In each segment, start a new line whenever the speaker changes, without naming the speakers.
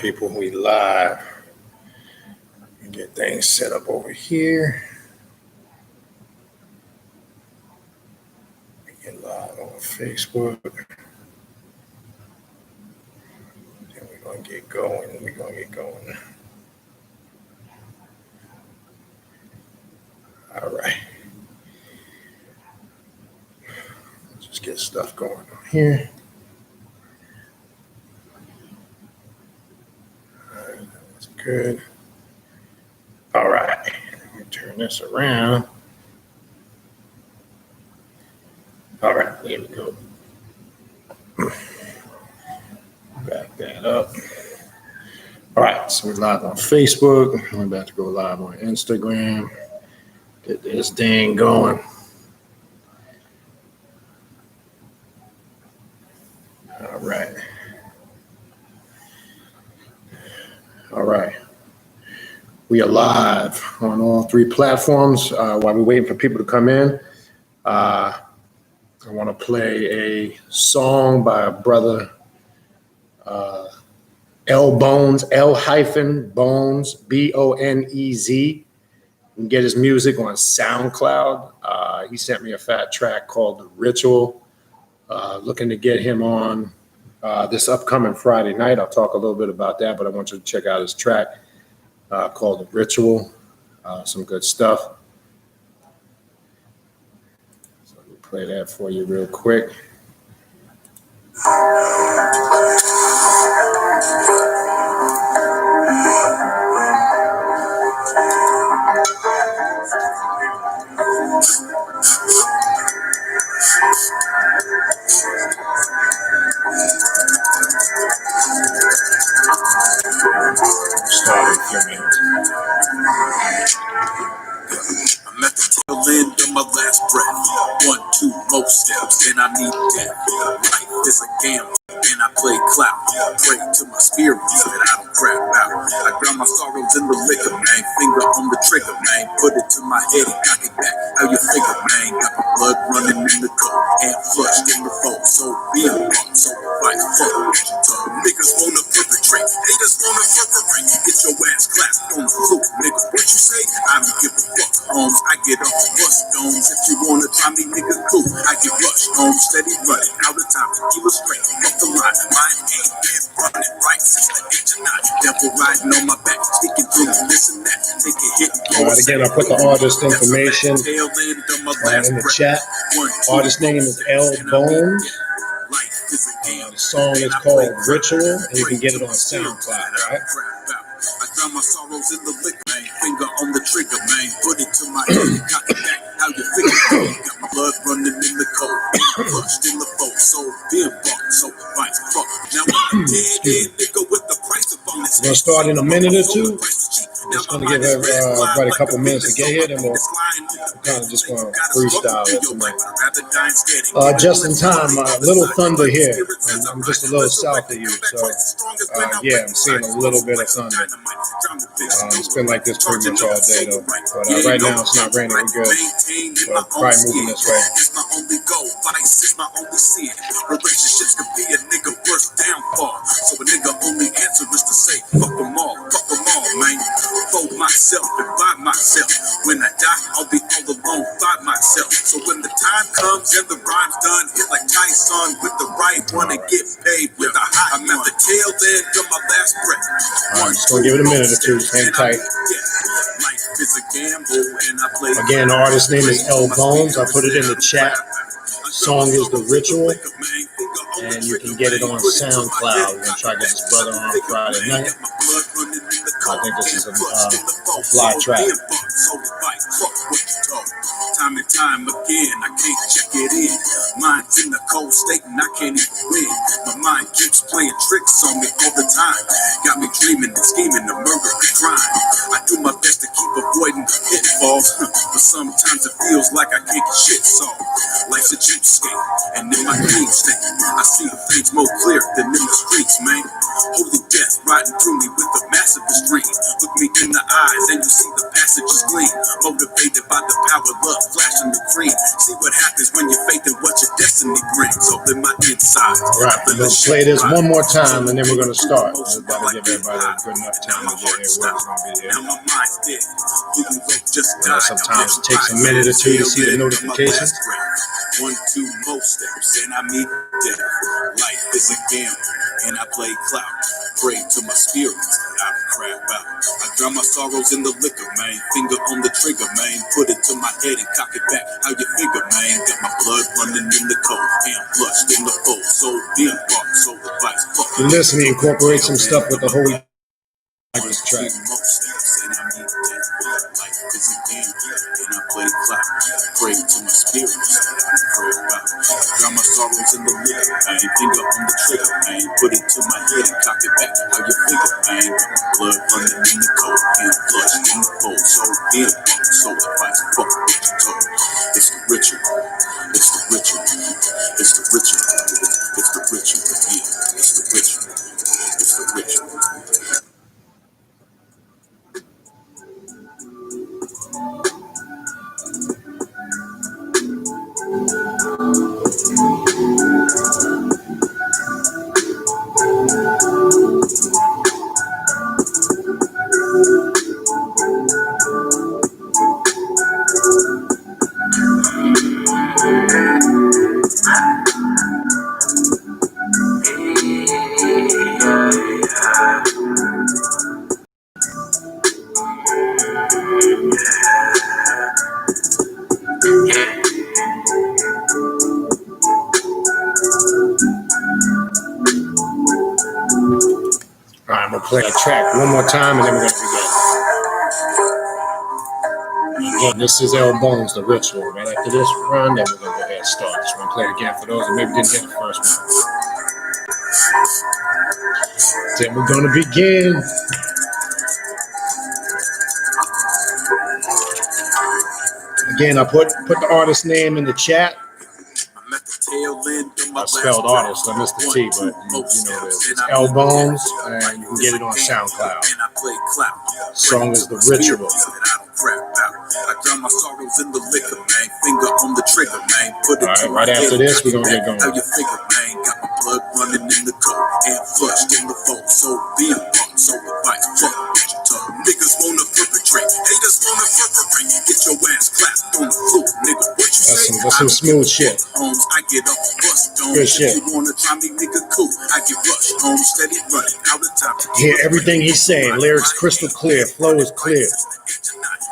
people. We live. Get things set up over here. We get live on Facebook. Then we're going to get going. All right. Let's just get stuff going on here. All right, that's good. All right, let me turn this around. All right, there we go. Back that up. All right, so we're live on Facebook. I'm about to go live on Instagram. Get this thing going. All right. All right. We are live on all three platforms. While we're waiting for people to come in, I want to play a song by a brother, L Bones, L-Bones, Bonez. You can get his music on SoundCloud. He sent me a fat track called The Ritual. Looking to get him on this upcoming Friday night. I'll talk a little bit about that, but I want you to check out his track. Called The Ritual, some good stuff. So let me play that for you real quick. Start in a few minutes.
I'm at the tail end of my last breath. 1, 2 more steps, and I need death. Life is a gamble, and I play clout. Pray to my spirit that I don't crap out. I drown my sorrows in the liquor, man. Finger on the trigger, man. Put it to my head and cock it back. How you figure, man? Got my blood running in the coat and flushed in the fold. So be a punk, so fight fuck. Niggas wanna perpetrate, haters wanna perpetrate. Get your ass clasped on the floor, nigga. What you say? I don't give a fuck, homes. I get off bus stones. If you wanna try me, nigga, cool. I get rushed home, steady running. Out of time, keep us straight. Fuck the line, mine ain't been running right since the age of 9. Devil riding on my back, speaking through this and that. Take a hit.
All right, again, I'll put the artist information in the chat. Artist name is L Bones. The song is called Ritual, and you can get it on SoundCloud, all right?
I drown my sorrows in the liquor, man. Finger on the trigger, man. Put it to my head, cock it back. How you figure? Got my blood running in the cold, flushed in the boat. So being bought, so fight fuck. Now I'm dead, nigga, with the price of on this.
We're gonna start in a minute or two. Just gonna give everybody a couple minutes to get here, then we'll kind of just gonna freestyle it tonight. Just in time, little thunder here. I'm just a little south of you, so yeah, I'm seeing a little bit of thunder. It's been like this pretty much all day though, but right now it's not raining. We're good, but probably moving this way.
It's my only goal, vice is my only sin. Relationships could be a nigga worst downfall, so a nigga only answer is to say fuck them all, man. For myself and by myself. When I die, I'll be all alone by myself. So when the time comes and the rhyme's done, hit like Tyson with the right one and get paid with a high. I'm at the tail end of my last breath.
All right, just gonna give it a minute or two. Hang tight.
Life is a gamble, and I play.
Again, the artist name is L Bones. I put it in the chat. Song is The Ritual, and you can get it on SoundCloud. We're gonna try to get this brother on Friday night. I think this is a fly track.
Time and time again, I can't check it in. Mind's in the cold state and I can't even win. My mind keeps playing tricks on me all the time. Got me dreaming and scheming to murder and crime. I do my best to keep avoiding pitfalls, but sometimes it feels like I can't get shit solved. Life's a cheapskate, and in my dream state, I see things more clear than in the streets, man. Holy death riding through me with the massivest dream. Look me in the eyes and you see the passages gleam. Motivated by the power, love flashing the cream. See what happens when you're faith in what your destiny brings. Open my inside.
Right, we're going to play this one more time and then we're going to start. We're about to give everybody a good enough time to get here. Where it's going to be here. Sometimes it takes a minute or two to see the notifications.
1, 2 more steps and I meet death. Life is a gamble and I play clout. Pray to my spirit that I crap out. I drown my sorrows in the liquor, man. Finger on the trigger, man. Put it to my head and cock it back. How you figure, man? Got my blood running in the cold and flushed in the fold. So deep, so advice.
You listen, we incorporate some stuff with the holy like this track.
And I play clout. Pray to my spirit that I pray about. Drown my sorrows in the liquor, man. Finger on the trigger, man. Put it to my head and cock it back. How you figure, man? Got my blood running in the cold and flushed in the fold. So deep, so advice. Fuck what you told. It's the ritual. It's the ritual. It's the ritual. It's the ritual. Yeah, it's the ritual. It's the ritual.
All right, I'm going to play that track one more time and then we're going to begin. Again, this is El Bones, the ritual. Right after this run, then we're going to go ahead and start. Just want to play it again for those who maybe didn't get the first one. Then we're going to begin. Again, I put the artist name in the chat. I spelled artist, I missed the T, but you know this. It's El Bones, and you can get it on SoundCloud. Song is The Ritual.
I drown my sorrows in the liquor, man. Finger on the trigger, man. Put it
to right after this, we're gonna get going.
How you figure, man? Got my blood running in the cold and flushed in the fold. So be a part, so advice. Fuck what you told. Niggas wanna perpetrate, haters wanna perpetrate. Get your ass clapped on the floor, nigga. What you say?
That's some smooth shit.
Homes, I get up, bust on.
Good shit.
If you wanna try me, nigga, cool. I get rushed home, steady running out of time.
Hear everything he's saying. Lyrics crystal clear. Flow is clear.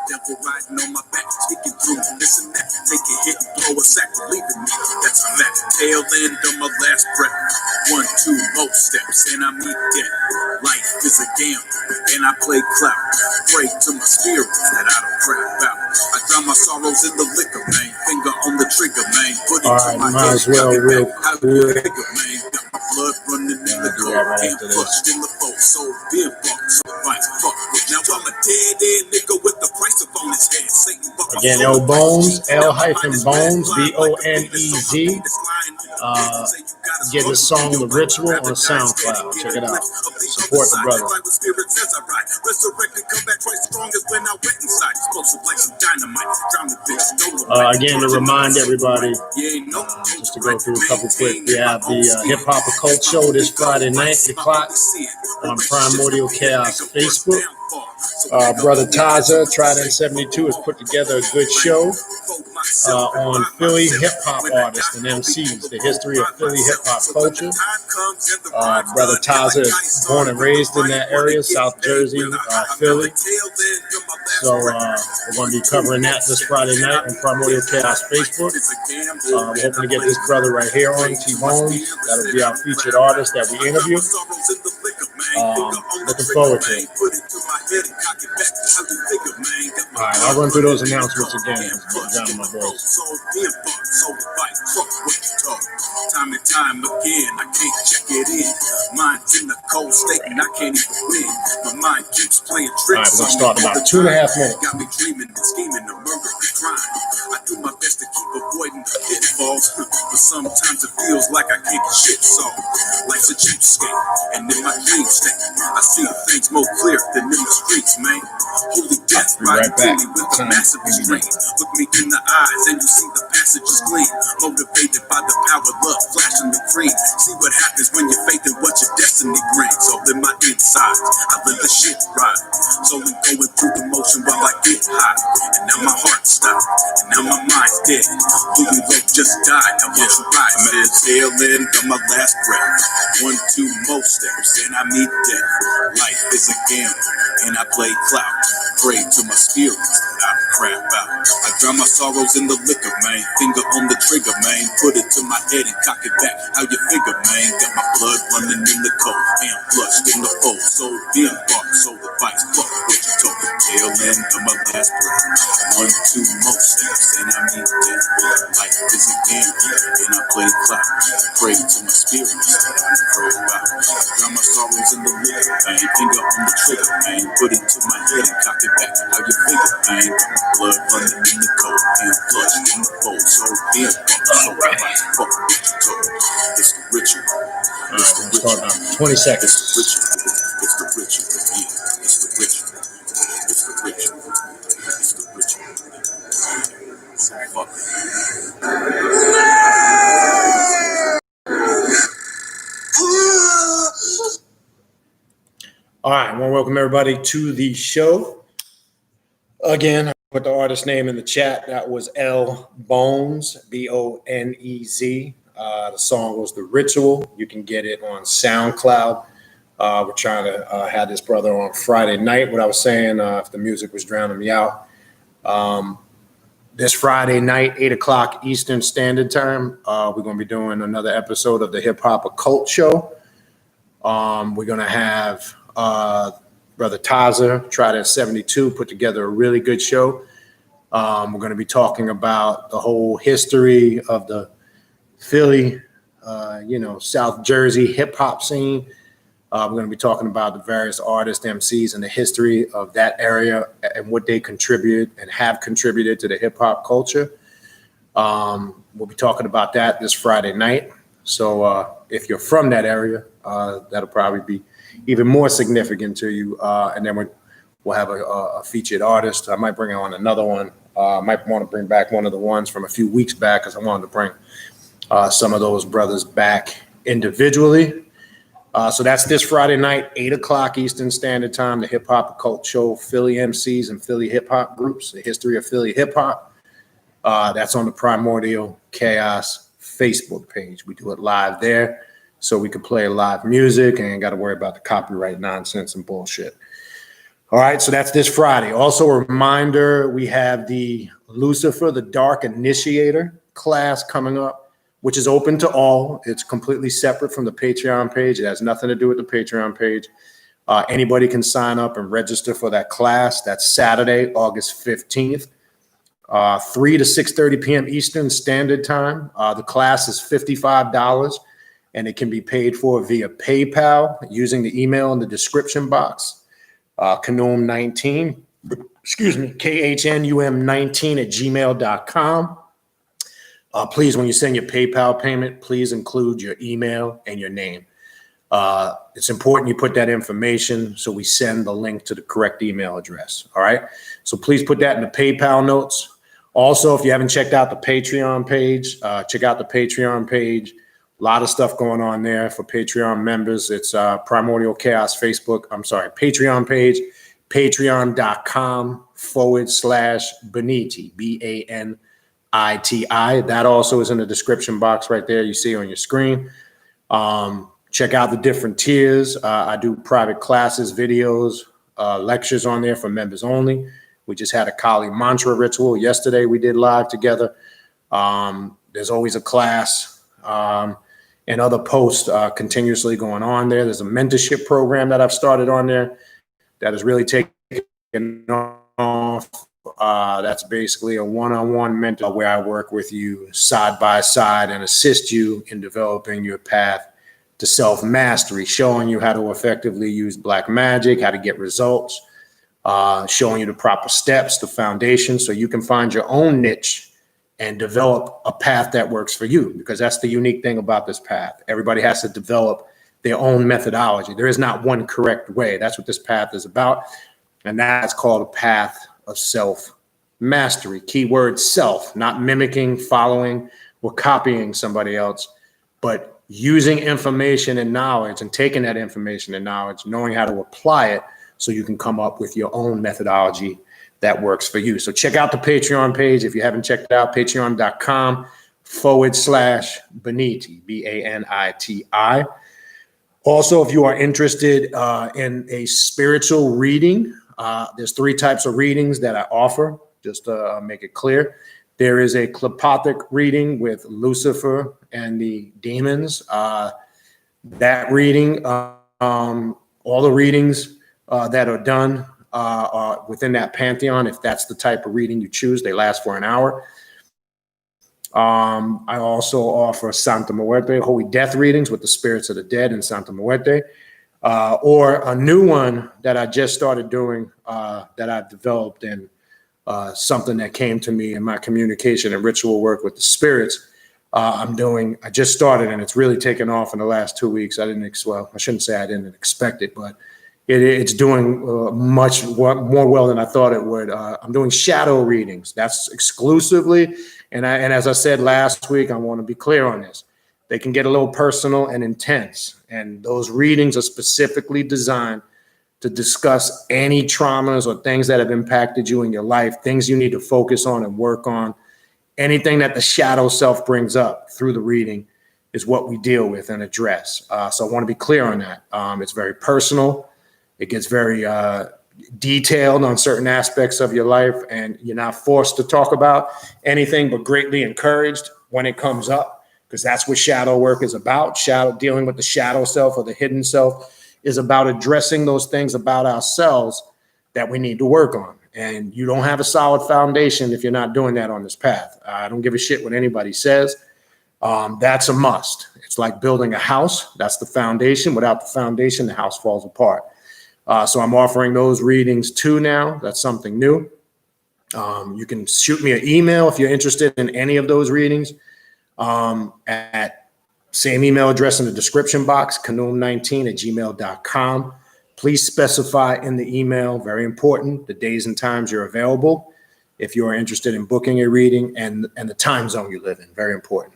Devil riding on my back, speaking through this and that. Take a hit and blow a sack, leaving me. That's a fact. Tail end of my last breath. 1, 2 more steps, and I meet death. Life is a gamble, and I play clout. Pray to my spirit that I don't crap out. I drown my sorrows in the liquor, man. Finger on the trigger, man. Put it to my
might
head.
as well real quick.
Got my blood running in the cold and flushed in the fold. So be a fuck, so advice. Fuck. Now I'm a dead nigga with the price of on his head. Satan,
again, El Bones, L-Bones, B-O-N-E-Z. Get his song The Ritual on SoundCloud. Check it out. Support the brother. Again, to remind everybody, just to go through a couple quick, we have the Hip Hop Occult show this Friday night, 8 o'clock on Primordial Chaos Facebook. Brother Taza, Trident 72, has put together a good show on Philly hip-hop artists and MCs, the history of Philly hip-hop culture. Brother Taza is born and raised in that area, South Jersey, Philly. So we're going to be covering that this Friday night on Primordial Chaos Facebook. We're hoping to get this brother right here on T-Bones. That'll be our featured artist that we interview. Looking forward to it. Alright, I'll run through those announcements again. Down to my voice.
Time and time again, I can't check it in. Mind's in the cold state and I can't even win. My mind keeps playing tricks.
Alright, we're going to start about 2.5 minutes.
Got me dreaming and scheming to murder and crime. I do my best to keep avoiding the pitfalls. but sometimes it feels like I can't get shit solved. Life's a cheapskate, and in my dream state, I see things more clear than in the streets, man. Holy death, riding fully with a massive restraint. Look me in the eyes, and you see the passages gleam. Motivated by the power of love, flashing the green. See what happens when you're faith in what your destiny brings. All in my insides, I let the shit ride. Slowly going through the motion while I get high. And now my heart stopped, and now my mind's dead. Louis Lake just died, I want to ride. I'm at the tail end of my last breath. 1, 2 more steps, and I meet death. Life is a gamble, and I play clout. Pray to my spirit that I crap out. I drown my sorrows in the liquor, man. Finger on the trigger, man. Put it to my head and cock it back. How you figure, man? Got my blood running in the cold, and flushed in the fold. So being bark, so the vice, fuck what you talking. Tail end of my last breath. 1, 2 more steps, and I meet death. Life is a gamble, and I play clout. Pray to my spirit that I crap out. I drown my sorrows in the liquor, man. Finger on the trigger, man. Put it to my head and cock it back. How you figure, man? Got my blood running in the cold, and flushed in the fold. So being bark, so the vice, fuck what you talking. It's the ritual. It's the ritual.
20 seconds.
It's the ritual. Yeah, it's the ritual. It's the ritual. It's the ritual. So fuck it.
All right, I want to welcome everybody to the show. Again, I put the artist name in the chat. That was L Bones, Bonez. The song was The Ritual. You can get it on SoundCloud. We're trying to have this brother on Friday night. What I was saying, if the music was drowning me out. This Friday night, 8 o'clock Eastern Standard Time, we're going to be doing another episode of the Hip Hop Occult Show. We're going to have Brother Taza, Trident 72, put together a really good show. We're going to be talking about the whole history of the Philly, South Jersey hip hop scene. We're going to be talking about the various artists, MCs, and the history of that area and what they contribute and have contributed to the hip hop culture. We'll be talking about that this Friday night. So if you're from that area, that'll probably be even more significant to you. And then we'll have a featured artist. I might bring on another one. I might want to bring back one of the ones from a few weeks back because I wanted to bring some of those brothers back individually. So that's this Friday night, 8 o'clock Eastern Standard Time, the Hip Hop Occult Show, Philly MCs and Philly hip hop groups, the history of Philly hip hop. That's on the Primordial Chaos Facebook page. We do it live there so we can play live music and ain't got to worry about the copyright nonsense and bullshit. All right, so that's this Friday. Also a reminder, we have the Lucifer, the Dark Initiator class coming up, which is open to all. It's completely separate from the Patreon page. It has nothing to do with the Patreon page. Anybody can sign up and register for that class. That's Saturday, August 15th, 3 to 6:30 p.m. Eastern Standard Time. The class is $55, and it can be paid for via PayPal using the email in the description box. Knum19, KHNUM19@gmail.com. Please, when you send your PayPal payment, please include your email and your name. It's important you put that information so we send the link to the correct email address. All right. So please put that in the PayPal notes. Also, if you haven't checked out the Patreon page, check out the Patreon page. A lot of stuff going on there for Patreon members. It's Primordial Chaos Patreon page, patreon.com/Baniti, BANITI. That also is in the description box right there. You see on your screen. Check out the different tiers. I do private classes, videos, lectures on there for members only. We just had a Kali mantra ritual yesterday. We did live together. There's always a class. And other posts continuously going on there. There's a mentorship program that I've started on there that is really taking off. That's basically a one-on-one mentor where I work with you side by side and assist you in developing your path to self-mastery, showing you how to effectively use black magic, how to get results, showing you the proper steps, the foundation, so you can find your own niche and develop a path that works for you, because that's the unique thing about this path. Everybody has to develop their own methodology. There is not one correct way. That's what this path is about. And that's called a path of self-mastery. Keyword self, not mimicking, following, or copying somebody else, but using information and knowledge and taking that information and knowledge, knowing how to apply it so you can come up with your own methodology that works for you. So check out the Patreon page. If you haven't checked it out, patreon.com/Baniti, Baniti. Also, if you are interested in a spiritual reading, there's 3 types of readings that I offer, just to make it clear. There is a telepathic reading with Lucifer and the demons. That reading, all the readings that are done are within that pantheon. If that's the type of reading you choose, they last for an hour. I also offer Santa Muerte, Holy Death readings with the spirits of the dead in Santa Muerte. Or a new one that I just started doing that I developed in something that came to me in my communication and ritual work with the spirits. I just started, and it's really taken off in the last 2 weeks. I shouldn't say I didn't expect it, but it's doing much more well than I thought it would. I'm doing shadow readings. That's exclusively, and as I said last week, I want to be clear on this. They can get a little personal and intense, and those readings are specifically designed to discuss any traumas or things that have impacted you in your life, things you need to focus on and work on. Anything that the shadow self brings up through the reading is what we deal with and address. So I want to be clear on that. It's very personal. It gets very detailed on certain aspects of your life, and you're not forced to talk about anything, but greatly encouraged when it comes up, because that's what shadow work is about. Dealing with the shadow self or the hidden self is about addressing those things about ourselves that we need to work on. And you don't have a solid foundation if you're not doing that on this path. I don't give a shit what anybody says. That's a must. It's like building a house. That's the foundation. Without the foundation, the house falls apart. So I'm offering those readings too now. That's something new. You can shoot me an email if you're interested in any of those readings at same email address in the description box, kanum19@gmail.com. Please specify in the email, very important, the days and times you're available if you're interested in booking a reading, and the time zone you live in, very important.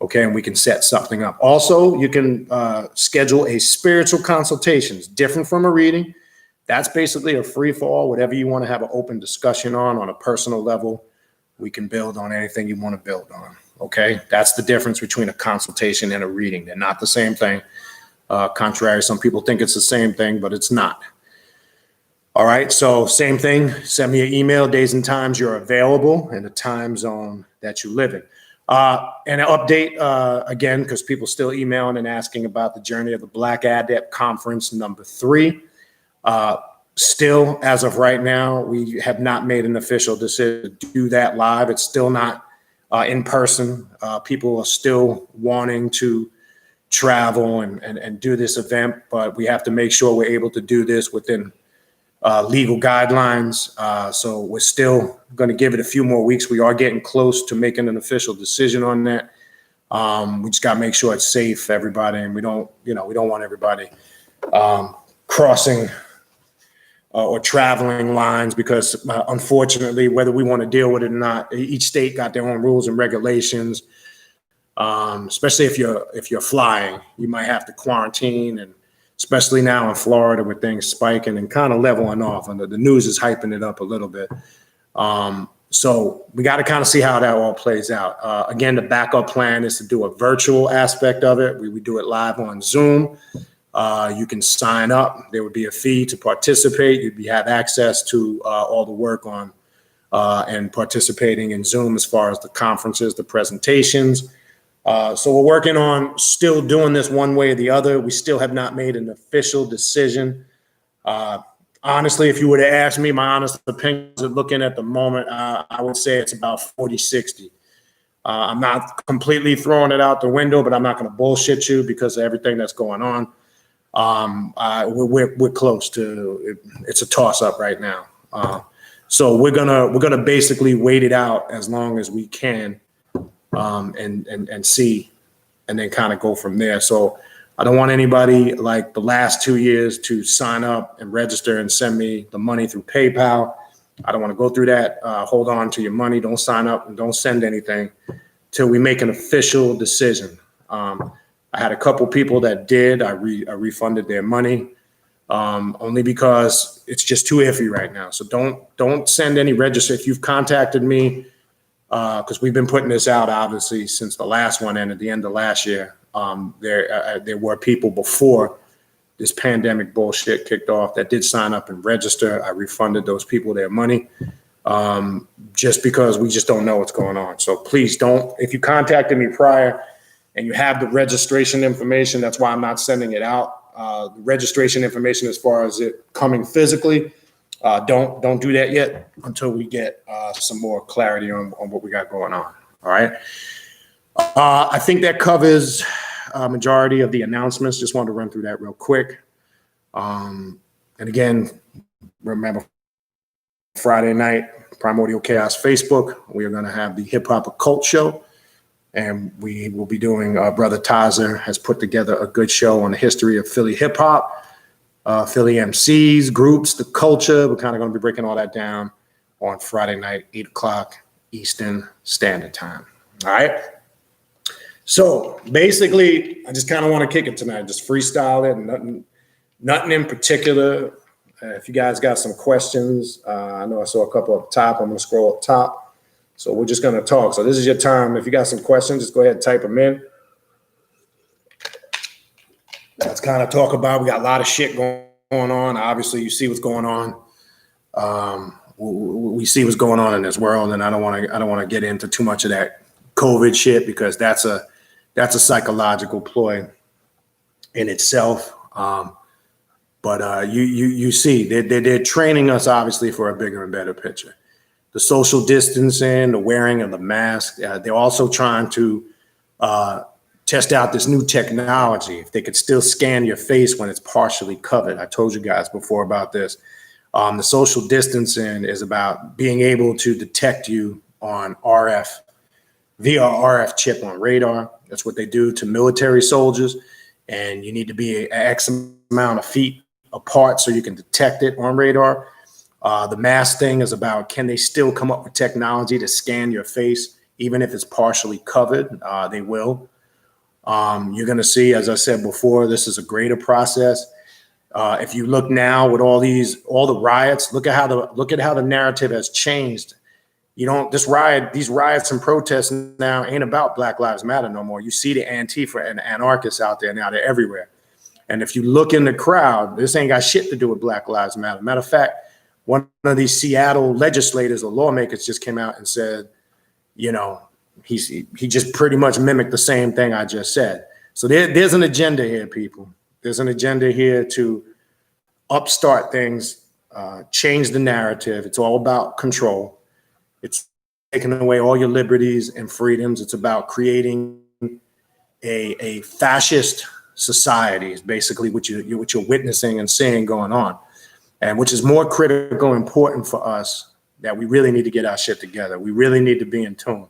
Okay, and we can set something up. Also, you can schedule a spiritual consultations, different from a reading. That's basically a free-for-all, whatever you want to have an open discussion on a personal level. We can build on anything you want to build on. Okay, that's the difference between a consultation and a reading. They're not the same thing. Contrary, some people think it's the same thing, but it's not. All right, so same thing. Send me an email, days and times you're available, and the time zone that you live in. And an update again, because people still emailing and asking about the Journey of the Black Adept Conference #3. Still, as of right now, we have not made an official decision to do that live. It's still not in person. People are still wanting to travel and do this event, but we have to make sure we're able to do this within legal guidelines. So we're still going to give it a few more weeks. We are getting close to making an official decision on that. We just got to make sure it's safe for everybody, and we don't want everybody crossing or traveling lines, because unfortunately, whether we want to deal with it or not, each state got their own rules and regulations. Especially if you're flying, you might have to quarantine, and especially now in Florida with things spiking and kind of leveling off, and the news is hyping it up a little bit. So we got to kind of see how that all plays out. Again, the backup plan is to do a virtual aspect of it. We do it live on Zoom. You can sign up. There would be a fee to participate. You'd have access to all the work on and participating in Zoom as far as the conferences, the presentations. So we're working on still doing this one way or the other. We still have not made an official decision. Honestly, if you were to ask me my honest opinion, looking at the moment, I would say it's about 40-60. I'm not completely throwing it out the window, but I'm not going to bullshit you because of everything that's going on. We're close to it's a toss up right now. So we're gonna basically wait it out as long as we can, and see, and then kind of go from there. So I don't want anybody like the last 2 years to sign up and register and send me the money through PayPal. I don't want to go through that. Hold on to your money. Don't sign up and don't send anything till we make an official decision. I had a couple people that did. I refunded their money, only because it's just too iffy right now. So don't send any register. If you've contacted me, because we've been putting this out obviously since the last one and at the end of last year. There were people before this pandemic bullshit kicked off that did sign up and register. I refunded those people their money, just because we just don't know what's going on. So please don't, if you contacted me prior and you have the registration information, that's why I'm not sending it out. The registration information as far as it coming physically, don't do that yet until we get some more clarity on what we got going on. All right. I think that covers a majority of the announcements. Just wanted to run through that real quick. And again, remember Friday night, Primordial Chaos Facebook, we are going to have the Hip Hop Occult show. And we will be doing, Brother Tazer has put together a good show on the history of Philly hip hop, Philly MCs, groups, the culture. We're kind of going to be breaking all that down on Friday night, 8 o'clock Eastern Standard Time. All right. So basically, I just kind of want to kick it tonight, just freestyle it, nothing in particular. If you guys got some questions, I know I saw a couple up top. I'm going to scroll up top. So we're just going to talk. So this is your time. If you got some questions, just go ahead and type them in. Let's kind of talk about, we got a lot of shit going on. Obviously, you see what's going on. We see what's going on in this world, and I don't want to get into too much of that COVID shit, because that's a psychological ploy in itself. But you see, they're training us obviously for a bigger and better picture. The social distancing, the wearing of the mask. They're also trying to test out this new technology. If they could still scan your face when it's partially covered. I told you guys before about this. The social distancing is about being able to detect you on RF, via RF chip on radar. That's what they do to military soldiers. And you need to be X amount of feet apart so you can detect it on radar. The mask thing is about, can they still come up with technology to scan your face, even if it's partially covered? They will. You're going to see, as I said before, this is a greater process. If you look now with all the riots, look at how the narrative has changed. These riots and protests now ain't about Black Lives Matter no more. You see the Antifa and anarchists out there now, they're everywhere. And if you look in the crowd, this ain't got shit to do with Black Lives Matter. Matter of fact, one of these Seattle legislators or lawmakers just came out and said, he just pretty much mimicked the same thing I just said. So there's an agenda here, people. There's an agenda here to upstart things, change the narrative. It's all about control. It's taking away all your liberties and freedoms. It's about creating a fascist society is basically what you're witnessing and seeing going on. And which is more critical, important for us, that we really need to get our shit together. We really need to be in tune.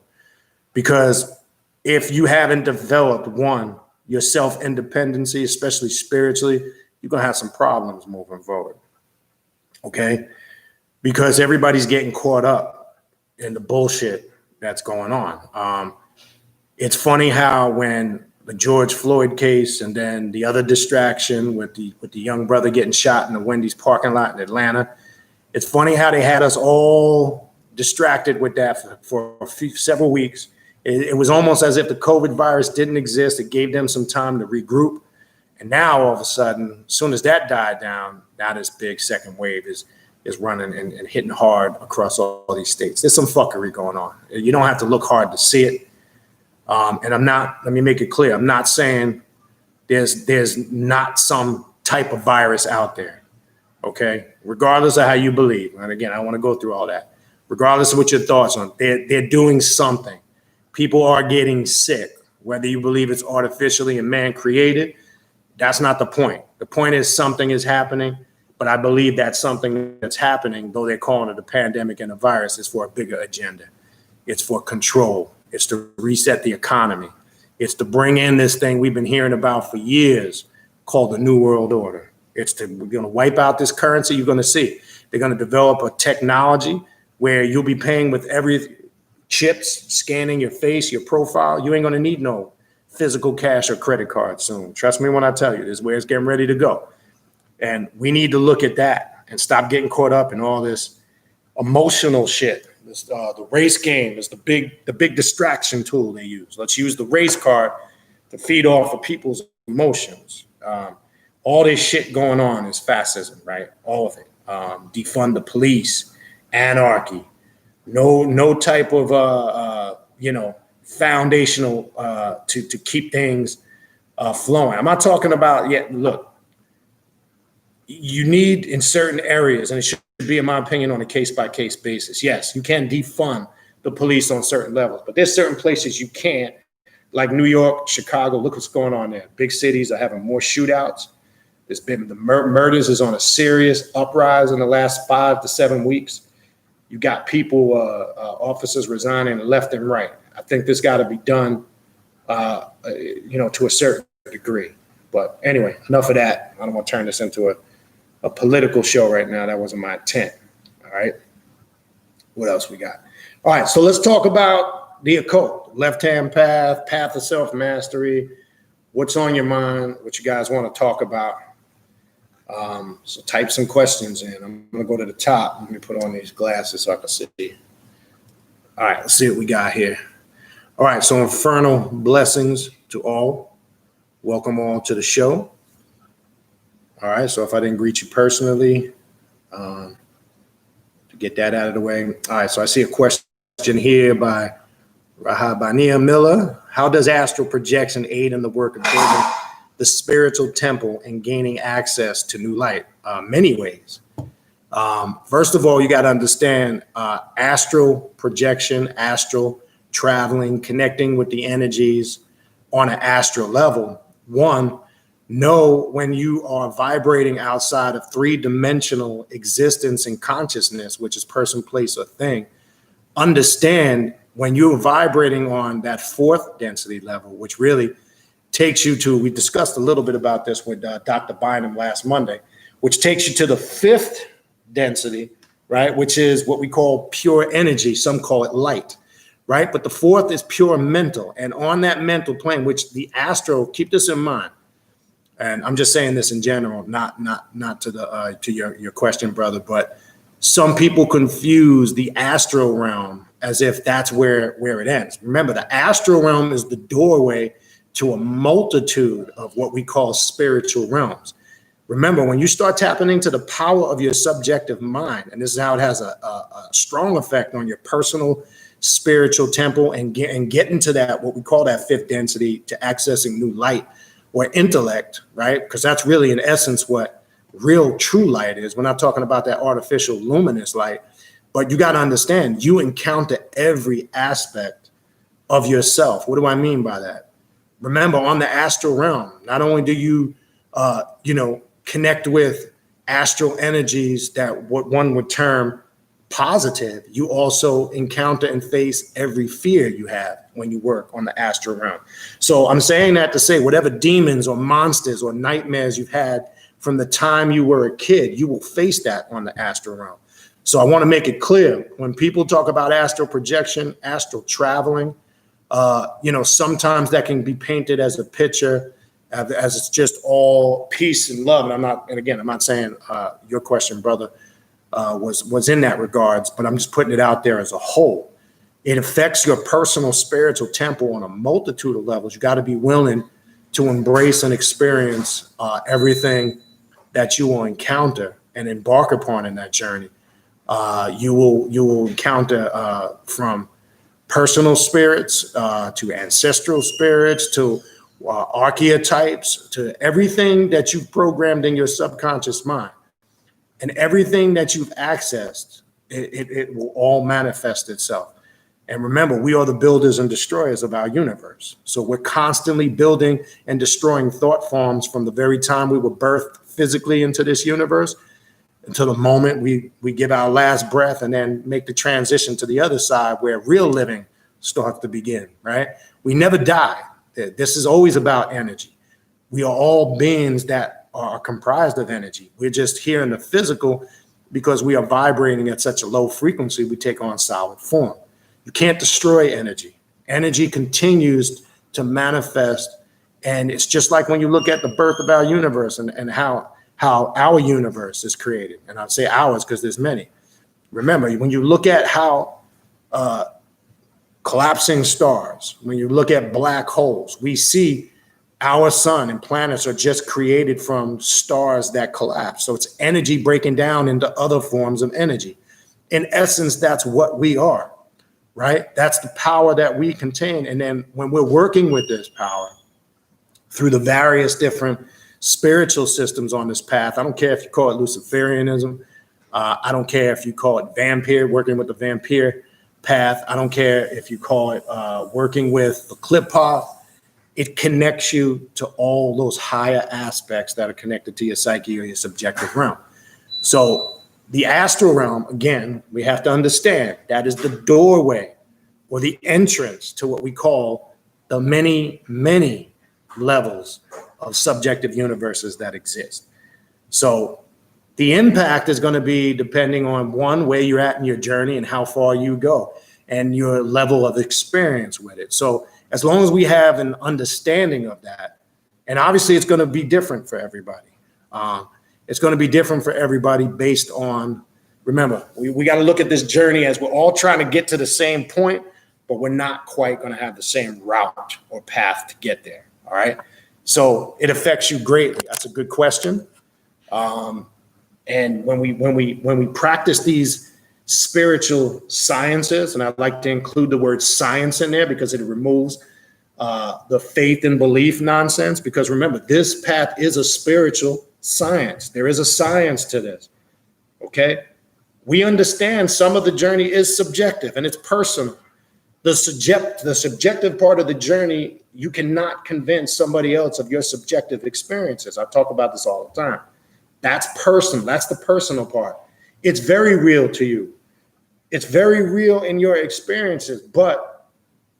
Because if you haven't developed, your self-independency, especially spiritually, you're going to have some problems moving forward. Okay? Because everybody's getting caught up in the bullshit that's going on. It's funny how when the George Floyd case and then the other distraction with the young brother getting shot in the Wendy's parking lot in Atlanta, it's funny how they had us all distracted with that for several weeks. It was almost as if the COVID virus didn't exist. It gave them some time to regroup. And now all of a sudden, as soon as that died down, now this big second wave is running and hitting hard across all these states. There's some fuckery going on. You don't have to look hard to see it. And let me make it clear, I'm not saying there's not some type of virus out there, okay? Regardless of how you believe. And again, I want to go through all that. Regardless of what your thoughts on, they're doing something. People are getting sick. Whether you believe it's artificially and man-created, that's not the point. The point is something is happening. But I believe that's something that's happening, though they're calling it a pandemic and a virus, is for a bigger agenda. It's for control. It's to reset the economy. It's to bring in this thing we've been hearing about for years called the New World Order. We're going to wipe out this currency. You're going to see. They're going to develop a technology where you'll be paying with every chips, scanning your face, your profile. You ain't going to need no physical cash or credit card soon. Trust me when I tell you, this is where it's getting ready to go. And we need to look at that and stop getting caught up in all this emotional shit. The race game is the big distraction tool they use. Let's use the race card to feed off of people's emotions. All this shit going on is fascism, right? All of it. Defund the police, anarchy, no type of foundational to keep things flowing. I'm not talking about look. You need in certain areas, and it should be, in my opinion, on a case-by-case basis. Yes, you can defund the police on certain levels, but there's certain places you can't, like New York, Chicago. Look what's going on there. Big cities are having more shootouts. There's been the murders is on a serious uprise in the last 5 to 7 weeks. You got people, officers resigning left and right. I think this got to be done, to a certain degree. But anyway, enough of that. I don't want to turn this into a political show right now. That wasn't my intent. All right. What else we got? All right. So let's talk about the occult, left-hand path of self-mastery. What's on your mind? What you guys want to talk about? So type some questions in. I'm going to go to the top. Let me put on these glasses so I can see. All right. Let's see what we got here. All right. So infernal blessings to all. Welcome all to the show. All right, so if I didn't greet you personally, to get that out of the way. All right, so I see a question here by Rahabania Miller. How does astral projection aid in the work of building the spiritual temple and gaining access to new light? Many ways. First of all, you got to understand astral projection, astral traveling, connecting with the energies on an astral level. One, know when you are vibrating outside of three-dimensional existence and consciousness, which is person, place, or thing. Understand when you're vibrating on that fourth density level, which really takes you to, we discussed a little bit about this with Dr. Bynum last Monday, which takes you to the fifth density, right? Which is what we call pure energy. Some call it light, right? But the fourth is pure mental. And on that mental plane, which the astral, keep this in mind, and I'm just saying this in general, not to the to your question, brother, but some people confuse the astral realm as if that's where it ends. Remember, the astral realm is the doorway to a multitude of what we call spiritual realms. Remember, when you start tapping into the power of your subjective mind, and this is how it has a strong effect on your personal spiritual temple and get into that, what we call that fifth density, to accessing new light or intellect, right? Because that's really in essence what real true light is. We're not talking about that artificial luminous light, but you got to understand, you encounter every aspect of yourself. What do I mean by that? Remember, on the astral realm, not only do you, connect with astral energies that what one would term positive, you also encounter and face every fear you have when you work on the astral realm. So I'm saying that to say whatever demons or monsters or nightmares you've had from the time you were a kid, you will face that on the astral realm. So I want to make it clear, when people talk about astral projection, astral traveling, sometimes that can be painted as a picture, as it's just all peace and love. And I'm not saying your question, brother, was in that regards, but I'm just putting it out there as a whole. It affects your personal spiritual temple on a multitude of levels. You got to be willing to embrace and experience everything that you will encounter and embark upon in that journey. You will encounter from personal spirits to ancestral spirits to archetypes to everything that you've programmed in your subconscious mind. And everything that you've accessed, it will all manifest itself. And remember, we are the builders and destroyers of our universe. So we're constantly building and destroying thought forms from the very time we were birthed physically into this universe. until the moment we give our last breath, and then make the transition to the other side where real living starts to begin, right? We never die. This is always about energy. We are all beings that are comprised of energy. We're just here in the physical because we are vibrating at such a low frequency, we take on solid form. You can't destroy energy. Energy continues to manifest. And it's just like when you look at the birth of our universe and how our universe is created. And I'd say ours because there's many. Remember, when you look at how collapsing stars, when you look at black holes, we see our sun and planets are just created from stars that collapse. So it's energy breaking down into other forms of energy. In essence, that's what we are, right? That's the power that we contain. And then when we're working with this power through the various different spiritual systems on this path, I don't care if you call it Luciferianism, I don't care if you call it vampire, working with the vampire path, I don't care if you call it working with the clip path. It connects you to all those higher aspects that are connected to your psyche or your subjective realm. So the astral realm, again, we have to understand that is the doorway or the entrance to what we call the many, many levels of subjective universes that exist. So the impact is going to be depending on, one, where you're at in your journey and how far you go and your level of experience with it. So as long as we have an understanding of that, and obviously it's going to be different for everybody. It's going to be different for everybody based on, remember, we got to look at this journey as we're all trying to get to the same point, but we're not quite going to have the same route or path to get there. All right. So it affects you greatly. That's a good question. And when we practice these spiritual sciences, and I like to include the word science in there because it removes the faith and belief nonsense. Because remember, this path is a spiritual science. There is a science to this. Okay. We understand some of the journey is subjective and it's personal. The subjective part of the journey, you cannot convince somebody else of your subjective experiences. I talk about this all the time. That's personal. That's the personal part. It's very real to you. It's very real in your experiences, but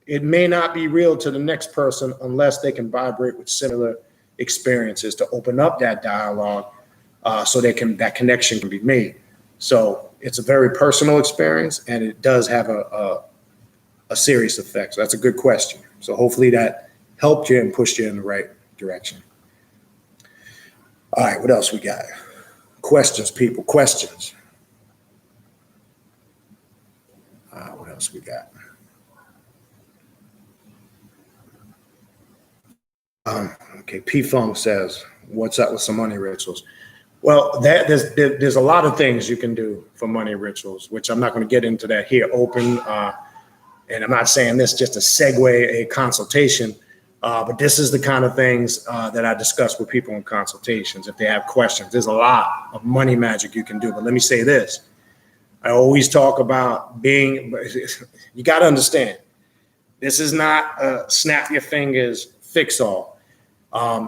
it may not be real to the next person unless they can vibrate with similar experiences to open up that dialogue so that connection can be made. So it's a very personal experience, and it does have a serious effect. So that's a good question. So hopefully that helped you and pushed you in the right direction. All right, what else we got? Questions, people, questions. What else we got? Okay, P-Funk says, what's up with some money rituals? Well, there's a lot of things you can do for money rituals, which I'm not going to get into that here open. And I'm not saying this just to segue a consultation, but this is the kind of things that I discuss with people in consultations. If they have questions, there's a lot of money magic you can do. But let me say this. I always talk about you got to understand, this is not a snap your fingers, fix all.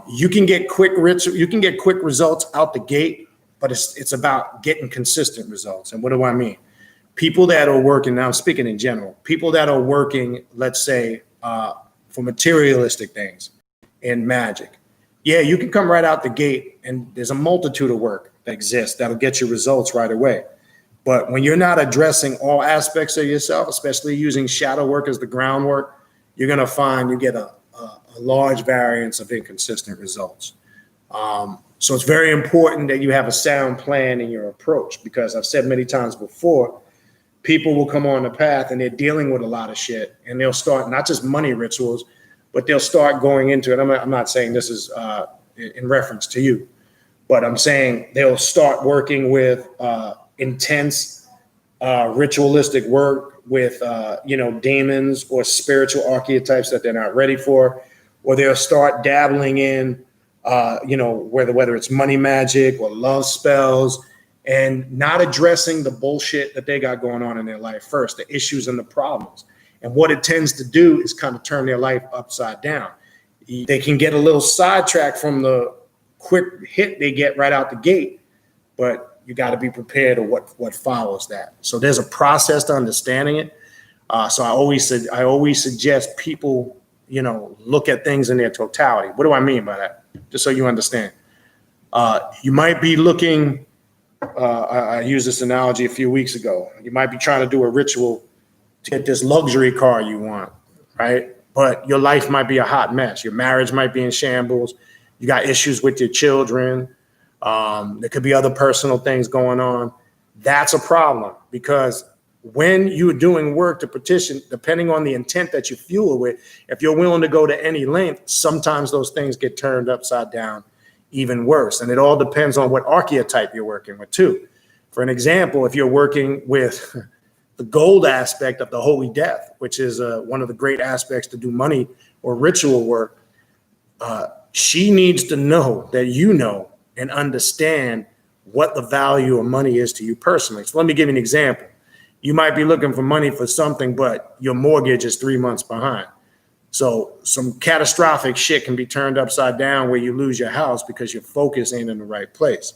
You can get quick results out the gate, but it's about getting consistent results. And what do I mean? People that are working, now I'm speaking in general, people that are working, let's say, for materialistic things in magic. Yeah, you can come right out the gate and there's a multitude of work that exists that'll get you results right away. But when you're not addressing all aspects of yourself, especially using shadow work as the groundwork, you're going to find you get a large variance of inconsistent results. So it's very important that you have a sound plan in your approach, because I've said many times before, people will come on the path and they're dealing with a lot of shit, and they'll start not just money rituals, but they'll start going into it. I'm not saying this is in reference to you, but I'm saying they'll start working with intense ritualistic work with demons or spiritual archetypes that they're not ready for, or they'll start dabbling in whether it's money magic or love spells, and not addressing the bullshit that they got going on in their life first, the issues and the problems. And what it tends to do is kind of turn their life upside down. They can get a little sidetracked from the quick hit they get right out the gate, but you got to be prepared of what follows that. So there's a process to understanding it. So I always suggest people, look at things in their totality. What do I mean by that? Just so you understand. You might be looking, I used this analogy a few weeks ago. You might be trying to do a ritual to get this luxury car you want, right? But your life might be a hot mess. Your marriage might be in shambles. You got issues with your children. There could be other personal things going on. That's a problem, because when you're doing work to petition, depending on the intent that you fuel it with, if you're willing to go to any length, sometimes those things get turned upside down even worse. And it all depends on what archetype you're working with too. For an example, if you're working with the gold aspect of the holy death, which is one of the great aspects to do money or ritual work, she needs to know that and understand what the value of money is to you personally. So let me give you an example. You might be looking for money for something, but your mortgage is 3 months behind. So some catastrophic shit can be turned upside down where you lose your house because your focus ain't in the right place.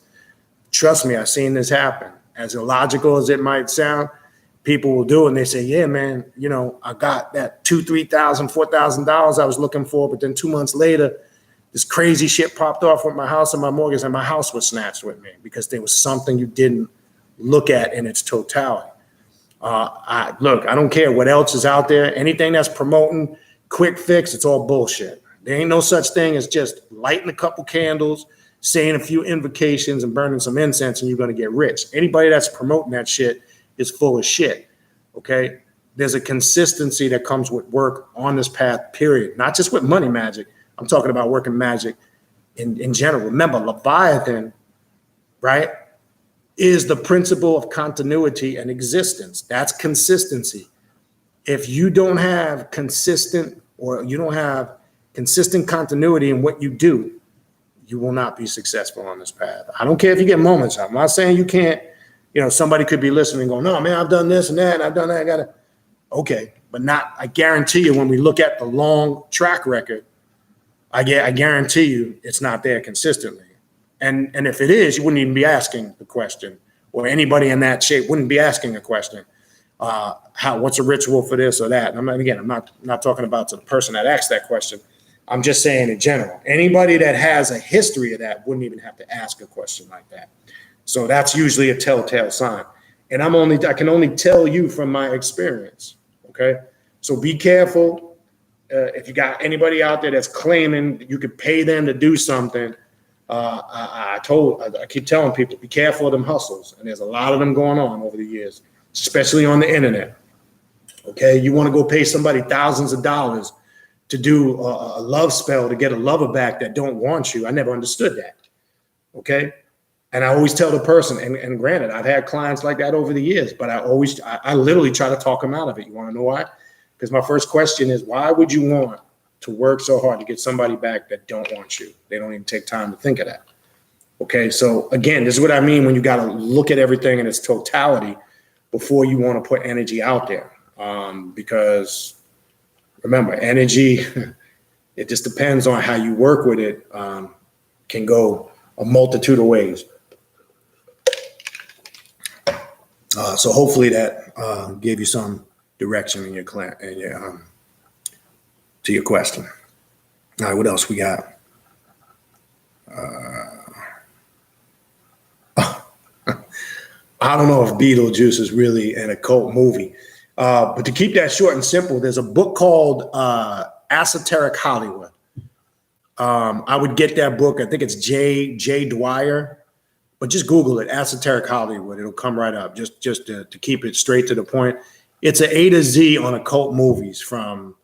Trust me, I've seen this happen. As illogical as it might sound, people will do it and they say, yeah, man, I got that $2,000, $3,000, $4,000 I was looking for, but then 2 months later, this crazy shit popped off with my house and my mortgage, and my house was snatched with me because there was something you didn't look at in its totality. I don't care what else is out there. Anything that's promoting quick fix, it's all bullshit. There ain't no such thing as just lighting a couple candles, saying a few invocations and burning some incense and you're going to get rich. Anybody that's promoting that shit is full of shit. Okay. There's a consistency that comes with work on this path, period. Not just with money magic. I'm talking about working magic in general. Remember, Leviathan, right, is the principle of continuity and existence. That's consistency. If you don't have consistent continuity in what you do, you will not be successful on this path. I don't care if you get moments. I'm not saying you can't, somebody could be listening and going, no, man, I've done this and that, and I've done that. Okay. But I guarantee you, when we look at the long track record, I guarantee you it's not there consistently. And if it is, you wouldn't even be asking the question, or anybody in that shape wouldn't be asking a question. What's a ritual for this or that? And I'm not talking about to the person that asked that question. I'm just saying in general, anybody that has a history of that wouldn't even have to ask a question like that. So that's usually a telltale sign. And I can only tell you from my experience. Okay. So be careful. If you got anybody out there that's claiming you could pay them to do something, I keep telling people, be careful of them hustles. And there's a lot of them going on over the years, especially on the internet. Okay. You want to go pay somebody thousands of dollars to do a love spell to get a lover back that don't want you. I never understood that. Okay. And I always tell the person, and granted, I've had clients like that over the years, but I literally try to talk them out of it. You want to know why? Because my first question is, why would you want to work so hard to get somebody back that don't want you? They don't even take time to think of that. Okay, so again, this is what I mean when you got to look at everything in its totality before you want to put energy out there. Because remember, energy, it just depends on how you work with it, can go a multitude of ways. So hopefully that gave you some direction in your to your question. All right, what else we got? I don't know if Beetlejuice is really an occult movie, but to keep that short and simple, there's a book called Esoteric Hollywood. I would get that book. I think it's J. Dwyer, but just Google it, Esoteric Hollywood. It'll come right up. Just to keep it straight to the point. It's an A to Z on occult movies from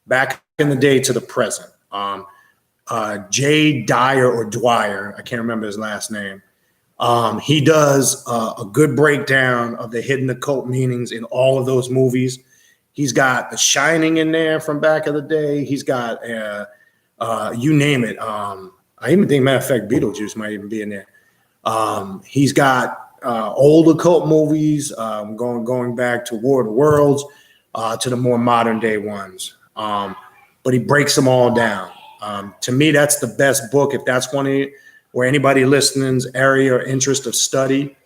back in the day to the present. J. Dyer or Dwyer, I can't remember his last name. He does a good breakdown of the hidden occult meanings in all of those movies. He's got The Shining in there from back in the day. He's got, you name it. I even think, matter of fact, Beetlejuice might even be in there. He's got old occult movies, going back to War of the Worlds, to the more modern day ones. But he breaks them all down. To me, that's the best book. If that's one where anybody listening's area or interest of study,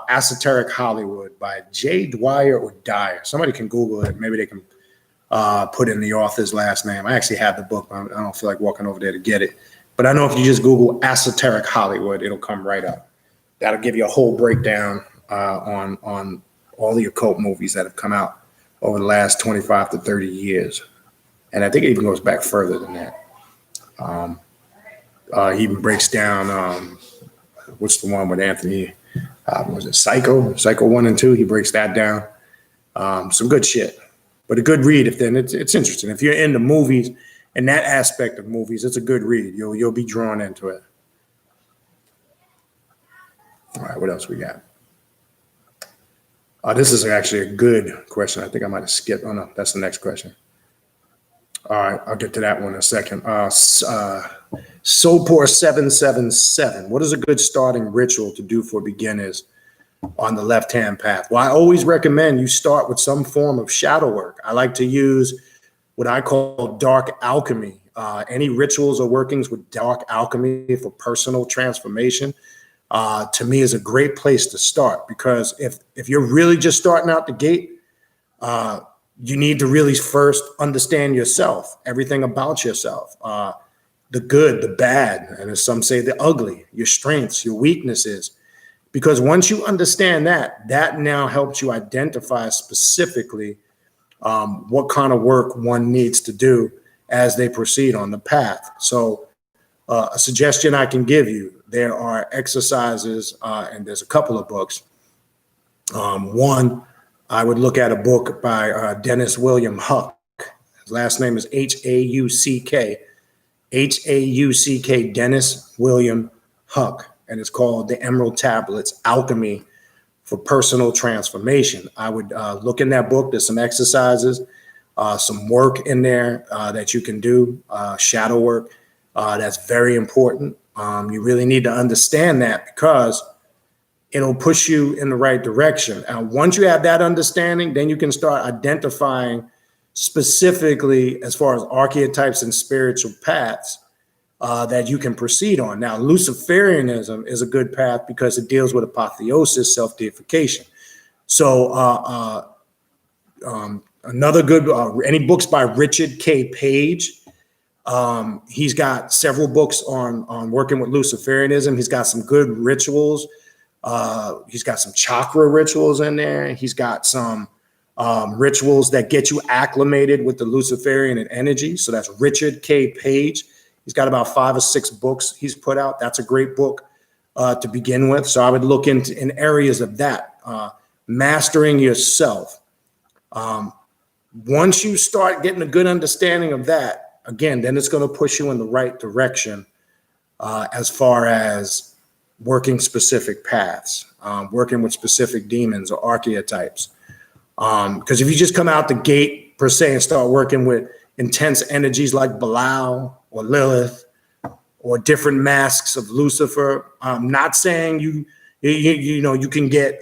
Esoteric Hollywood by J. Dwyer or Dyer. Somebody can Google it. Maybe they can put in the author's last name. I actually have the book, but I don't feel like walking over there to get it. But I know if you just Google Esoteric Hollywood, it'll come right up. That'll give you a whole breakdown on all the occult movies that have come out over the last 25 to 30 years. And I think it even goes back further than that. He even breaks down, what's the one with Anthony, was it Psycho 1 and 2? He breaks that down. Some good shit. But a good read if then it's interesting. If you're into movies and that aspect of movies, it's a good read. You'll be drawn into it. All right, what else we got? This is actually a good question. I think I might have skipped. Oh, no, that's the next question. All right, I'll get to that one in a second. Sopor777. What is a good starting ritual to do for beginners on the left-hand path? Well, I always recommend you start with some form of shadow work. I like to use what I call dark alchemy. Any rituals or workings with dark alchemy for personal transformation, to me, is a great place to start, because if you're really just starting out the gate, you need to really first understand yourself, everything about yourself, the good, the bad, and as some say, the ugly, your strengths, your weaknesses. Because once you understand that now helps you identify specifically what kind of work one needs to do as they proceed on the path. So a suggestion I can give you, there are exercises, and there's a couple of books. One, I would look at a book by Dennis William Huck. His last name is H-A-U-C-K. H-A-U-C-K, Dennis William Huck. And it's called The Emerald Tablets, Alchemy for Personal Transformation. I would look in that book. There's some exercises, some work in there that you can do, shadow work. That's very important. You really need to understand that, because it'll push you in the right direction. And once you have that understanding, then you can start identifying specifically as far as archetypes and spiritual paths that you can proceed on. Now, Luciferianism is a good path because it deals with apotheosis, self-deification. So another good, any books by Richard K. Page. He's got several books on working with Luciferianism. He's got some good rituals. He's got some chakra rituals in there. He's got some rituals that get you acclimated with the Luciferian energy. So that's Richard K. Page. He's got about 5 or 6 books he's put out. That's a great book to begin with. So I would look in areas of that. Mastering yourself. Once you start getting a good understanding of that, again, then it's going to push you in the right direction as far as working specific paths, working with specific demons or archetypes. Because if you just come out the gate, per se, and start working with intense energies like Belial or Lilith or different masks of Lucifer, I'm not saying you can get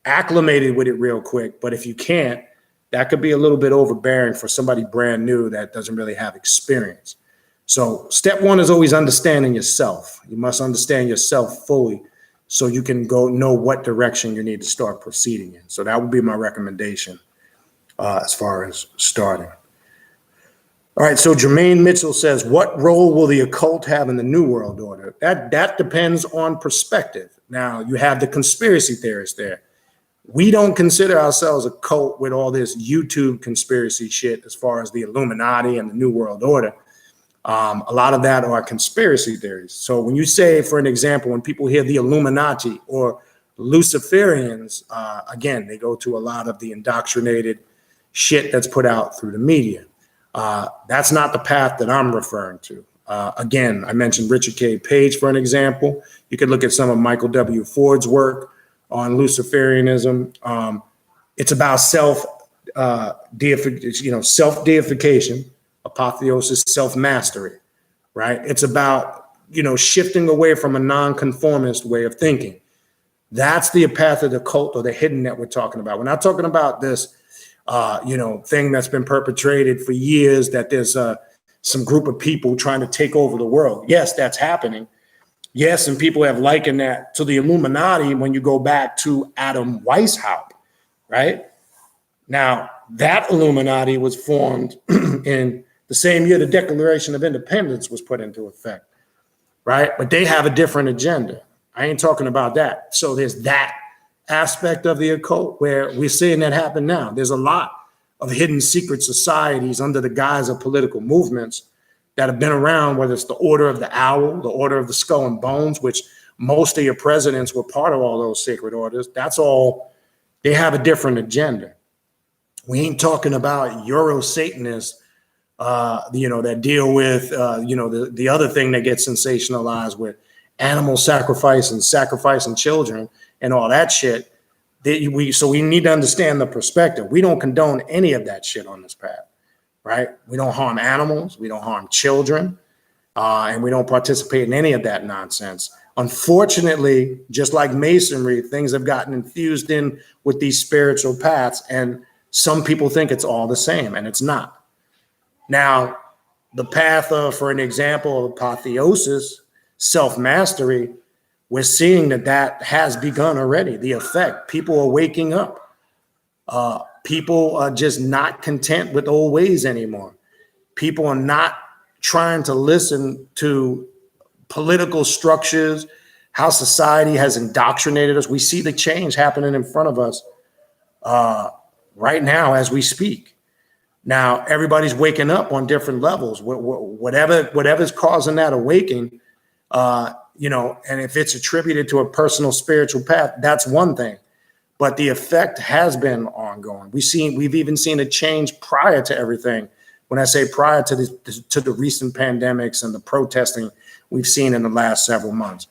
acclimated with it real quick, but if you can't, that could be a little bit overbearing for somebody brand new that doesn't really have experience. So step one is always understanding yourself. You must understand yourself fully so you can know what direction you need to start proceeding in. So that would be my recommendation as far as starting. All right, so Jermaine Mitchell says, what role will the occult have in the New World Order? That depends on perspective. Now, you have the conspiracy theorists there. We don't consider ourselves a cult with all this YouTube conspiracy shit as far as the Illuminati and the New World Order. A lot of that are conspiracy theories. So when you say, for an example, when people hear the Illuminati or Luciferians, again, they go to a lot of the indoctrinated shit that's put out through the media. That's not the path that I'm referring to. Again, I mentioned Richard K. Page for an example. You could look at some of Michael W. Ford's work on Luciferianism. It's about self-deification, apotheosis, self-mastery, right? It's about, shifting away from a nonconformist way of thinking. That's the path of the cult or the hidden that we're talking about. We're not talking about this, thing that's been perpetrated for years, that there's some group of people trying to take over the world. Yes, that's happening. Yes, and people have likened that to the Illuminati when you go back to Adam Weishaupt, right? Now, that Illuminati was formed in the same year the Declaration of Independence was put into effect, right? But they have a different agenda. I ain't talking about that. So there's that aspect of the occult where we're seeing that happen now. There's a lot of hidden secret societies under the guise of political movements that have been around, whether it's the Order of the Owl, the Order of the Skull and Bones, which most of your presidents were part of all those sacred orders. That's all. They have a different agenda. We ain't talking about Euro-Satanists, that deal with, the other thing that gets sensationalized with animal sacrifice and sacrificing children and all that shit. So we need to understand the perspective. We don't condone any of that shit on this path, right? We don't harm animals. We don't harm children. And we don't participate in any of that nonsense. Unfortunately, just like Masonry, things have gotten infused in with these spiritual paths, and some people think it's all the same, and it's not. Now, the path of, for an example, of apotheosis, self-mastery, we're seeing that has begun already, the effect. People are waking up. People are just not content with old ways anymore. People are not trying to listen to political structures, how society has indoctrinated us. We see the change happening in front of us right now as we speak. Now, everybody's waking up on different levels. Whatever's causing that awakening, and if it's attributed to a personal spiritual path, that's one thing. But the effect has been ongoing. We've even seen a change prior to everything. When I say prior to the recent pandemics and the protesting we've seen in the last several months,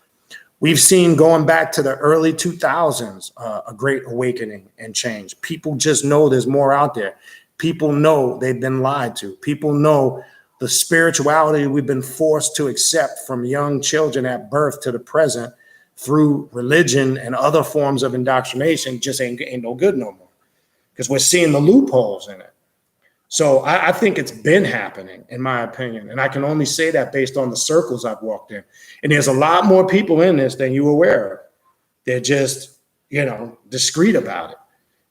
we've seen, going back to the early 2000s, a great awakening and change. People just know there's more out there. People know they've been lied to. People know the spirituality we've been forced to accept from young children at birth to the present through religion and other forms of indoctrination just ain't no good no more, because we're seeing the loopholes in it. So I think it's been happening, in my opinion. And I can only say that based on the circles I've walked in. And there's a lot more people in this than you aware of. They're just, discreet about it.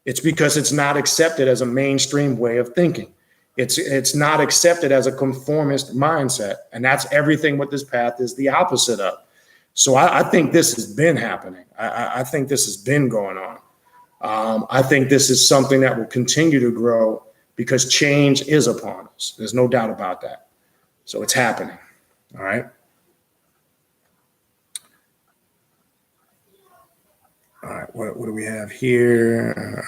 It's because it's not accepted as a mainstream way of thinking. It's not accepted as a conformist mindset. And that's everything what this path is the opposite of. So I think this has been happening. I think this has been going on. I think this is something that will continue to grow, because change is upon us. There's no doubt about that. So it's happening. All right. All right. What do we have here?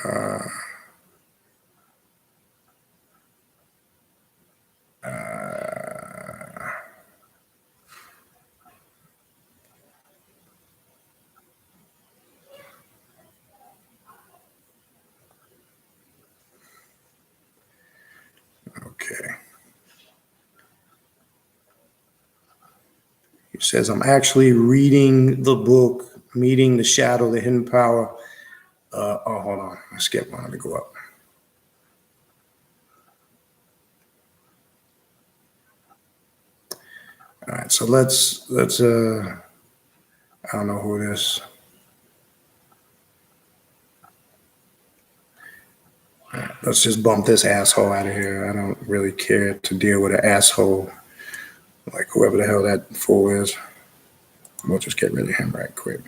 Okay. He says, I'm actually reading the book, Meeting the Shadow, the Hidden Power. Hold on. I skipped one. Let me go up. All right. So let's I don't know who it is. Let's just bump this asshole out of here. I don't really care to deal with an asshole like whoever the hell that fool is. We'll just get rid of him right quick.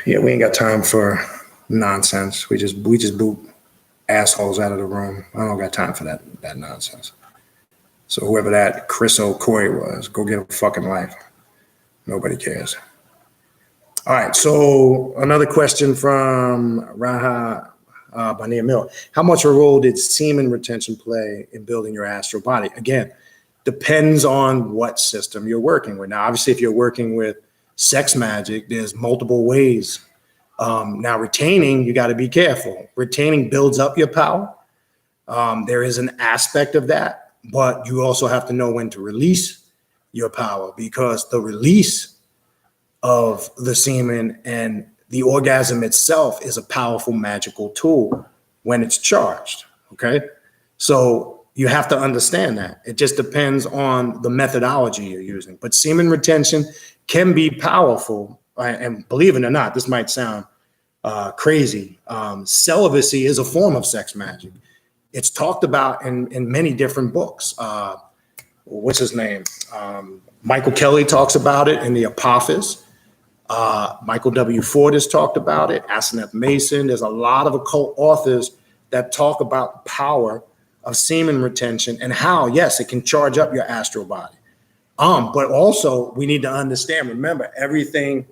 Yeah, we ain't got time for nonsense. We just boot assholes out of the room. I don't got time for that nonsense. So whoever that Chris O'Coy was, go get a fucking life. Nobody cares. All right, so another question from Raha Bania Mill. How much a role did semen retention play in building your astral body? Again, depends on what system you're working with. Now, obviously, if you're working with sex magic, there's multiple ways. Now, retaining, you got to be careful. Retaining builds up your power. There is an aspect of that, but you also have to know when to release your power, because the release of the semen and the orgasm itself is a powerful magical tool when it's charged. Okay. So you have to understand that. It just depends on the methodology you're using. But semen retention can be powerful. And believe it or not, this might sound crazy. Celibacy is a form of sex magic. It's talked about in many different books. What's his name? Michael Kelly talks about it in the Apophis. Michael W. Ford has talked about it. Asenath Mason. There's a lot of occult authors that talk about the power of semen retention and how, yes, it can charge up your astral body. But also we need to understand, remember, everything,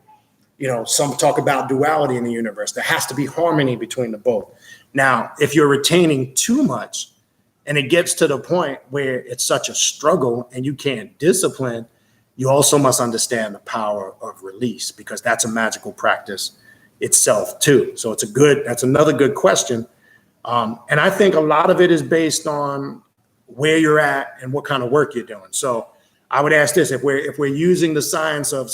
some talk about duality in the universe. There has to be harmony between the both. Now, if you're retaining too much and it gets to the point where it's such a struggle and you can't discipline, you also must understand the power of release, because that's a magical practice itself too. So that's another good question. And I think a lot of it is based on where you're at and what kind of work you're doing. So I would ask this: if we're using the science of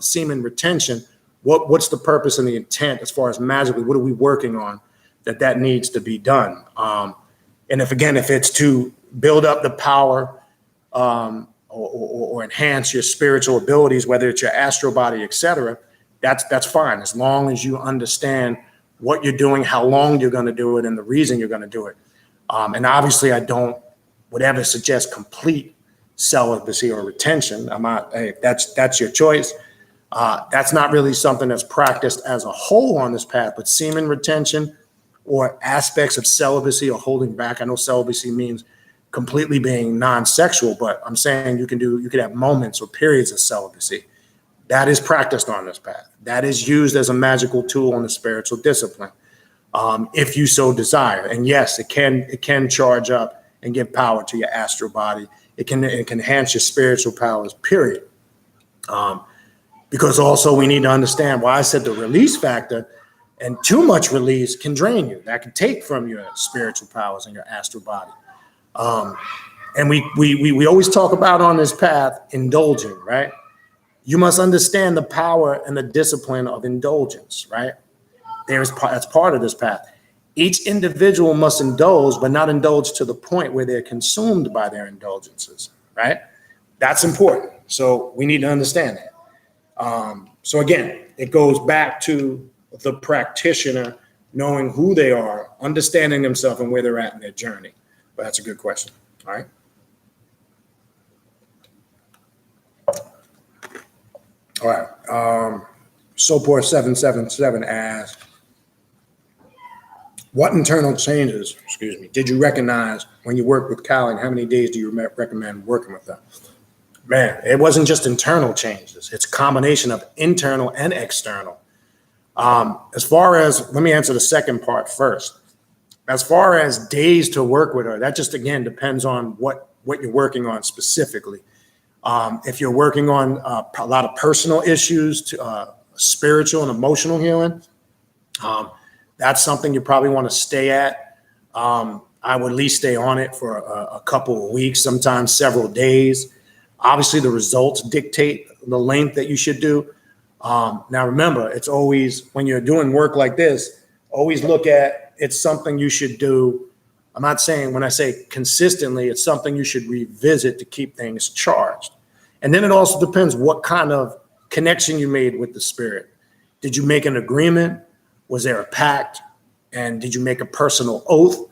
semen retention, what's the purpose and the intent as far as magically? What are we working on that needs to be done? And if it's to build up the power or enhance your spiritual abilities, whether it's your astral body, etc., that's fine, as long as you understand what you're doing, how long you're going to do it, and the reason you're going to do it. And obviously, I would ever suggest complete celibacy or retention. I'm not. Hey, that's your choice. That's not really something that's practiced as a whole on this path. But semen retention or aspects of celibacy or holding back. I know celibacy means completely being non-sexual, but I'm saying you could have moments or periods of celibacy. That is practiced on this path. That is used as a magical tool on the spiritual discipline, if you so desire. And yes, it can charge up and give power to your astral body. It can enhance your spiritual powers, period. Because also we need to understand why I said the release factor, and too much release can drain you. That can take from your spiritual powers and your astral body. And we always talk about on this path indulging, right? You must understand the power and the discipline of indulgence, right? That's part of this path. Each individual must indulge, but not indulge to the point where they're consumed by their indulgences, right? That's important. So we need to understand that. So again, it goes back to the practitioner knowing who they are, understanding themselves and where they're at in their journey. But that's a good question. All right. All right. Sopor 777 asks, what internal changes, did you recognize when you worked with Callie, and how many days do you recommend working with them? Man, it wasn't just internal changes. It's a combination of internal and external. As far as, let me answer the second part first. As far as days to work with her, that just, again, depends on what you're working on specifically. If you're working on a lot of personal issues, spiritual and emotional healing, that's something you probably want to stay at. I would at least stay on it for a couple of weeks, sometimes several days. Obviously, the results dictate the length that you should do. Now, remember, it's always, when you're doing work like this, always look at it's something you should do. I'm not saying, when I say consistently, it's something you should revisit to keep things charged. And then it also depends what kind of connection you made with the spirit. Did you make an agreement? Was there a pact? And did you make a personal oath?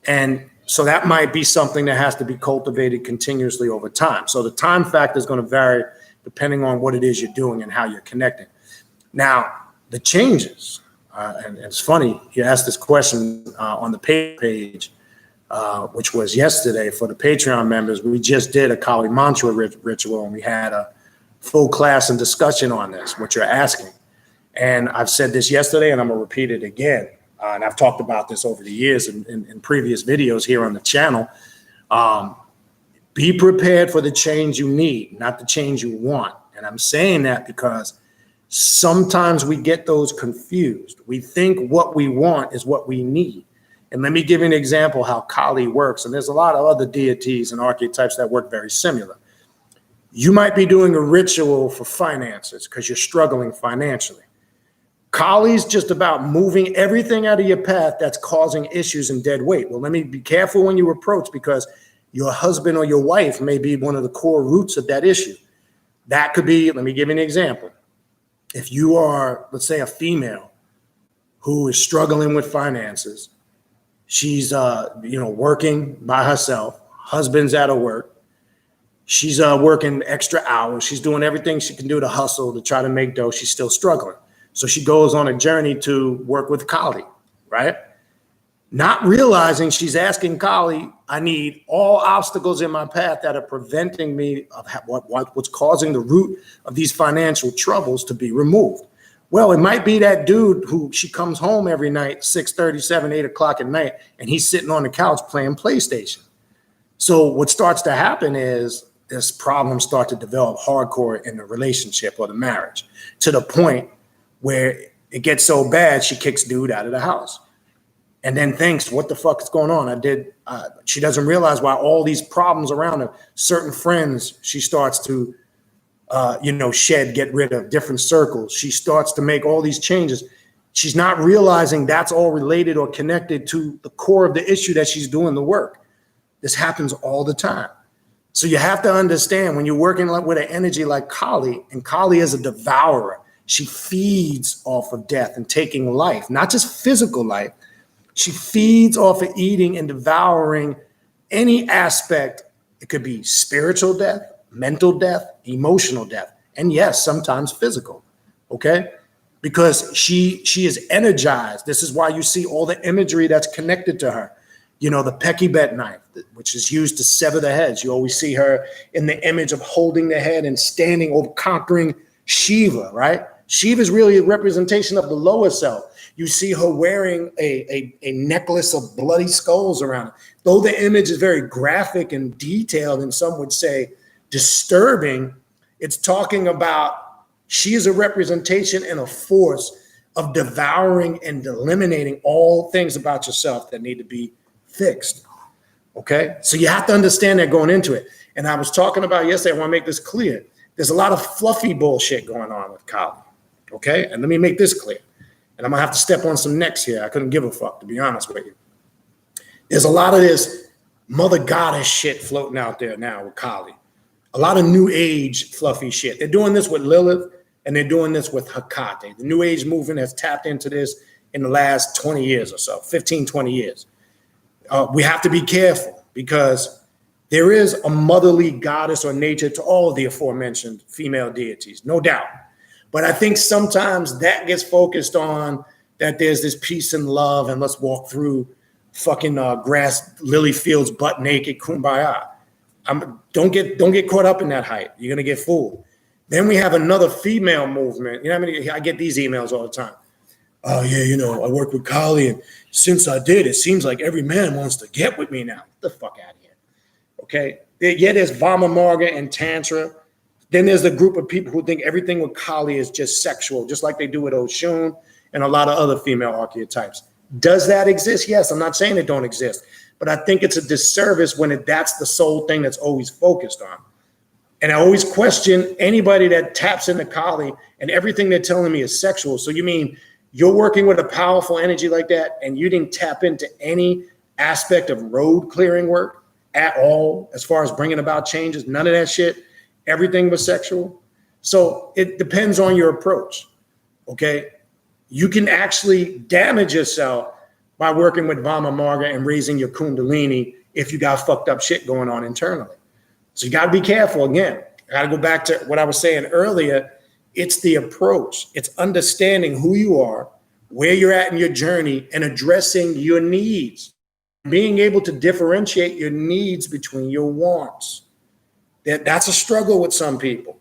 And so that might be something that has to be cultivated continuously over time. So the time factor is going to vary depending on what it is you're doing and how you're connecting. Now, the changes, and it's funny, you asked this question on the page, which was yesterday for the Patreon members. We just did a Kali Mantra ritual, and we had a full class and discussion on this, what you're asking. And I've said this yesterday, and I'm going to repeat it again. And I've talked about this over the years in previous videos here on the channel. Be prepared for the change you need, not the change you want. And I'm saying that because sometimes we get those confused. We think what we want is what we need. And let me give you an example how Kali works. And there's a lot of other deities and archetypes that work very similar. You might be doing a ritual for finances because you're struggling financially. Kali's just about moving everything out of your path that's causing issues and dead weight. Well, let me be careful when you approach, because your husband or your wife may be one of the core roots of that issue. That could be, let me give you an example. If you are, let's say, a female who is struggling with finances, she's working by herself, husband's out of work, she's working extra hours, she's doing everything she can do to hustle to try to make dough, she's still struggling. So she goes on a journey to work with Kali, right? Not realizing she's asking Kali, I need all obstacles in my path that are preventing me of what's causing the root of these financial troubles to be removed. Well, it might be that dude who she comes home every night, 6:30, 7, 8 o'clock at night, and he's sitting on the couch playing PlayStation. So what starts to happen is this problems start to develop hardcore in the relationship or the marriage, to the point where it gets so bad she kicks dude out of the house and then thinks, what the fuck is going on? She doesn't realize why all these problems around her, certain friends she starts to get rid of, different circles. She starts to make all these changes. She's not realizing that's all related or connected to the core of the issue that she's doing the work. This happens all the time. So you have to understand, when you're working with an energy like Kali, and Kali is a devourer, she feeds off of death and taking life, not just physical life. She feeds off of eating and devouring any aspect. It could be spiritual death, mental death, emotional death, and yes, sometimes physical, okay? Because she is energized. This is why you see all the imagery that's connected to her. You know, the Pekibet knife, which is used to sever the heads. You always see her in the image of holding the head and standing over, conquering Shiva, right? Shiva is really a representation of the lower self. You see her wearing a necklace of bloody skulls around her. Though the image is very graphic and detailed, and some would say disturbing, it's talking about she is a representation and a force of devouring and eliminating all things about yourself that need to be fixed. Okay? So you have to understand that going into it. And I was talking about yesterday, I want to make this clear. There's a lot of fluffy bullshit going on with Kali. Okay? And let me make this clear. And I'm going to have to step on some necks here. I couldn't give a fuck, to be honest with you. There's a lot of this mother goddess shit floating out there now with Kali. A lot of new age fluffy shit. They're doing this with Lilith, and they're doing this with Hecate. The new age movement has tapped into this in the last 20 years or so, 15, 20 years. We have to be careful, because there is a motherly goddess or nature to all of the aforementioned female deities, no doubt. But I think sometimes that gets focused on that there's this peace and love, and let's walk through fucking grass lily fields butt naked, kumbaya. Don't get caught up in that hype. You're gonna get fooled. Then we have another female movement. You know, I get these emails all the time. Oh yeah, I work with Kali, and since I did, it seems like every man wants to get with me now. Get the fuck out of here. Okay. Yeah, there's Vama Marga and Tantra. Then there's the group of people who think everything with Kali is just sexual, just like they do with Oshun and a lot of other female archetypes. Does that exist? Yes, I'm not saying it don't exist, but I think it's a disservice when that's the sole thing that's always focused on. And I always question anybody that taps into Kali and everything they're telling me is sexual. So you mean you're working with a powerful energy like that and you didn't tap into any aspect of road clearing work at all as far as bringing about changes? None of that shit. Everything was sexual. So it depends on your approach, okay? You can actually damage yourself by working with Vama Marga and raising your Kundalini if you got fucked up shit going on internally. So you got to be careful. Again, I got to go back to what I was saying earlier. It's the approach. It's understanding who you are, where you're at in your journey, and addressing your needs. Being able to differentiate your needs between your wants. That's a struggle with some people.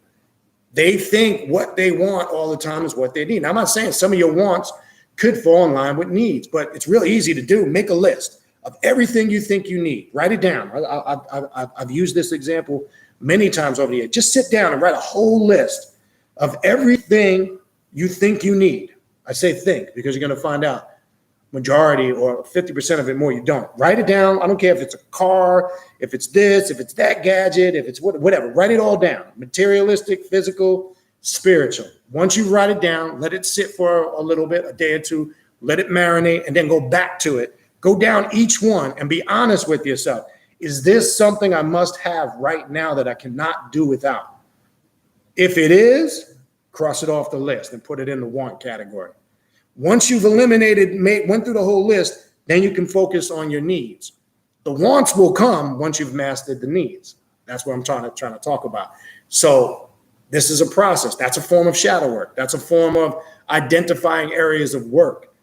They think what they want all the time is what they need. Now, I'm not saying some of your wants could fall in line with needs, but it's really easy to do. Make a list of everything you think you need. Write it down. I've used this example many times over the years. Just sit down and write a whole list of everything you think you need. I say think because you're going to find out majority or 50% of it more you don't. Write it down. I don't care if it's a car, if it's this, if it's that gadget, if it's whatever. Write it all down. Materialistic, physical, spiritual. Once you write it down, let it sit for a little bit, a day or two, let it marinate, and then go back to it. Go down each one and be honest with yourself. Is this something I must have right now that I cannot do without? If it is, cross it off the list and put it in the want category. Once you've eliminated, went through the whole list, then you can focus on your needs. The wants will come once you've mastered the needs. That's what I'm trying to talk about. So this is a process. That's a form of shadow work. That's a form of identifying areas of work.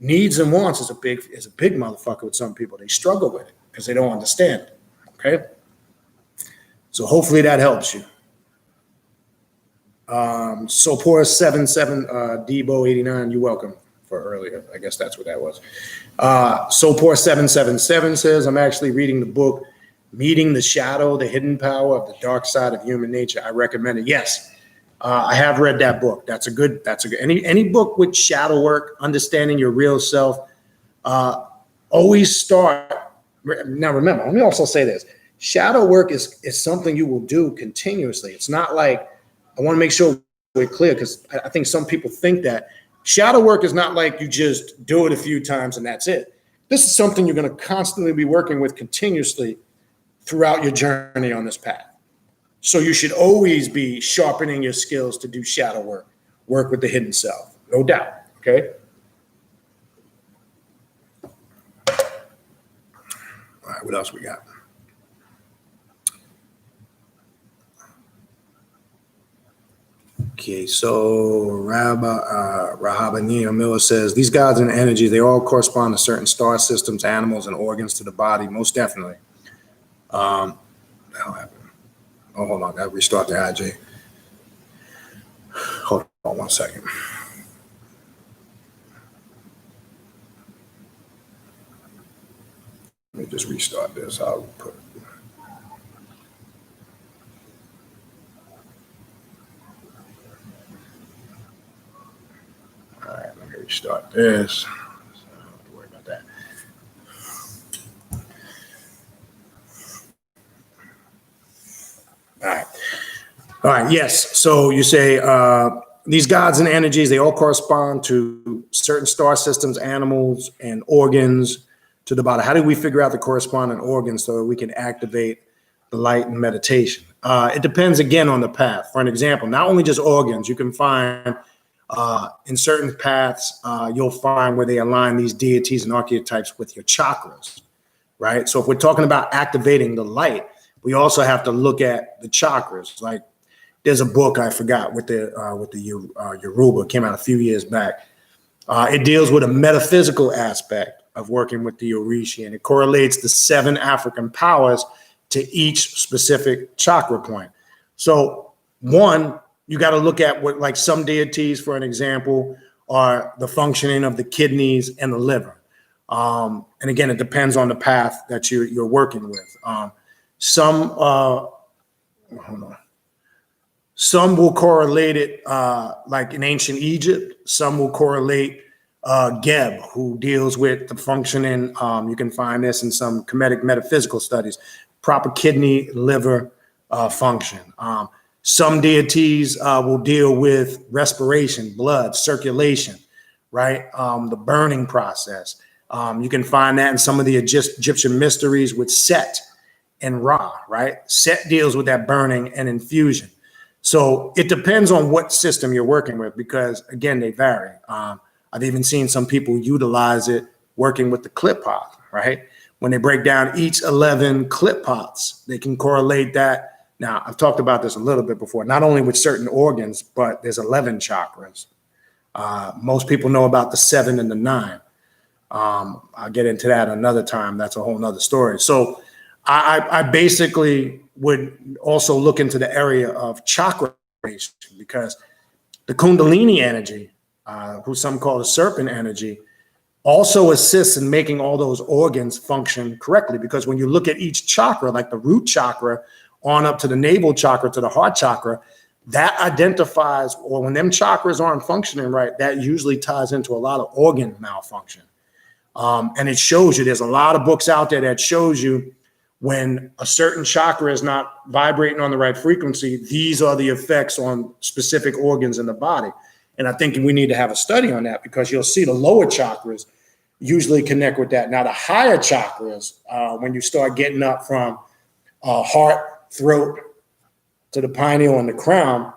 Needs and wants is a big motherfucker with some people. They struggle with it because they don't understand it. Okay. So hopefully that helps you. Sopor77, Debo 89, you're welcome for earlier. I guess that's what that was. Sopor777 says, I'm actually reading the book, Meeting the Shadow, the Hidden Power of the Dark Side of Human Nature. I recommend it. Yes, I have read that book. That's a good, any book with shadow work, understanding your real self, always start. Now remember, let me also say this. Shadow work is something you will do continuously. It's not like, I want to make sure we're clear because I think some people think that shadow work is not like you just do it a few times and that's it. This is something you're going to constantly be working with continuously throughout your journey on this path. So you should always be sharpening your skills to do shadow work, work with the hidden self, no doubt. Okay. All right. What else we got? Okay, so Rahabania Miller says, these gods and energies, they all correspond to certain star systems, animals, and organs to the body, most definitely. What the hell happened? Oh, hold on, I gotta restart the IJ. Hold on 1 second. Let me just restart this. I'll put all right, let me restart this. So don't worry about that. All right. Yes. So you say these gods and energies, they all correspond to certain star systems, animals, and organs to the body. How do we figure out the corresponding organs so that we can activate the light and meditation? It depends, again, on the path. For an example, not only just organs, you can find in certain paths, you'll find where they align these deities and archetypes with your chakras, right? So if we're talking about activating the light, we also have to look at the chakras. Like there's a book I forgot with the Yoruba, came out a few years back. It deals with a metaphysical aspect of working with the Orishi, and it correlates the 7 African powers to each specific chakra point. So one, you got to look at what, like some deities, for an example, are the functioning of the kidneys and the liver. And again, it depends on the path that you're working with. Some will correlate it like in ancient Egypt. Some will correlate Geb, who deals with the functioning. You can find this in some Kemetic metaphysical studies, proper kidney, liver function. Some deities will deal with respiration, blood, circulation, right? The burning process. You can find that in some of the Egyptian mysteries with Set and Ra, right? Set deals with that burning and infusion. So it depends on what system you're working with because, again, they vary. I've even seen some people utilize it working with the clip pot, right? When they break down each 11 clip pots, they can correlate that. Now, I've talked about this a little bit before, not only with certain organs, but there's 11 chakras. Most people know about the 7 and the 9. I'll get into that another time. That's a whole nother story. So I basically would also look into the area of chakra because the Kundalini energy, who some call the serpent energy, also assists in making all those organs function correctly. Because when you look at each chakra, like the root chakra on up to the navel chakra to the heart chakra, that identifies, or when them chakras aren't functioning right, that usually ties into a lot of organ malfunction. And it shows you, there's a lot of books out there that shows you when a certain chakra is not vibrating on the right frequency, these are the effects on specific organs in the body. And I think we need to have a study on that, because you'll see the lower chakras usually connect with that. Now, the higher chakras, when you start getting up from heart, throat to the pineal and the crown,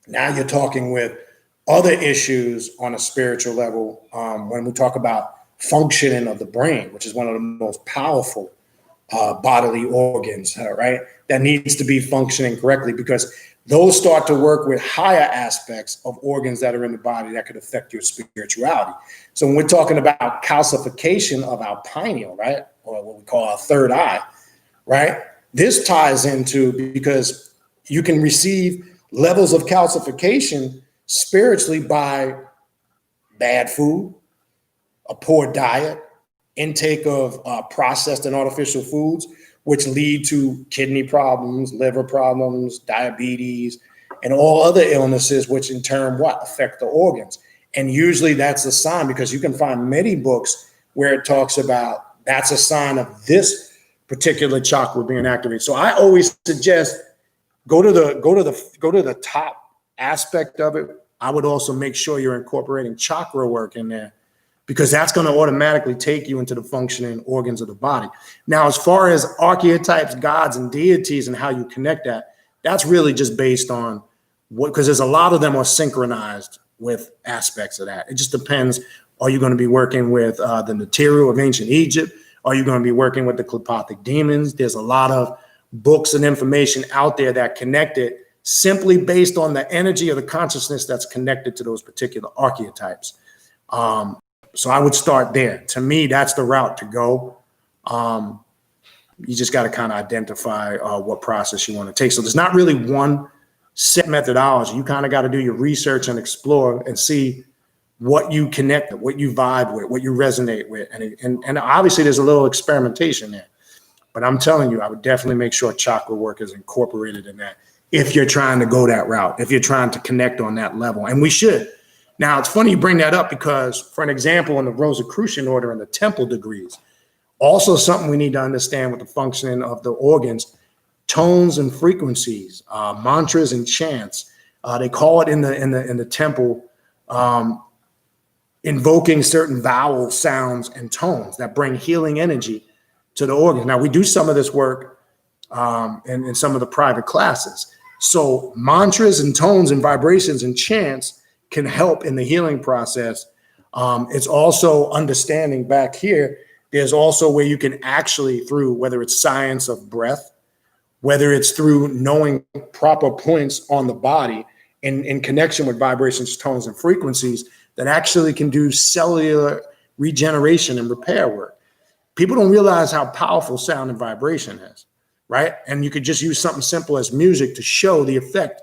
now you're talking with other issues on a spiritual level. When we talk about functioning of the brain, which is one of the most powerful bodily organs, right? That needs to be functioning correctly, because those start to work with higher aspects of organs that are in the body that could affect your spirituality. So when we're talking about calcification of our pineal, right, or what we call our third eye, right, this ties into, because you can receive levels of calcification spiritually by bad food, a poor diet, intake of processed and artificial foods, which lead to kidney problems, liver problems, diabetes, and all other illnesses, which in turn affect the organs. And usually that's a sign, because you can find many books where it talks about that's a sign of this particular chakra being activated. So I always suggest go to the top aspect of it. I would also make sure you're incorporating chakra work in there, because that's going to automatically take you into the functioning organs of the body. Now, as far as archetypes, gods, and deities and how you connect that, that's really just based on what, because there's a lot of them are synchronized with aspects of that. It just depends. Are you going to be working with the material of ancient Egypt? Are you going to be working with the Klepothic demons? There's a lot of books and information out there that connect it simply based on the energy of the consciousness that's connected to those particular archetypes. So I would start there. To me, that's the route to go. You just got to kind of identify what process you want to take. So there's not really one set methodology. You kind of got to do your research and explore and see what you connect with, what you vibe with, what you resonate with. And obviously there's a little experimentation there. But I'm telling you, I would definitely make sure chakra work is incorporated in that if you're trying to go that route, if you're trying to connect on that level. And we should. Now, it's funny you bring that up, because, for an example, in the Rosicrucian order and the temple degrees, also something we need to understand with the functioning of the organs, tones and frequencies, mantras and chants. They call it in the temple invoking certain vowel sounds and tones that bring healing energy to the organs. Now, we do some of this work in some of the private classes. So mantras and tones and vibrations and chants can help in the healing process. It's also understanding back here, there's also where you can actually, through whether it's science of breath, whether it's through knowing proper points on the body in connection with vibrations, tones, and frequencies, that actually can do cellular regeneration and repair work. People don't realize how powerful sound and vibration is, right? And you could just use something simple as music to show the effect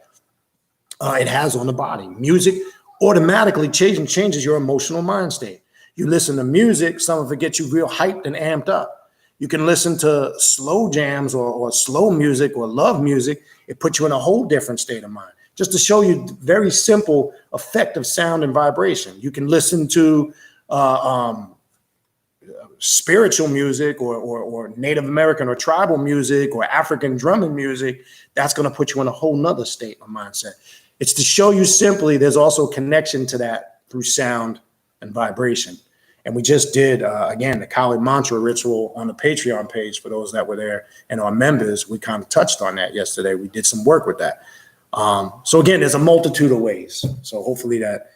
it has on the body. Music automatically changes your emotional mind state. You listen to music, some of it gets you real hyped and amped up. You can listen to slow jams or slow music or love music. It puts you in a whole different state of mind. Just to show you the very simple effect of sound and vibration. You can listen to spiritual music or Native American or tribal music or African drumming music. That's going to put you in a whole nother state of mindset. It's to show you simply there's also a connection to that through sound and vibration. And we just did, again, the Kali Mantra ritual on the Patreon page for those that were there and our members. We kind of touched on that yesterday. We did some work with that. So again, there's a multitude of ways. So hopefully that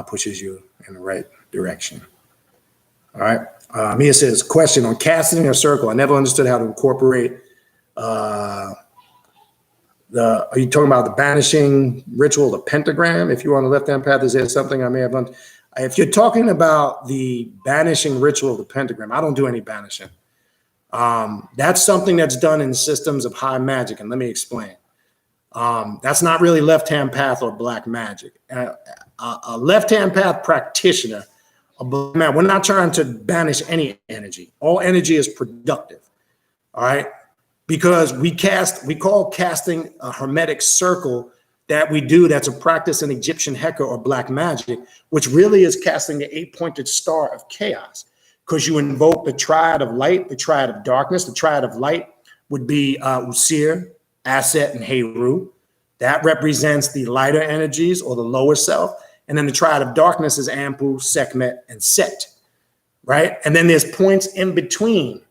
pushes you in the right direction. All right. Mia says, question on casting a circle. I never understood how to incorporate are you talking about the banishing ritual, the pentagram? If you're on the left-hand path, is there something I may have done? If you're talking about the banishing ritual of the pentagram, I don't do any banishing. That's something that's done in systems of high magic, and let me explain. That's not really left-hand path or black magic. A left-hand path practitioner, man, we're not trying to banish any energy. All energy is productive, all right? Because we call casting a hermetic circle that we do, that's a practice in Egyptian Heka or black magic, which really is casting the 8-pointed star of chaos, because you invoke the triad of light, the triad of darkness, the triad of light would be Usir, Aset, and Heru. That represents the lighter energies or the lower self. And then the triad of darkness is Ampu, Sekhmet, and Set, right? And then there's points in between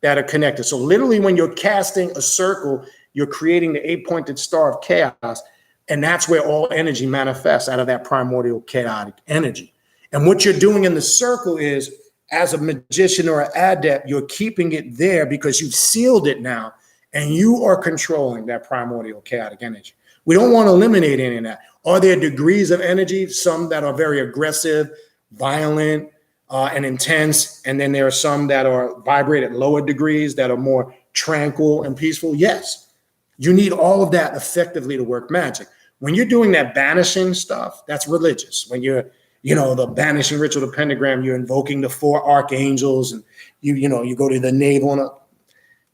that are connected. So literally when you're casting a circle, you're creating the 8-pointed star of chaos. And that's where all energy manifests, out of that primordial chaotic energy. And what you're doing in the circle is, as a magician or an adept, you're keeping it there because you've sealed it now, and you are controlling that primordial chaotic energy. We don't want to eliminate any of that. Are there degrees of energy? Some that are very aggressive, violent, and intense, and then there are some that are vibrate at lower degrees that are more tranquil and peaceful. Yes, you need all of that effectively to work magic. When you're doing that banishing stuff, that's religious. When you're, the banishing ritual, the pentagram, you're invoking the 4 archangels, and you go to the navel. And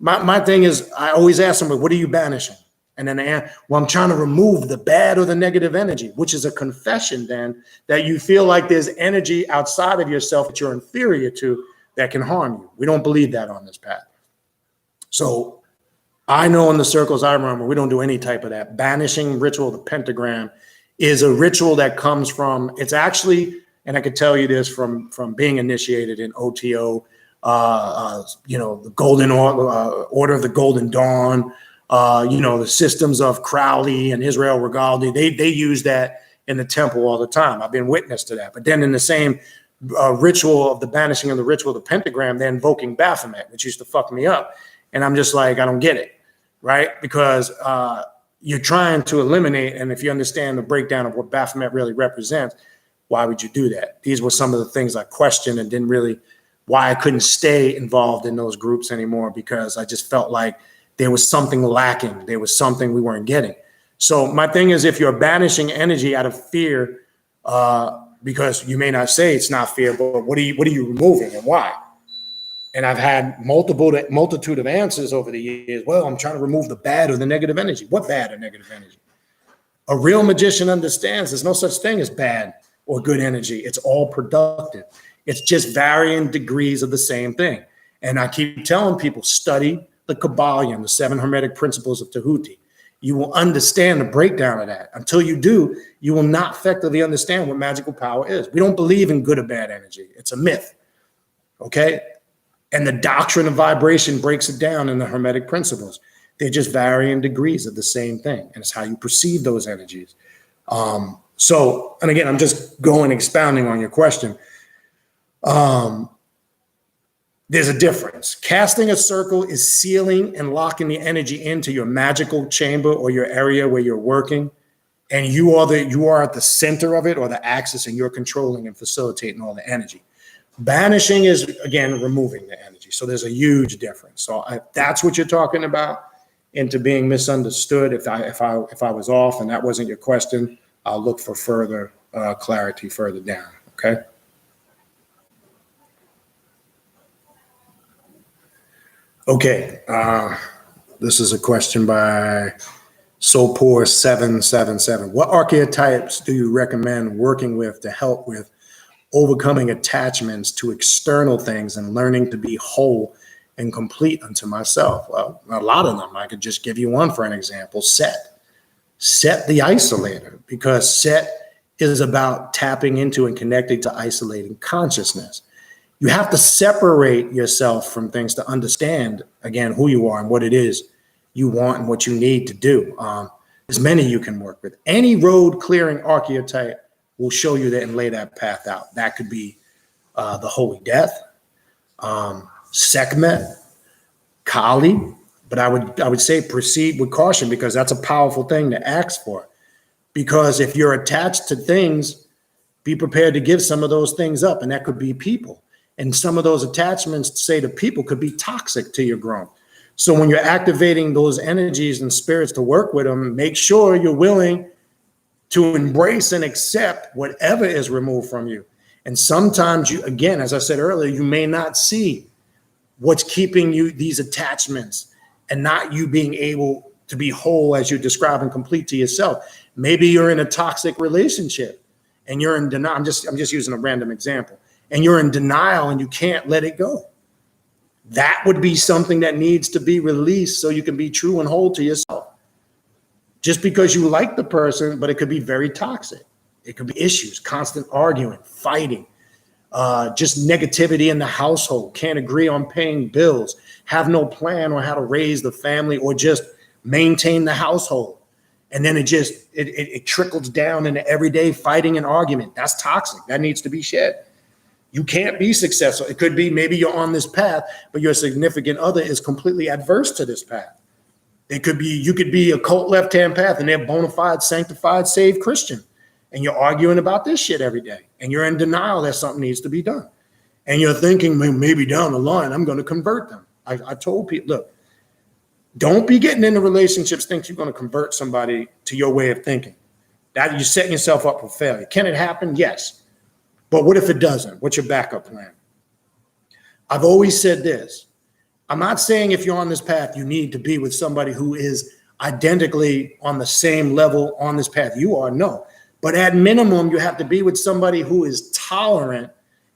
my thing is, I always ask them, what are you banishing? And then they answer, well, I'm trying to remove the bad or the negative energy, which is a confession then that you feel like there's energy outside of yourself that you're inferior to that can harm you. We don't believe that on this path. So I know in the circles I remember, we don't do any type of that. Banishing ritual, the pentagram, is a ritual that comes from, it's actually, and I could tell you this from being initiated in OTO, the Golden Order of the Golden Dawn, the systems of Crowley and Israel Regaldi, they use that in the temple all the time. I've been witness to that. But then in the same ritual of the banishing of the ritual of the pentagram, they're invoking Baphomet, which used to fuck me up. And I'm just like, I don't get it, right? Because you're trying to eliminate, and if you understand the breakdown of what Baphomet really represents, why would you do that? These were some of the things I questioned and didn't really, why I couldn't stay involved in those groups anymore, because I just felt like there was something lacking. There was something we weren't getting. So my thing is, if you're banishing energy out of fear, because you may not say it's not fear, but what are you removing and why? And I've had multitude of answers over the years. Well, I'm trying to remove the bad or the negative energy. What bad or negative energy? A real magician understands there's no such thing as bad or good energy. It's all productive. It's just varying degrees of the same thing. And I keep telling people, study the Kabbalion, the 7 Hermetic Principles of Tahuti. You will understand the breakdown of that. Until you do, you will not effectively understand what magical power is. We don't believe in good or bad energy. It's a myth, okay? And the doctrine of vibration breaks it down in the Hermetic Principles. They're just varying degrees of the same thing, and it's how you perceive those energies. And again, I'm just expounding on your question. There's a difference. Casting a circle is sealing and locking the energy into your magical chamber or your area where you're working, and you are at the center of it, or the axis, and you're controlling and facilitating all the energy. Banishing is, again, removing the energy. So there's a huge difference. So if that's what you're talking about, into being misunderstood, if I was off and that wasn't your question, I'll look for further clarity further down. Okay. Okay, this is a question by Sopor777. What archetypes do you recommend working with to help with overcoming attachments to external things and learning to be whole and complete unto myself? Well, a lot of them. I could just give you one for an example. Set the isolator, because Set is about tapping into and connecting to isolating consciousness. You have to separate yourself from things to understand, again, who you are and what it is you want and what you need to do. There's many you can work with. Any road clearing archetype will show you that and lay that path out. That could be the Holy Death, Sekhmet, Kali, but I would say proceed with caution, because that's a powerful thing to ask for. Because if you're attached to things, be prepared to give some of those things up, and that could be people. And some of those attachments, say, to people could be toxic to your growth. So when you're activating those energies and spirits to work with them, make sure you're willing to embrace and accept whatever is removed from you. And sometimes you, again, as I said earlier, you may not see what's keeping you these attachments and not you being able to be whole, as you describe, and complete to yourself. Maybe you're in a toxic relationship and you're in denial. I'm just using a random example. And you're in denial and you can't let it go. That would be something that needs to be released so you can be true and whole to yourself. Just because you like the person, but it could be very toxic. It could be issues, constant arguing, fighting, just negativity in the household, can't agree on paying bills, have no plan on how to raise the family or just maintain the household. And then it trickles down into everyday fighting and argument. That's toxic. That needs to be shed. You can't be successful. It could be maybe you're on this path, but your significant other is completely adverse to this path. It could be, you could be a cult left-hand path and they're bona fide, sanctified, saved Christian. And you're arguing about this shit every day. And you're in denial that something needs to be done. And you're thinking, maybe down the line, I'm going to convert them. I told people, look, don't be getting into relationships thinking you're going to convert somebody to your way of thinking. That you're setting yourself up for failure. Can it happen? Yes. But what if it doesn't? What's your backup plan? I've always said this. I'm not saying if you're on this path, you need to be with somebody who is identically on the same level on this path you are. No. But at minimum, you have to be with somebody who is tolerant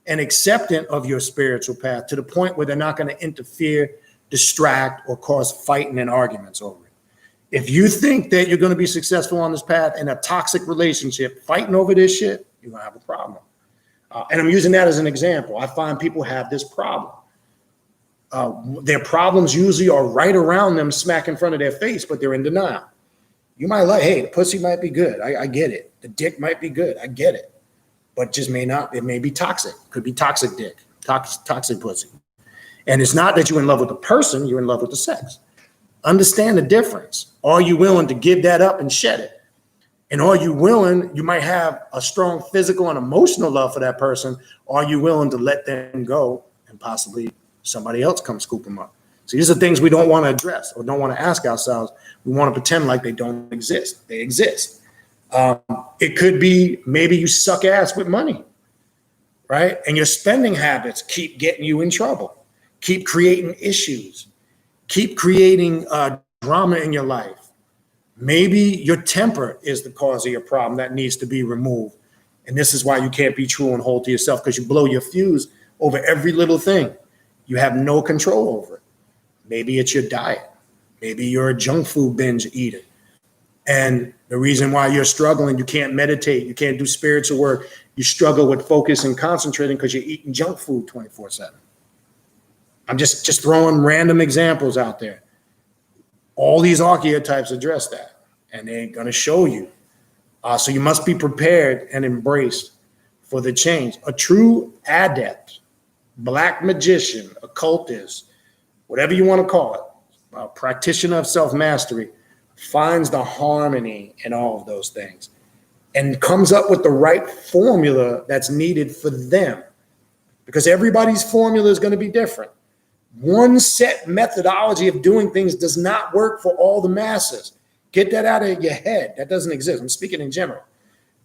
and acceptant of your spiritual path to the point where they're not going to interfere, distract, or cause fighting and arguments over it. If you think that you're going to be successful on this path in a toxic relationship, fighting over this shit, you're going to have a problem. And I'm using that as an example. I find people have this problem. Their problems usually are right around them, smack in front of their face, but they're in denial. You might like, hey, the pussy might be good. I get it. The dick might be good. I get it. But just may not. It may be toxic. Could be toxic dick, toxic pussy. And it's not that you're in love with the person. You're in love with the sex. Understand the difference. Are you willing to give that up and shed it? And are you willing, you might have a strong physical and emotional love for that person. Are you willing to let them go and possibly somebody else come scoop them up? So these are things we don't want to address or don't want to ask ourselves. We want to pretend like they don't exist. They exist. It could be maybe you suck ass with money, right? And your spending habits keep getting you in trouble, keep creating issues, keep creating drama in your life. Maybe your temper is the cause of your problem that needs to be removed. And this is why you can't be true and whole to yourself, because you blow your fuse over every little thing. You have no control over it. Maybe it's your diet. Maybe you're a junk food binge eater. And the reason why you're struggling, you can't meditate, you can't do spiritual work, you struggle with focus and concentrating because you're eating junk food 24/7. I'm just throwing random examples out there. All these archetypes address that, and they're going to show you. So you must be prepared and embraced for the change. A true adept, black magician, occultist, whatever you want to call it, a practitioner of self-mastery, finds the harmony in all of those things and comes up with the right formula that's needed for them, because everybody's formula is going to be different. One set methodology of doing things does not work for all the masses. Get that out of your head. That doesn't exist. I'm speaking in general.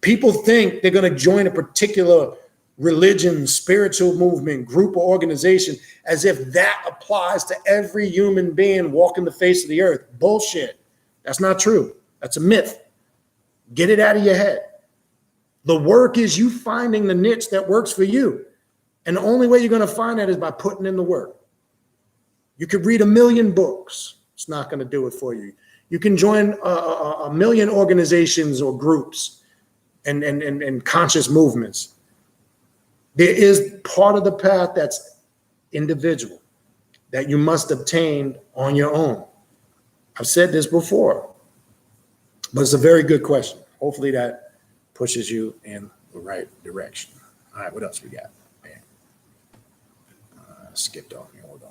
People think they're going to join a particular religion, spiritual movement, group, or organization as if that applies to every human being walking the face of the earth. Bullshit. That's not true. That's a myth. Get it out of your head. The work is you finding the niche that works for you. And the only way you're going to find that is by putting in the work. You could read 1 million books. It's not going to do it for you. You can join a million organizations or groups and conscious movements. There is part of the path that's individual that you must obtain on your own. I've said this before, but it's a very good question. Hopefully that pushes you in the right direction. All right, what else we got? Man. Skipped off me. Hold on.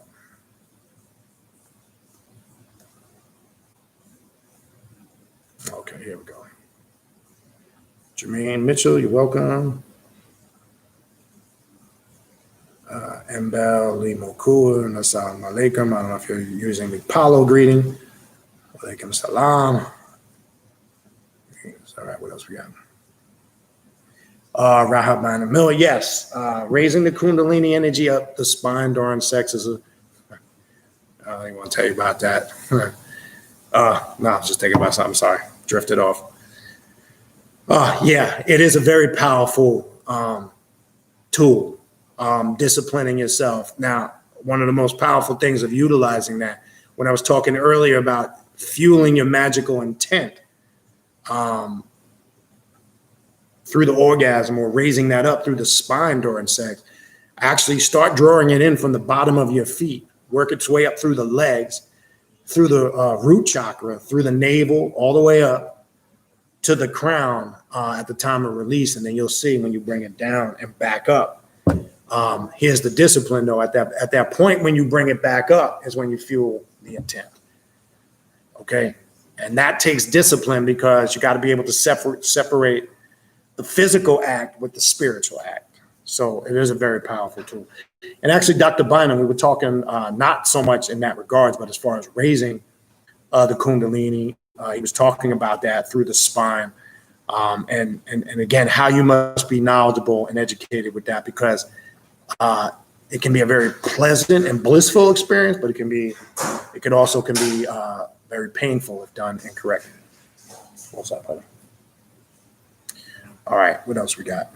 Okay, here we go. Jermaine Mitchell, you're welcome. Mbel Lee Mokua, Assalamu alaikum. I don't know if you're using the Palo greeting. Alaikum salam. All right, what else we got? Rahab Minor Miller, yes. Raising the Kundalini energy up the spine during sex is a. I don't even want to tell you about that. No, I was just thinking about something. Sorry, drifted off. Yeah, it is a very powerful tool. Disciplining yourself. Now, one of the most powerful things of utilizing that, when I was talking earlier about fueling your magical intent through the orgasm, or raising that up through the spine during sex, actually start drawing it in from the bottom of your feet, work its way up through the legs, through the root chakra, through the navel, all the way up to the crown at the time of release. And then you'll see when you bring it down and back up. Here's the discipline, though. At that point, when you bring it back up is when you fuel the intent. Okay? And that takes discipline, because you got to be able to separate the physical act with the spiritual act. So it is a very powerful tool. And actually, Dr. Bynum, we were talking not so much in that regards, but as far as raising the Kundalini, he was talking about that through the spine. And again, how you must be knowledgeable and educated with that, because it can be a very pleasant and blissful experience, but it could also be very painful if done incorrectly. What's up, buddy? All right, what else we got?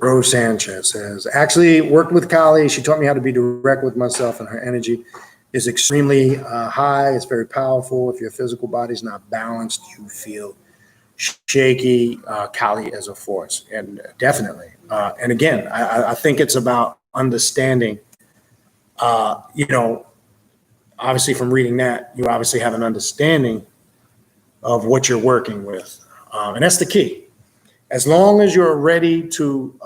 Rose Sanchez says, actually worked with Kali. She taught me how to be direct with myself, and her energy is extremely high. It's very powerful. If your physical body's not balanced, you feel shaky. Kali as a force, and definitely. And again, I think it's about understanding, obviously from reading that, you obviously have an understanding of what you're working with. And that's the key. As long as you're ready to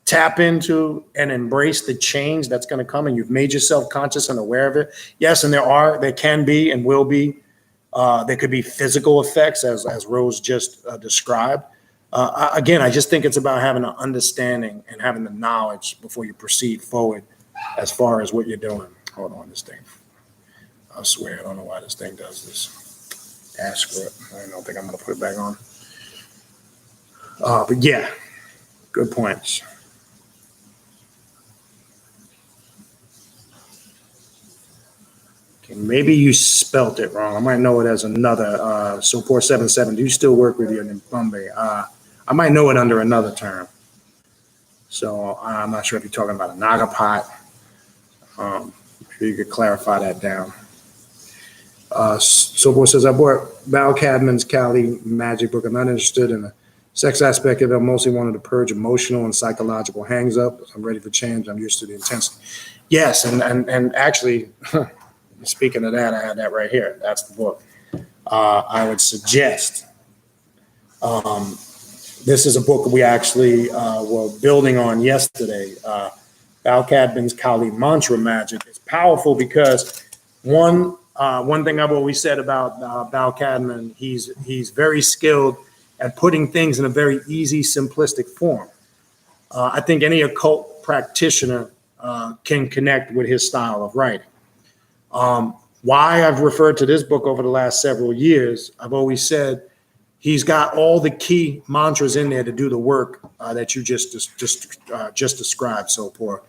tap into and embrace the change that's going to come, and you've made yourself conscious and aware of it. Yes, and there can be and will be, there could be physical effects, as Rose just described. Again, I just think it's about having an understanding and having the knowledge before you proceed forward as far as what you're doing. Hold on, this thing. I swear, I don't know why this thing does this. Ask for it. I don't think I'm going to put it back on. But yeah, good points. Okay, maybe you spelt it wrong. I might know it as another. Sopor77, do you still work with your Nimbumbe? I might know it under another term. So I'm not sure if you're talking about a Nagapot. Maybe you could clarify that down. Sopor says, I bought Val Cadman's Kali magic book. I'm not interested in the sex aspect of it. I mostly wanted to purge emotional and psychological hangs up. I'm ready for change. I'm used to the intensity. Yes, and actually, speaking of that, I had that right here. That's the book. I would suggest, this is a book we actually were building on yesterday. Val Cadman's Kali Mantra Magic. It's powerful because one thing I've always said about Val Cadman, he's very skilled at putting things in a very easy, simplistic form. I think any occult practitioner can connect with his style of writing. Why I've referred to this book over the last several years, I've always said he's got all the key mantras in there to do the work that you just described, Sopor.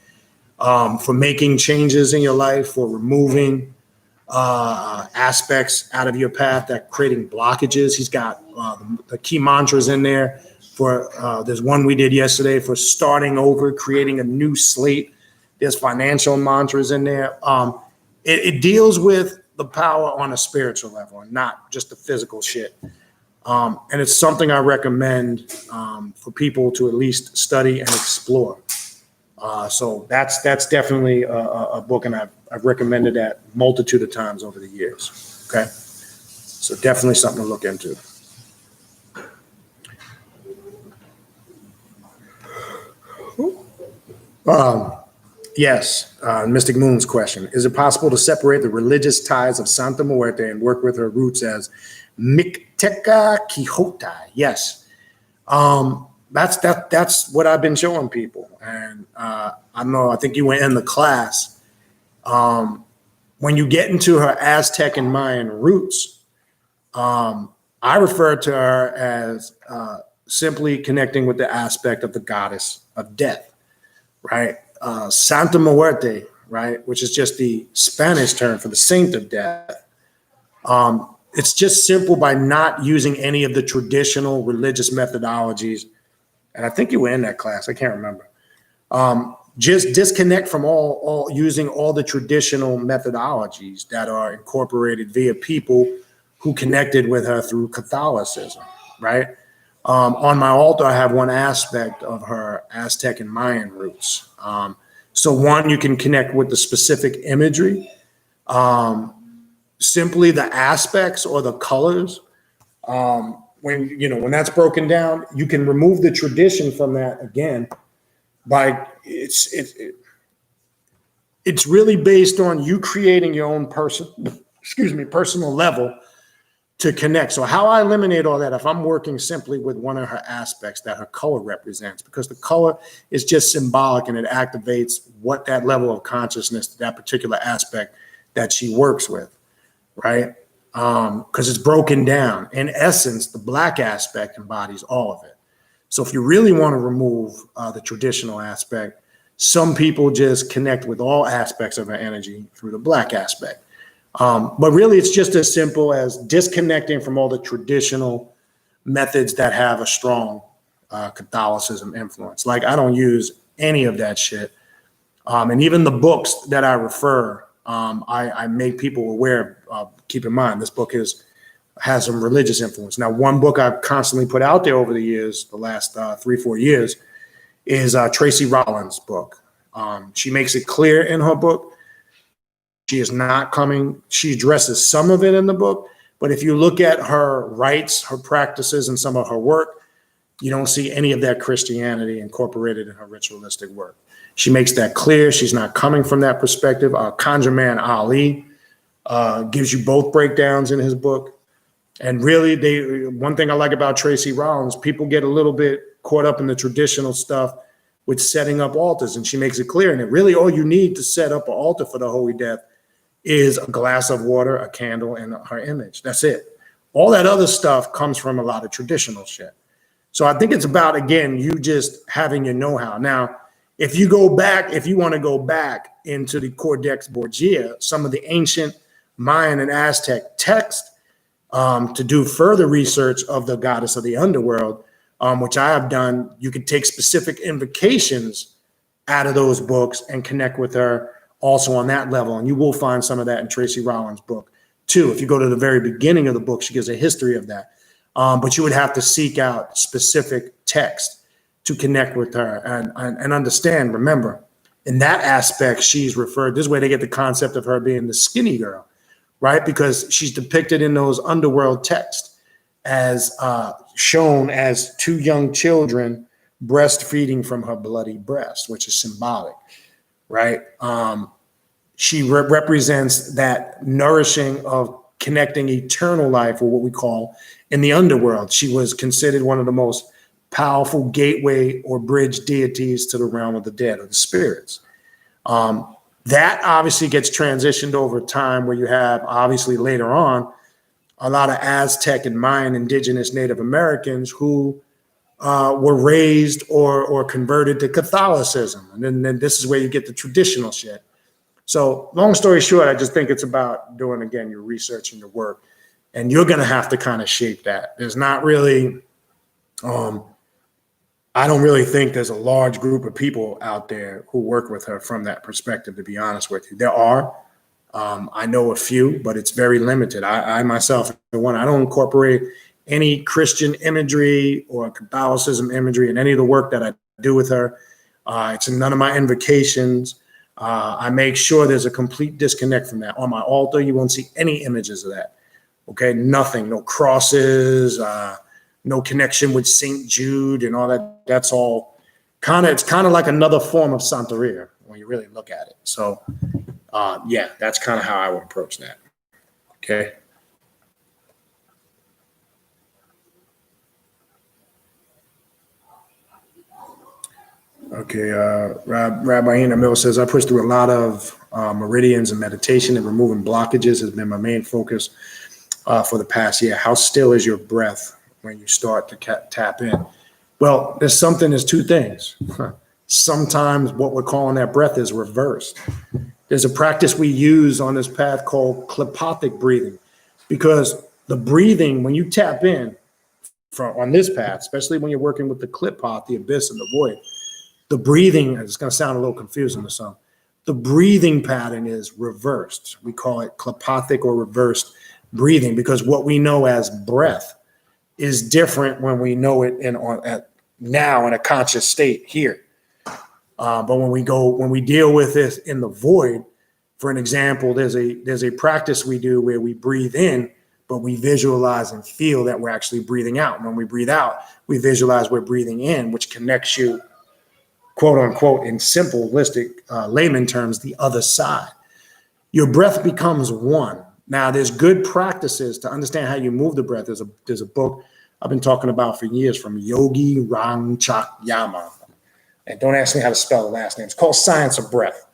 For making changes in your life, for removing aspects out of your path that creating blockages. He's got the key mantras in there for, there's one we did yesterday for starting over, creating a new slate. There's financial mantras in there. It deals with the power on a spiritual level and not just the physical shit. And it's something I recommend for people to at least study and explore. So that's definitely a book, and I've recommended that multitude of times over the years. Okay, so definitely something to look into. Yes, Mystic Moon's question: is it possible to separate the religious ties of Santa Muerte and work with her roots as Mixteca Quixota? Yes. That's what I've been showing people. And I think you were in the class. When you get into her Aztec and Mayan roots, I refer to her as simply connecting with the aspect of the goddess of death, right? Santa Muerte, right, which is just the Spanish term for the saint of death. It's just simple by not using any of the traditional religious methodologies. And I think you were in that class. I can't remember. just disconnect from all using all the traditional methodologies that are incorporated via people who connected with her through Catholicism, right? On my altar, I have one aspect of her Aztec and Mayan roots. So one, you can connect with the specific imagery, simply the aspects or the colors. When that's broken down, you can remove the tradition from that again. By it's really based on you creating your own personal level to connect. So how I eliminate all that, if I'm working simply with one of her aspects that her color represents, because the color is just symbolic and it activates what that level of consciousness, that particular aspect that she works with, right? Because it's broken down. In essence, the black aspect embodies all of it. So if you really want to remove the traditional aspect, some people just connect with all aspects of our energy through the black aspect. But really, it's just as simple as disconnecting from all the traditional methods that have a strong Catholicism influence. Like, I don't use any of that shit. And even the books that I refer, I make people aware of. Keep in mind, this book has some religious influence. Now, one book I've constantly put out there over the years, the last 3-4 years, is Tracy Rollins' book. She makes it clear in her book. She is not coming. She addresses some of it in the book, but if you look at her rites, her practices, and some of her work, you don't see any of that Christianity incorporated in her ritualistic work. She makes that clear. She's not coming from that perspective. Conjure Man Ali gives you both breakdowns in his book. And really, one thing I like about Tracy Rollins, people get a little bit caught up in the traditional stuff with setting up altars, and she makes it clear. And it really, all you need to set up an altar for the Holy Death is a glass of water, a candle, and her image. That's it. All that other stuff comes from a lot of traditional shit. So I think it's about, again, you just having your know-how. Now, if you want to go back into the Codex Borgia, some of the ancient Mayan and Aztec text, to do further research of the goddess of the underworld, which I have done, you could take specific invocations out of those books and connect with her also on that level. And you will find some of that in Tracy Rollins' book too. If you go to the very beginning of the book, she gives a history of that. But you would have to seek out specific text to connect with her and understand. Remember, in that aspect, she's referred, this way they get the concept of her being the skinny girl, right? Because she's depicted in those underworld texts as shown as 2 young children breastfeeding from her bloody breast, which is symbolic, right? She represents that nourishing of connecting eternal life, or what we call in the underworld. She was considered one of the most powerful gateway or bridge deities to the realm of the dead, or the spirits. That obviously gets transitioned over time, where you have, obviously later on, a lot of Aztec and Mayan indigenous Native Americans who were raised or converted to Catholicism. And then this is where you get the traditional shit. So long story short, I just think it's about doing, again, your research and your work. And you're going to have to kind of shape that. There's not really, I don't really think there's a large group of people out there who work with her from that perspective, to be honest with you. There are. I know a few, but it's very limited. I myself, I don't incorporate any Christian imagery or Catholicism imagery in any of the work that I do with her. It's in none of my invocations. I make sure there's a complete disconnect from that. On my altar, you won't see any images of that. Okay, nothing, no crosses, no connection with St. Jude and all that. That's all it's kind of like another form of Santeria when you really look at it. So yeah, that's kind of how I would approach that. Okay. Okay, Rabbi Hina Mill says, I push through a lot of meridians and meditation, and removing blockages has been my main focus for the past year. How still is your breath when you start to tap in? Well, there's 2 things. Sometimes what we're calling that breath is reversed. There's a practice we use on this path called clipothic breathing, because the breathing, when you tap in on this path, especially when you're working with the clipot, the abyss and the void, The breathing, it's going to sound a little confusing to some. The breathing pattern is reversed. We call it clepothic or reversed breathing, because what we know as breath is different when we know it now in a conscious state here. But when we deal with this in the void, for an example, there's a practice we do where we breathe in, but we visualize and feel that we're actually breathing out. And when we breathe out, we visualize we're breathing in, which connects you, quote unquote, in simplistic layman terms, the other side. Your breath becomes one. Now, there's good practices to understand how you move the breath. There's a book I've been talking about for years from Yogi Ramchakyama. And don't ask me how to spell the last name. It's called Science of Breath.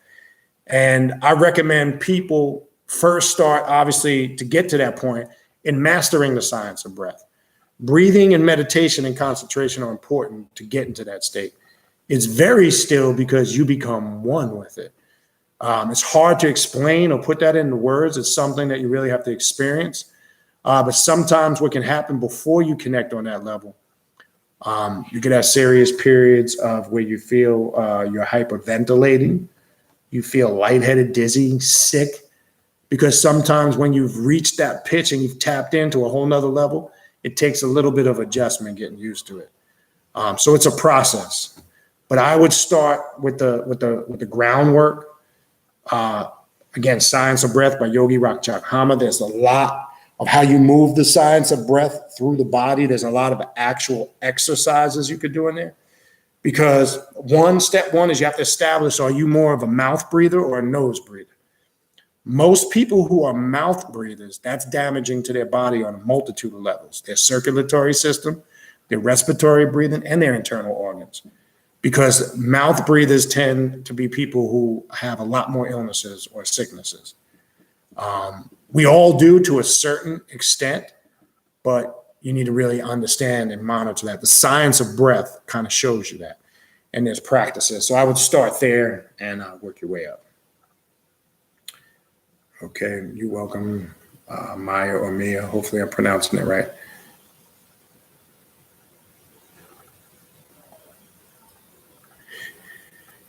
And I recommend people first start, obviously, to get to that point in mastering the science of breath. Breathing and meditation and concentration are important to get into that state. It's very still because you become one with it. It's hard to explain or put that into words. It's something that you really have to experience. But sometimes what can happen before you connect on that level, you could have serious periods of where you feel you're hyperventilating. You feel lightheaded, dizzy, sick, because sometimes when you've reached that pitch and you've tapped into a whole nother level, it takes a little bit of adjustment getting used to it. So it's a process. But I would start with the groundwork. Again, Science of Breath by Yogi Ramchakyama. There's a lot of how you move the science of breath through the body. There's a lot of actual exercises you could do in there. Because step one is you have to establish, are you more of a mouth breather or a nose breather? Most people who are mouth breathers, that's damaging to their body on a multitude of levels. Their circulatory system, their respiratory breathing, and their internal organs. Because mouth breathers tend to be people who have a lot more illnesses or sicknesses. We all do to a certain extent, but you need to really understand and monitor that. The science of breath kind of shows you that. And there's practices. So I would start there and work your way up. Okay, you're welcome, Maya or Mia. Hopefully I'm pronouncing it right.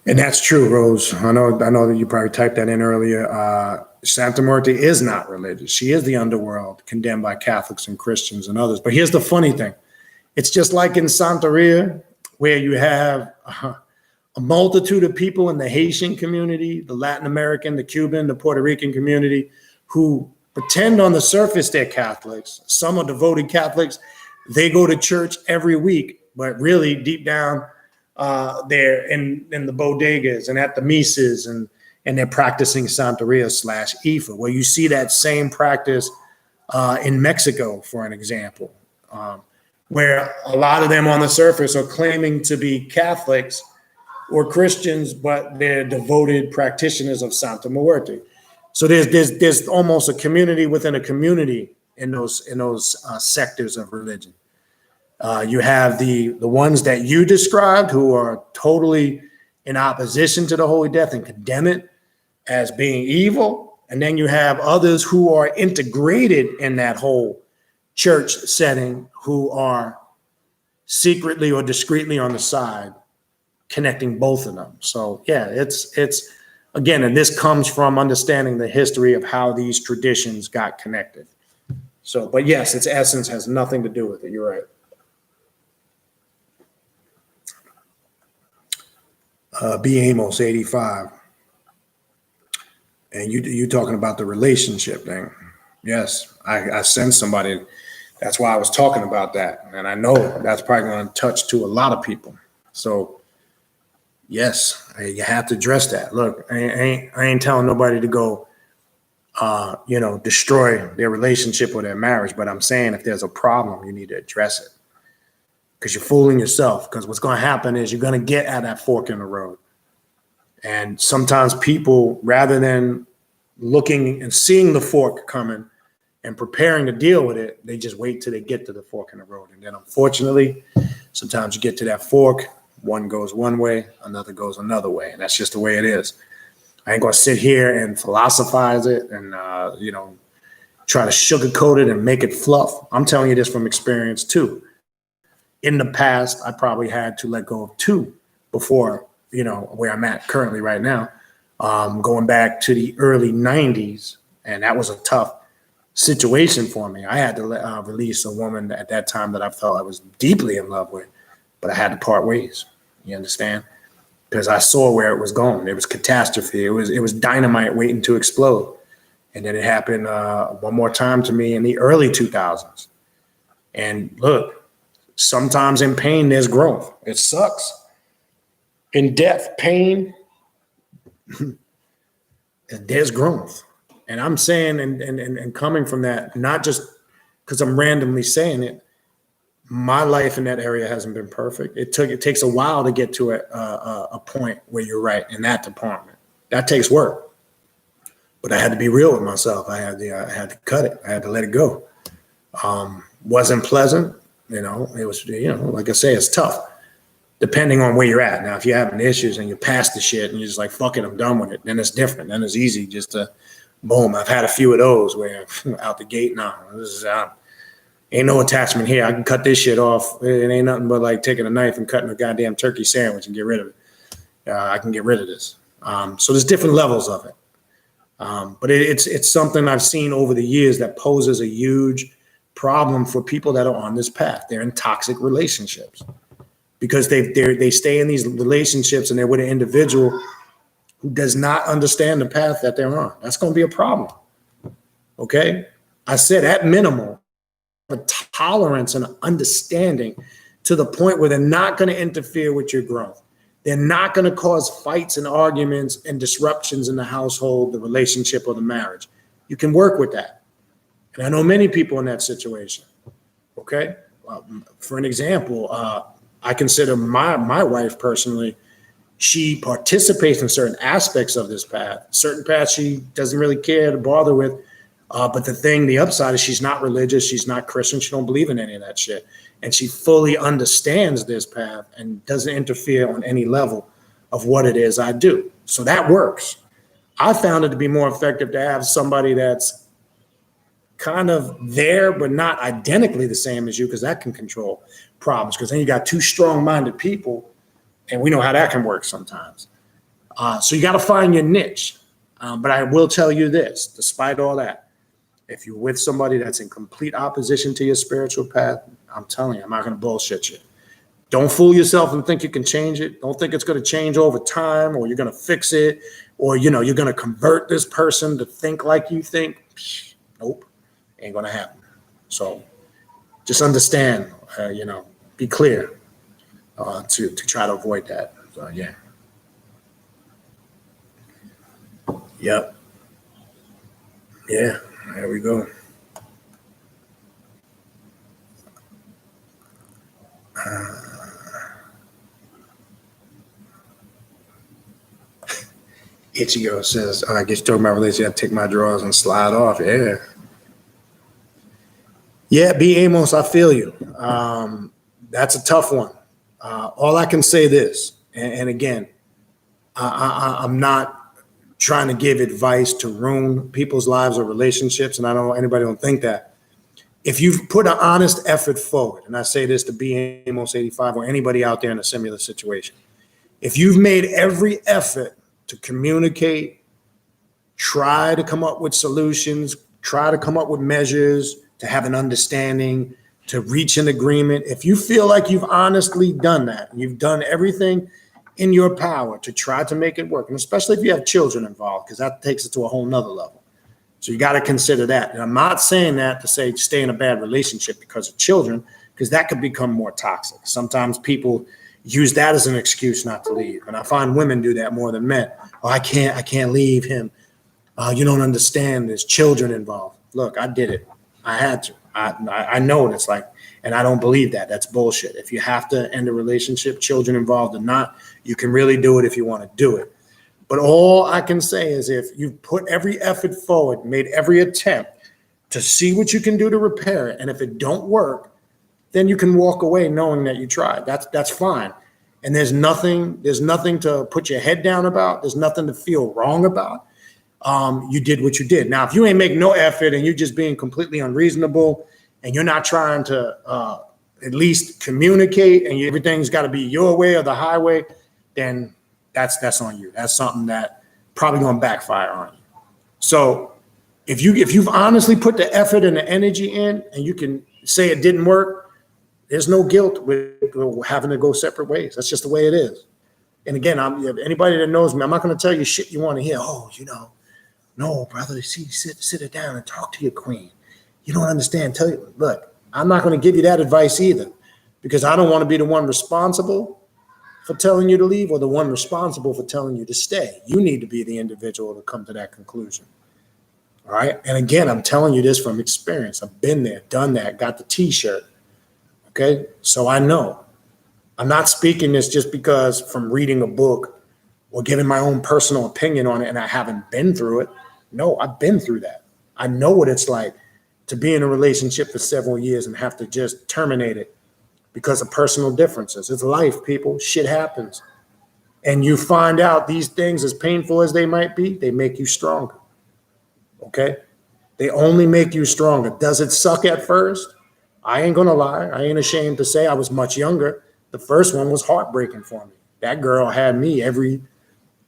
And that's true, Rose. I know that you probably typed that in earlier. Santa Muerte is not religious. She is the underworld, condemned by Catholics and Christians and others. But here's the funny thing. It's just like in Santeria, where you have a multitude of people in the Haitian community, the Latin American, the Cuban, the Puerto Rican community, who pretend on the surface they're Catholics. Some are devoted Catholics. They go to church every week, but really deep down, they're in the bodegas and at the misas, and they're practicing Santeria / Ifa. Well, you see that same practice in Mexico, for an example, where a lot of them on the surface are claiming to be Catholics or Christians, but they're devoted practitioners of Santa Muerte. So there's almost a community within a community in those sectors of religion. You have the ones that you described who are totally in opposition to the Holy Death and condemn it as being evil. And then you have others who are integrated in that whole church setting who are secretly or discreetly on the side, connecting both of them. So yeah, it's again, and this comes from understanding the history of how these traditions got connected. So, but yes, its essence has nothing to do with it. You're right. B. Amos, 85. And you talking about the relationship thing. Yes, I sense somebody. That's why I was talking about that. And I know that's probably going to touch to a lot of people. So yes, you have to address that. Look, I ain't telling nobody to go, destroy their relationship or their marriage. But I'm saying if there's a problem, you need to address it. Because you're fooling yourself. Because what's going to happen is you're going to get at that fork in the road. And sometimes people, rather than looking and seeing the fork coming and preparing to deal with it, they just wait till they get to the fork in the road. And then unfortunately, sometimes you get to that fork, one goes one way, another goes another way. And that's just the way it is. I ain't going to sit here and philosophize it and, try to sugarcoat it and make it fluff. I'm telling you this from experience too. In the past, I probably had to let go of two before where I'm at currently right now, going back to the early 90s. And that was a tough situation for me. I had to release a woman at that time that I felt I was deeply in love with, but I had to part ways. You understand? Because I saw where it was going. It was catastrophe. It was dynamite waiting to explode. And then it happened one more time to me in the early 2000s. And look, sometimes in pain, there's growth. It sucks. In death, pain, there's growth. And I'm saying, and coming from that, not just because I'm randomly saying it, my life in that area hasn't been perfect. It takes a while to get to a point where you're right in that department. That takes work. But I had to be real with myself. I had to cut it. I had to let it go. Wasn't pleasant. It was, like I say, it's tough depending on where you're at. Now, if you're having issues and you're past the shit and you're just like, fuck it, I'm done with it, then it's different. Then it's easy just to, boom. I've had a few of those where out the gate, no, this is out. Ain't no attachment here. I can cut this shit off. It ain't nothing but like taking a knife and cutting a goddamn turkey sandwich and get rid of it. I can get rid of this. So there's different levels of it. But it's something I've seen over the years that poses a huge problem for people that are on this path. They're in toxic relationships because they stay in these relationships and they're with an individual who does not understand the path that they're on. That's going to be a problem. Okay? I said at minimum, a tolerance and an understanding to the point where they're not going to interfere with your growth. They're not going to cause fights and arguments and disruptions in the household, the relationship, or the marriage. You can work with that. And I know many people in that situation. Okay? For an example, I consider my wife personally, she participates in certain aspects of this path. Certain paths she doesn't really care to bother with. But the upside is she's not religious. She's not Christian. She don't believe in any of that shit. And she fully understands this path and doesn't interfere on any level of what it is I do. So that works. I found it to be more effective to have somebody that's kind of there, but not identically the same as you, because that can control problems. Because then you got two strong-minded people, and we know how that can work sometimes. So you got to find your niche. But I will tell you this, despite all that, if you're with somebody that's in complete opposition to your spiritual path, I'm telling you, I'm not going to bullshit you. Don't fool yourself and think you can change it. Don't think it's going to change over time, or you're going to fix it, or you're going to convert this person to think like you think. Nope, ain't going to happen. So just understand, be clear to try to avoid that. So yeah. Yep. Yeah. There we go. Ichigo says, I guess talking about relationship, I take my drawers and slide off. Yeah. Yeah, B. Amos, I feel you. That's a tough one. All I can say this, and again, I'm not trying to give advice to ruin people's lives or relationships, and I don't want anybody to think that. If you've put an honest effort forward, and I say this to B. Amos 85 or anybody out there in a similar situation, if you've made every effort to communicate, try to come up with solutions, try to come up with measures, to have an understanding, to reach an agreement, if you feel like you've honestly done that, and you've done everything in your power to try to make it work, and especially if you have children involved, because that takes it to a whole nother level. So you got to consider that. And I'm not saying that to say stay in a bad relationship because of children, because that could become more toxic. Sometimes people use that as an excuse not to leave. And I find women do that more than men. Oh, I can't leave him. You don't understand. There's children involved. Look, I did it. I had to. I know what it's like. And I don't believe that. That's bullshit. If you have to end a relationship, children involved or not, you can really do it if you want to do it. But all I can say is if you put every effort forward, made every attempt to see what you can do to repair it, and if it don't work, then you can walk away knowing that you tried. That's fine. And there's nothing to put your head down about. There's nothing to feel wrong about. You did what you did. Now, if you ain't make no effort and you're just being completely unreasonable and you're not trying to at least communicate and everything's got to be your way or the highway, then that's on you. That's something that probably going to backfire on you. So if you've honestly put the effort and the energy in, and you can say it didn't work, there's no guilt with having to go separate ways. That's just the way it is. And again, anybody that knows me, I'm not going to tell you shit you want to hear. Oh, no, brother, sit it down and talk to your queen. You don't understand. Look, I'm not going to give you that advice either, because I don't want to be the one responsible for telling you to leave or the one responsible for telling you to stay. You need to be the individual to come to that conclusion. All right. And again, I'm telling you this from experience. I've been there, done that, got the t-shirt. Okay. So I know. I'm not speaking this just because from reading a book or giving my own personal opinion on it and I haven't been through it. No, I've been through that. I know what it's like to be in a relationship for several years and have to just terminate it because of personal differences. It's life, people. Shit happens. And you find out these things, as painful as they might be, they make you stronger. Okay? They only make you stronger. Does it suck at first? I ain't gonna lie. I ain't ashamed to say I was much younger. The first one was heartbreaking for me. That girl had me every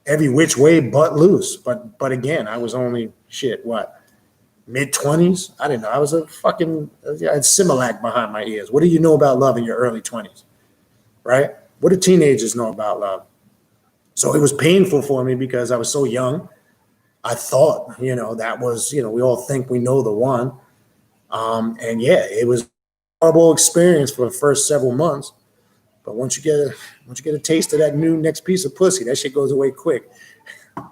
which way but loose. But again, I was only mid-20s? I didn't know. I was I had Similac behind my ears. What do you know about love in your early 20s? Right? What do teenagers know about love? So it was painful for me because I was so young. I thought, that was, we all think we know the one. And yeah, it was a horrible experience for the first several months. But once you get a taste of that new next piece of pussy, that shit goes away quick. I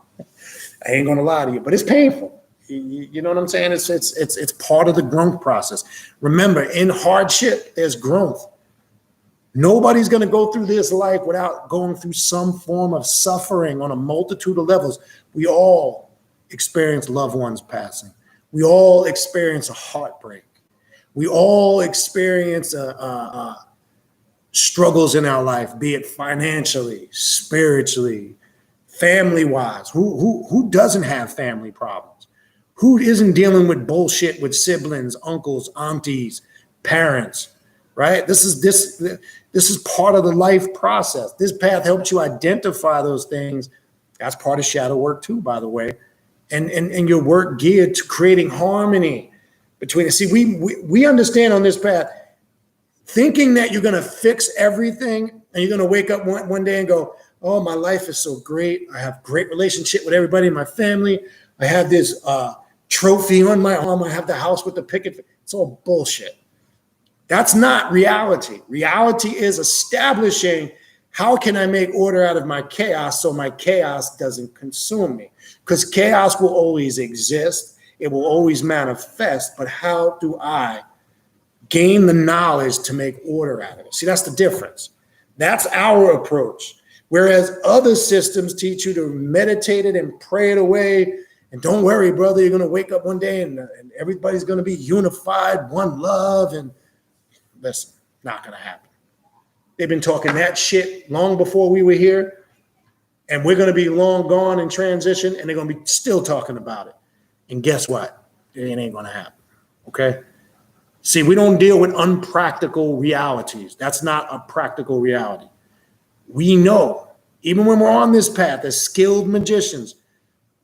ain't gonna lie to you, but it's painful. You know what I'm saying? It's part of the growth process. Remember, in hardship, there's growth. Nobody's gonna go through this life without going through some form of suffering on a multitude of levels. We all experience loved ones passing. We all experience a heartbreak. We all experience struggles in our life, be it financially, spiritually, family-wise. Who doesn't have family problems? Who isn't dealing with bullshit with siblings, uncles, aunties, parents, right? This is part of the life process. This path helps you identify those things. That's part of shadow work too, by the way. And your work geared to creating harmony between it. See, we understand on this path, thinking that you're going to fix everything and you're going to wake up one day and go, oh, my life is so great. I have great relationship with everybody in my family. I have this trophy on my arm. I have the house with the picket. It's all bullshit. That's not reality. Reality is establishing, how can I make order out of my chaos so my chaos doesn't consume me? Because chaos will always exist. It will always manifest. But how do I gain the knowledge to make order out of it? See, that's the difference. That's our approach. Whereas other systems teach you to meditate it and pray it away. And don't worry, brother, you're going to wake up one day and everybody's going to be unified, one love. And listen, not going to happen. They've been talking that shit long before we were here. And we're going to be long gone in transition, and they're going to be still talking about it. And guess what? It ain't going to happen. Okay? See, we don't deal with unpractical realities. That's not a practical reality. We know, even when we're on this path as skilled magicians,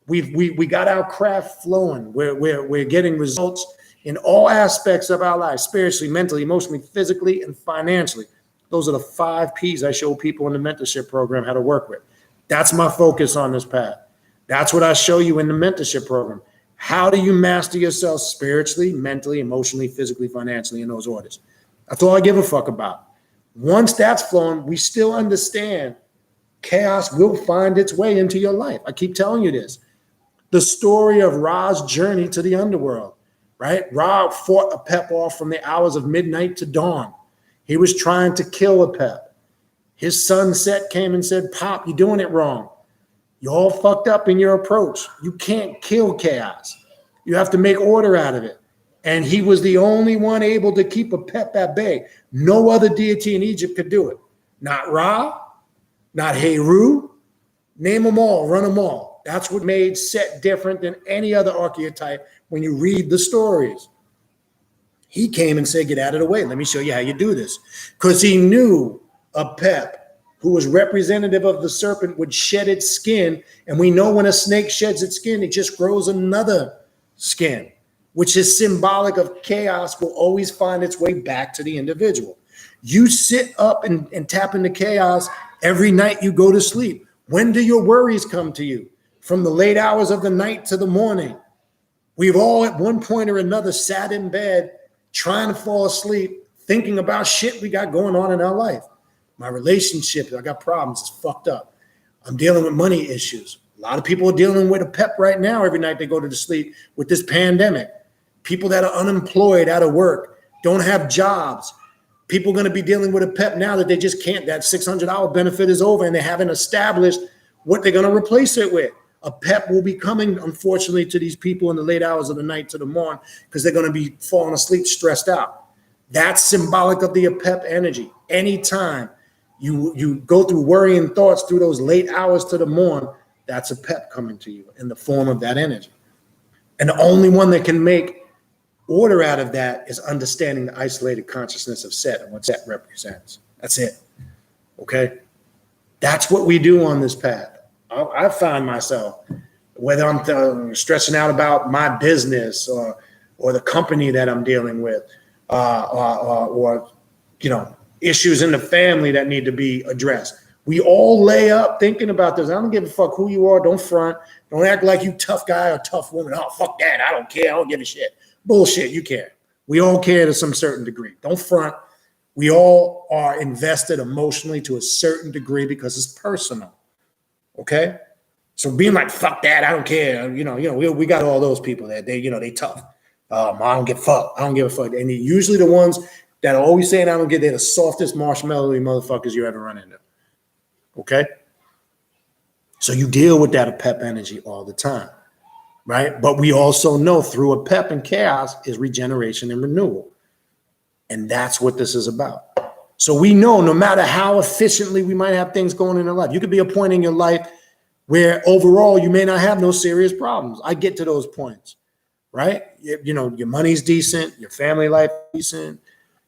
we got our craft flowing. We're getting results in all aspects of our lives, spiritually, mentally, emotionally, physically, and financially. Those are the 5 P's I show people in the mentorship program how to work with. That's my focus on this path. That's what I show you in the mentorship program. How do you master yourself spiritually, mentally, emotionally, physically, financially, in those orders? That's all I give a fuck about. Once that's flowing, we still understand chaos will find its way into your life. I keep telling you this. The story of Ra's journey to the underworld, right? Ra fought Apep off from the hours of midnight to dawn. He was trying to kill Apep. His son Set came and said, Pop, you're doing it wrong. You're all fucked up in your approach. You can't kill chaos. You have to make order out of it. And he was the only one able to keep Apep at bay. No other deity in Egypt could do it. Not Ra, not Heru. Name them all, run them all. That's what made Set different than any other archetype when you read the stories. He came and said, get out of the way. Let me show you how you do this. Because he knew Apep who was representative of the serpent, would shed its skin. And we know when a snake sheds its skin, it just grows another skin, which is symbolic of chaos will always find its way back to the individual. You sit up and tap into chaos every night you go to sleep. When do your worries come to you? From the late hours of the night to the morning. We've all at one point or another sat in bed trying to fall asleep, thinking about shit we got going on in our life. My relationship, I got problems, it's fucked up. I'm dealing with money issues. A lot of people are dealing with a PEP right now every night they go to sleep with this pandemic. People that are unemployed, out of work, don't have jobs. People are going to be dealing with a PEP now that they just can't, that $600 benefit is over and they haven't established what they're going to replace it with. A PEP will be coming, unfortunately, to these people in the late hours of the night to the morn because they're going to be falling asleep stressed out. That's symbolic of the PEP energy. Anytime you go through worrying thoughts through those late hours to the morn, that's a PEP coming to you in the form of that energy. And the only one that can make order out of that is understanding the isolated consciousness of Set and what Set represents. That's it. Okay? That's what we do on this path. I find myself, whether I'm stressing out about my business or the company that I'm dealing with, or issues in the family that need to be addressed. We all lay up thinking about this. I don't give a fuck who you are. Don't front. Don't act like you tough guy or tough woman. Oh, fuck that. I don't care. I don't give a shit. Bullshit. You care. We all care to some certain degree. Don't front. We all are invested emotionally to a certain degree because it's personal. Okay? So being like, fuck that, I don't care. We got all those people that they tough. I don't give a fuck. I don't give a fuck. And usually the ones that are always saying I don't get, they're the softest marshmallowy motherfuckers you ever run into. Okay? So you deal with that PEP energy all the time, right? But we also know through a PEP and chaos is regeneration and renewal. And that's what this is about. So we know no matter how efficiently we might have things going in our life, you could be a point in your life where overall you may not have no serious problems. I get to those points, right? Your money's decent, your family life is decent,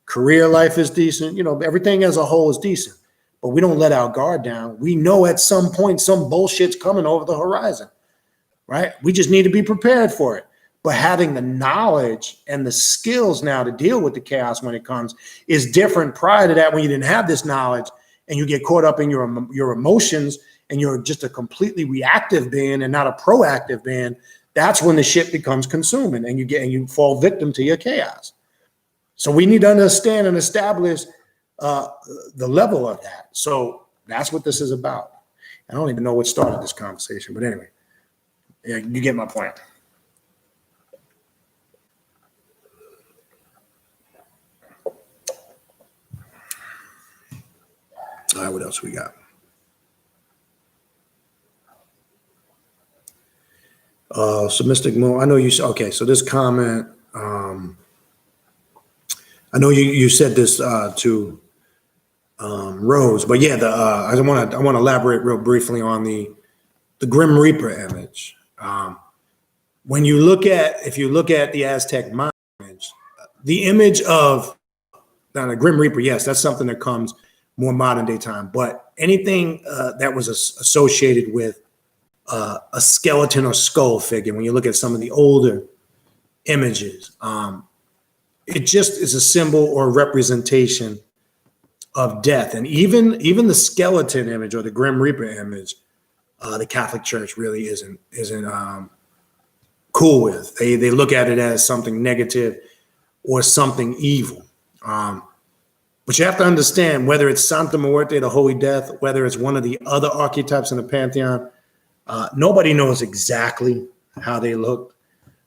career life is decent, everything as a whole is decent. But we don't let our guard down. We know at some point some bullshit's coming over the horizon, right? We just need to be prepared for it. But having the knowledge and the skills now to deal with the chaos when it comes is different. Prior to that, when you didn't have this knowledge and you get caught up in your emotions and you're just a completely reactive being and not a proactive being, that's when the shit becomes consuming and you fall victim to your chaos. So we need to understand and establish the level of that. So that's what this is about. I don't even know what started this conversation, but anyway, yeah, you get my point. All right, what else we got? So Mystic Moon, I know you, okay, so this comment, I know you said this to Rose, but yeah, I want to elaborate real briefly on the Grim Reaper image. If you look at the Aztec mind image, the image of the Grim Reaper, yes, that's something that comes more modern day time, but anything that was associated with a skeleton or skull figure, when you look at some of the older images, it just is a symbol or representation of death. And even the skeleton image or the Grim Reaper image, the Catholic Church really isn't cool with. They look at it as something negative or something evil. But you have to understand, whether it's Santa Muerte, the Holy Death, whether it's one of the other archetypes in the Pantheon, nobody knows exactly how they looked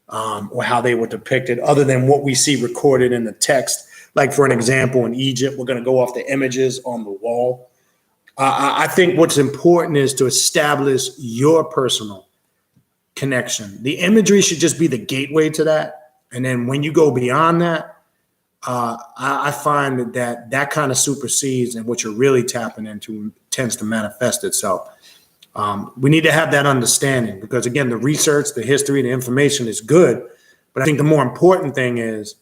or how they were depicted other than what we see recorded in the text. Like, for an example, in Egypt, we're going to go off the images on the wall. I think what's important is to establish your personal connection. The imagery should just be the gateway to that. And then when you go beyond that, I find that kind of supersedes, and what you're really tapping into tends to manifest itself. We need to have that understanding because, again, the research, the history, the information is good. But I think the more important thing is,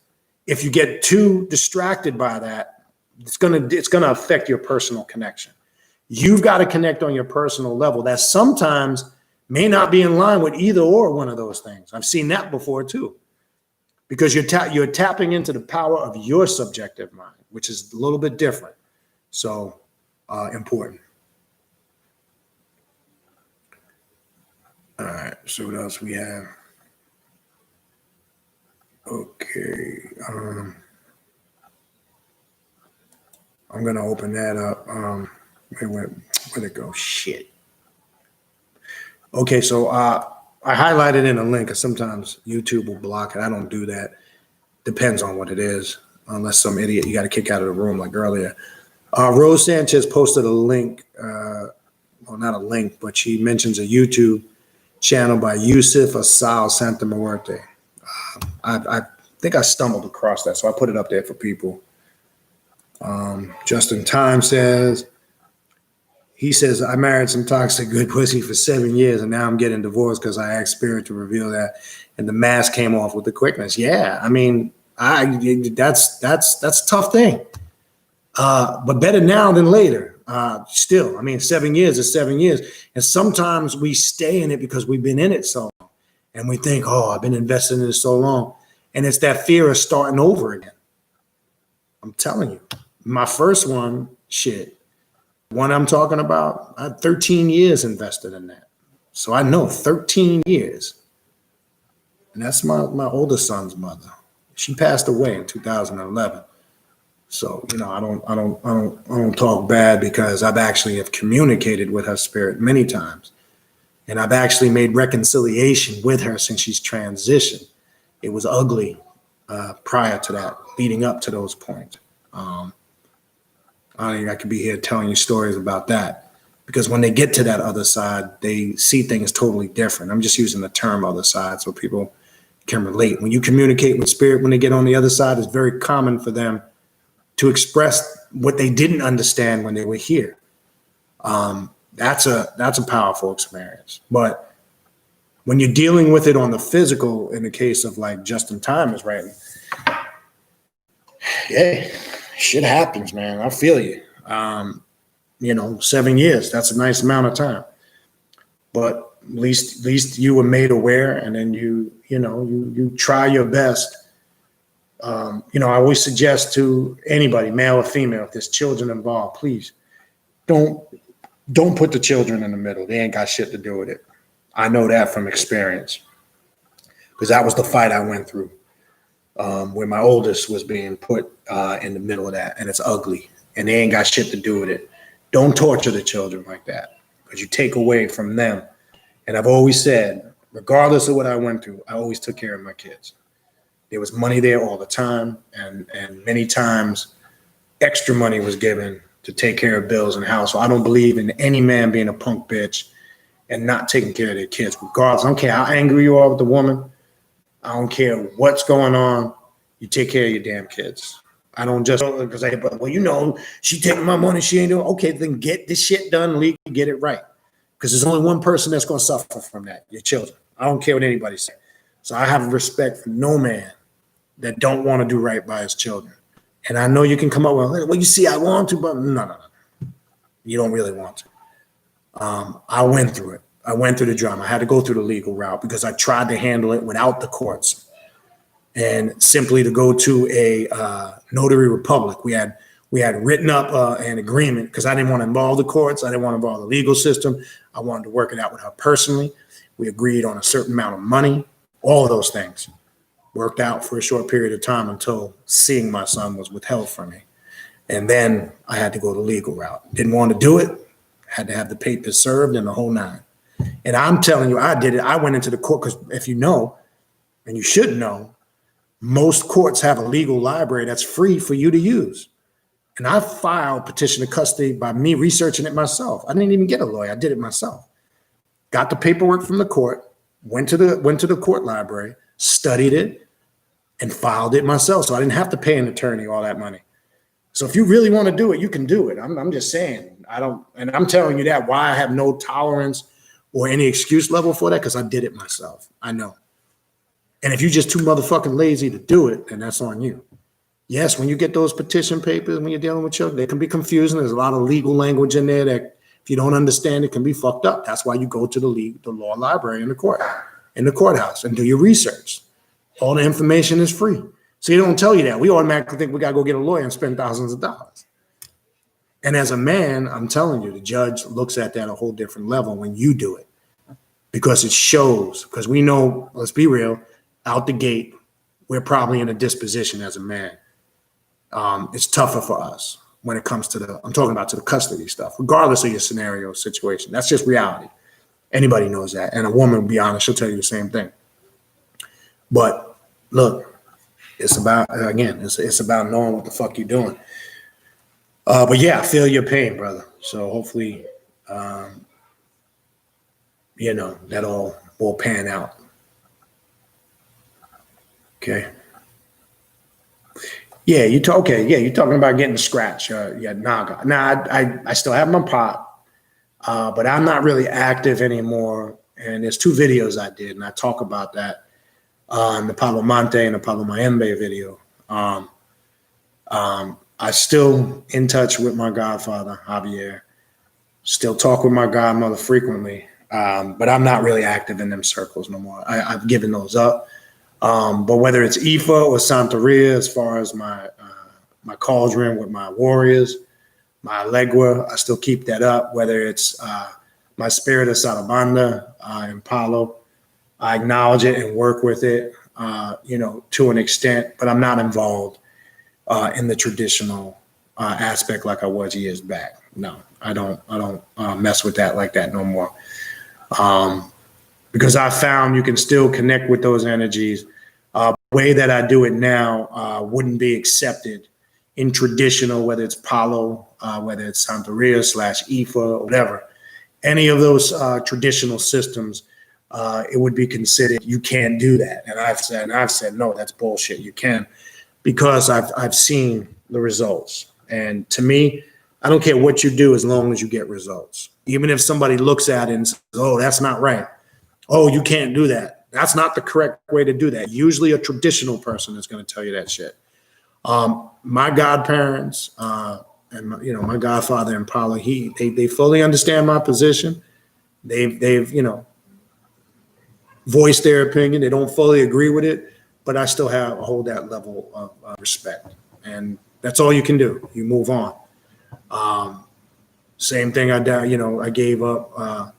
if you get too distracted by that, it's gonna affect your personal connection. You've got to connect on your personal level. That sometimes may not be in line with either or one of those things. I've seen that before too, because you're tapping into the power of your subjective mind, which is a little bit different. So important. All right, so what else we have? Okay, I'm gonna open that up. Where'd it go? Shit. Okay, so I highlighted in a link, because sometimes YouTube will block it. I don't do that. Depends on what it is, unless some idiot you got to kick out of the room like earlier. Rose Sanchez posted a link, well, not a link, but she mentions a YouTube channel by Yusuf Asal Santa Muerte. I think I stumbled across that, so I put it up there for people. Justin Time says, he says, I married some toxic good pussy for 7 years, and now I'm getting divorced because I asked Spirit to reveal that, and the mask came off with the quickness. Yeah, I mean, that's a tough thing, but better now than later. Still, I mean, 7 years is 7 years, and sometimes we stay in it because we've been in it so long, and we think, oh, I've been invested in it so long, and it's that fear of starting over again. I'm telling you, my first one, shit. One I'm talking about, I had 13 years invested in that. So I know 13 years. And that's my oldest son's mother. She passed away in 2011. So, you know, I don't talk bad, because I've actually have communicated with her spirit many times. And I've actually made reconciliation with her since she's transitioned. It was ugly prior to that, leading up to those points. I think I could be here telling you stories about that, because when they get to that other side, they see things totally different. I'm just using the term other side so people can relate. When you communicate with spirit, when they get on the other side, it's very common for them to express what they didn't understand when they were here. That's a powerful experience. But when you're dealing with it on the physical, in the case of like Justin Time is writing, yeah. Shit happens, man. I feel you. 7 years, that's a nice amount of time. But at least you were made aware, and then you try your best. I always suggest to anybody, male or female, if there's children involved, please don't put the children in the middle. They ain't got shit to do with it. I know that from experience, because that was the fight I went through. Where my oldest was being put in the middle of that, and it's ugly, and they ain't got shit to do with it. Don't torture the children like that, because you take away from them. And I've always said, regardless of what I went through, I always took care of my kids. There was money there all the time, and many times extra money was given to take care of bills and house. So I don't believe in any man being a punk bitch and not taking care of their kids, regardless. I don't care how angry you are with the woman. I don't care what's going on. You take care of your damn kids. I don't just because she taking my money. She ain't doing okay. Then get this shit done legally. Get it right, because there's only one person that's going to suffer from that: your children. I don't care what anybody says. So I have respect for no man that don't want to do right by his children. And I know you can come up with, well, you see, I want to, but no. You don't really want to. I went through it. I went through the drama. I had to go through the legal route, because I tried to handle it without the courts, and simply to go to a notary republic. We had written up an agreement, because I didn't want to involve the courts. I didn't want to involve the legal system. I wanted to work it out with her personally. We agreed on a certain amount of money. All of those things worked out for a short period of time until seeing my son was withheld from me. And then I had to go the legal route. Didn't want to do it. Had to have the papers served and the whole nine. And I'm telling you, I did it. I went into the court, because if you know, and you should know, most courts have a legal library that's free for you to use. And I filed petition of custody by me researching it myself. I didn't even get a lawyer. I did it myself. Got the paperwork from the court, went to the court library, studied it, and filed it myself. So I didn't have to pay an attorney all that money. So if you really want to do it, you can do it. I'm just saying, and I'm telling you that why I have no tolerance or any excuse level for that, because I did it myself. I know. And if you're just too motherfucking lazy to do it, then that's on you. Yes, when you get those petition papers, when you're dealing with children, they can be confusing. There's a lot of legal language in there that If you don't understand, it can be fucked up. That's why you go to the law library in the courthouse, and do your research. All the information is free. So they don't tell you that. We automatically think we got to go get a lawyer and spend thousands of dollars. And as a man, I'm telling you, the judge looks at that a whole different level when you do it, because it shows, because we know, let's be real, out the gate, we're probably in a disposition as a man. It's tougher for us when it comes to I'm talking about to the custody stuff, regardless of your scenario situation. That's just reality. Anybody knows that. And a woman, be honest, she'll tell you the same thing. But look, it's about, again, it's about knowing what the fuck you're doing. But yeah, I feel your pain, brother. So hopefully, that all will pan out. Okay. Yeah, you're talking about getting the scratch. Naga. Now, I still have my pot, but I'm not really active anymore. And there's 2 videos I did, and I talk about that on the Palo Monte and the Palo Mayembe video. I still in touch with my godfather, Javier. Still talk with my godmother frequently, but I'm not really active in them circles no more. I've given those up. But whether it's Ifa or Santeria, as far as my cauldron with my warriors, my Alegua, I still keep that up. Whether it's my spirit of Salabanda in Palo, I acknowledge it and work with it, to an extent, but I'm not involved in the traditional aspect like I was years back. No, I don't mess with that like that no more. Because I found you can still connect with those energies. The way that I do it now wouldn't be accepted in traditional, whether it's Palo, whether it's Santeria / Ifa, or whatever. Any of those traditional systems, it would be considered, you can't do that. And I've said, no, that's bullshit. You can, because I've seen the results. And to me, I don't care what you do as long as you get results. Even if somebody looks at it and says, oh, that's not right. Oh, you can't do that. That's not the correct way to do that. Usually a traditional person is going to tell you that shit. My godparents and my godfather in Palo, they fully understand my position. They've voiced their opinion. They don't fully agree with it, but I still hold that level of respect. And that's all you can do. You move on. Same thing I gave up.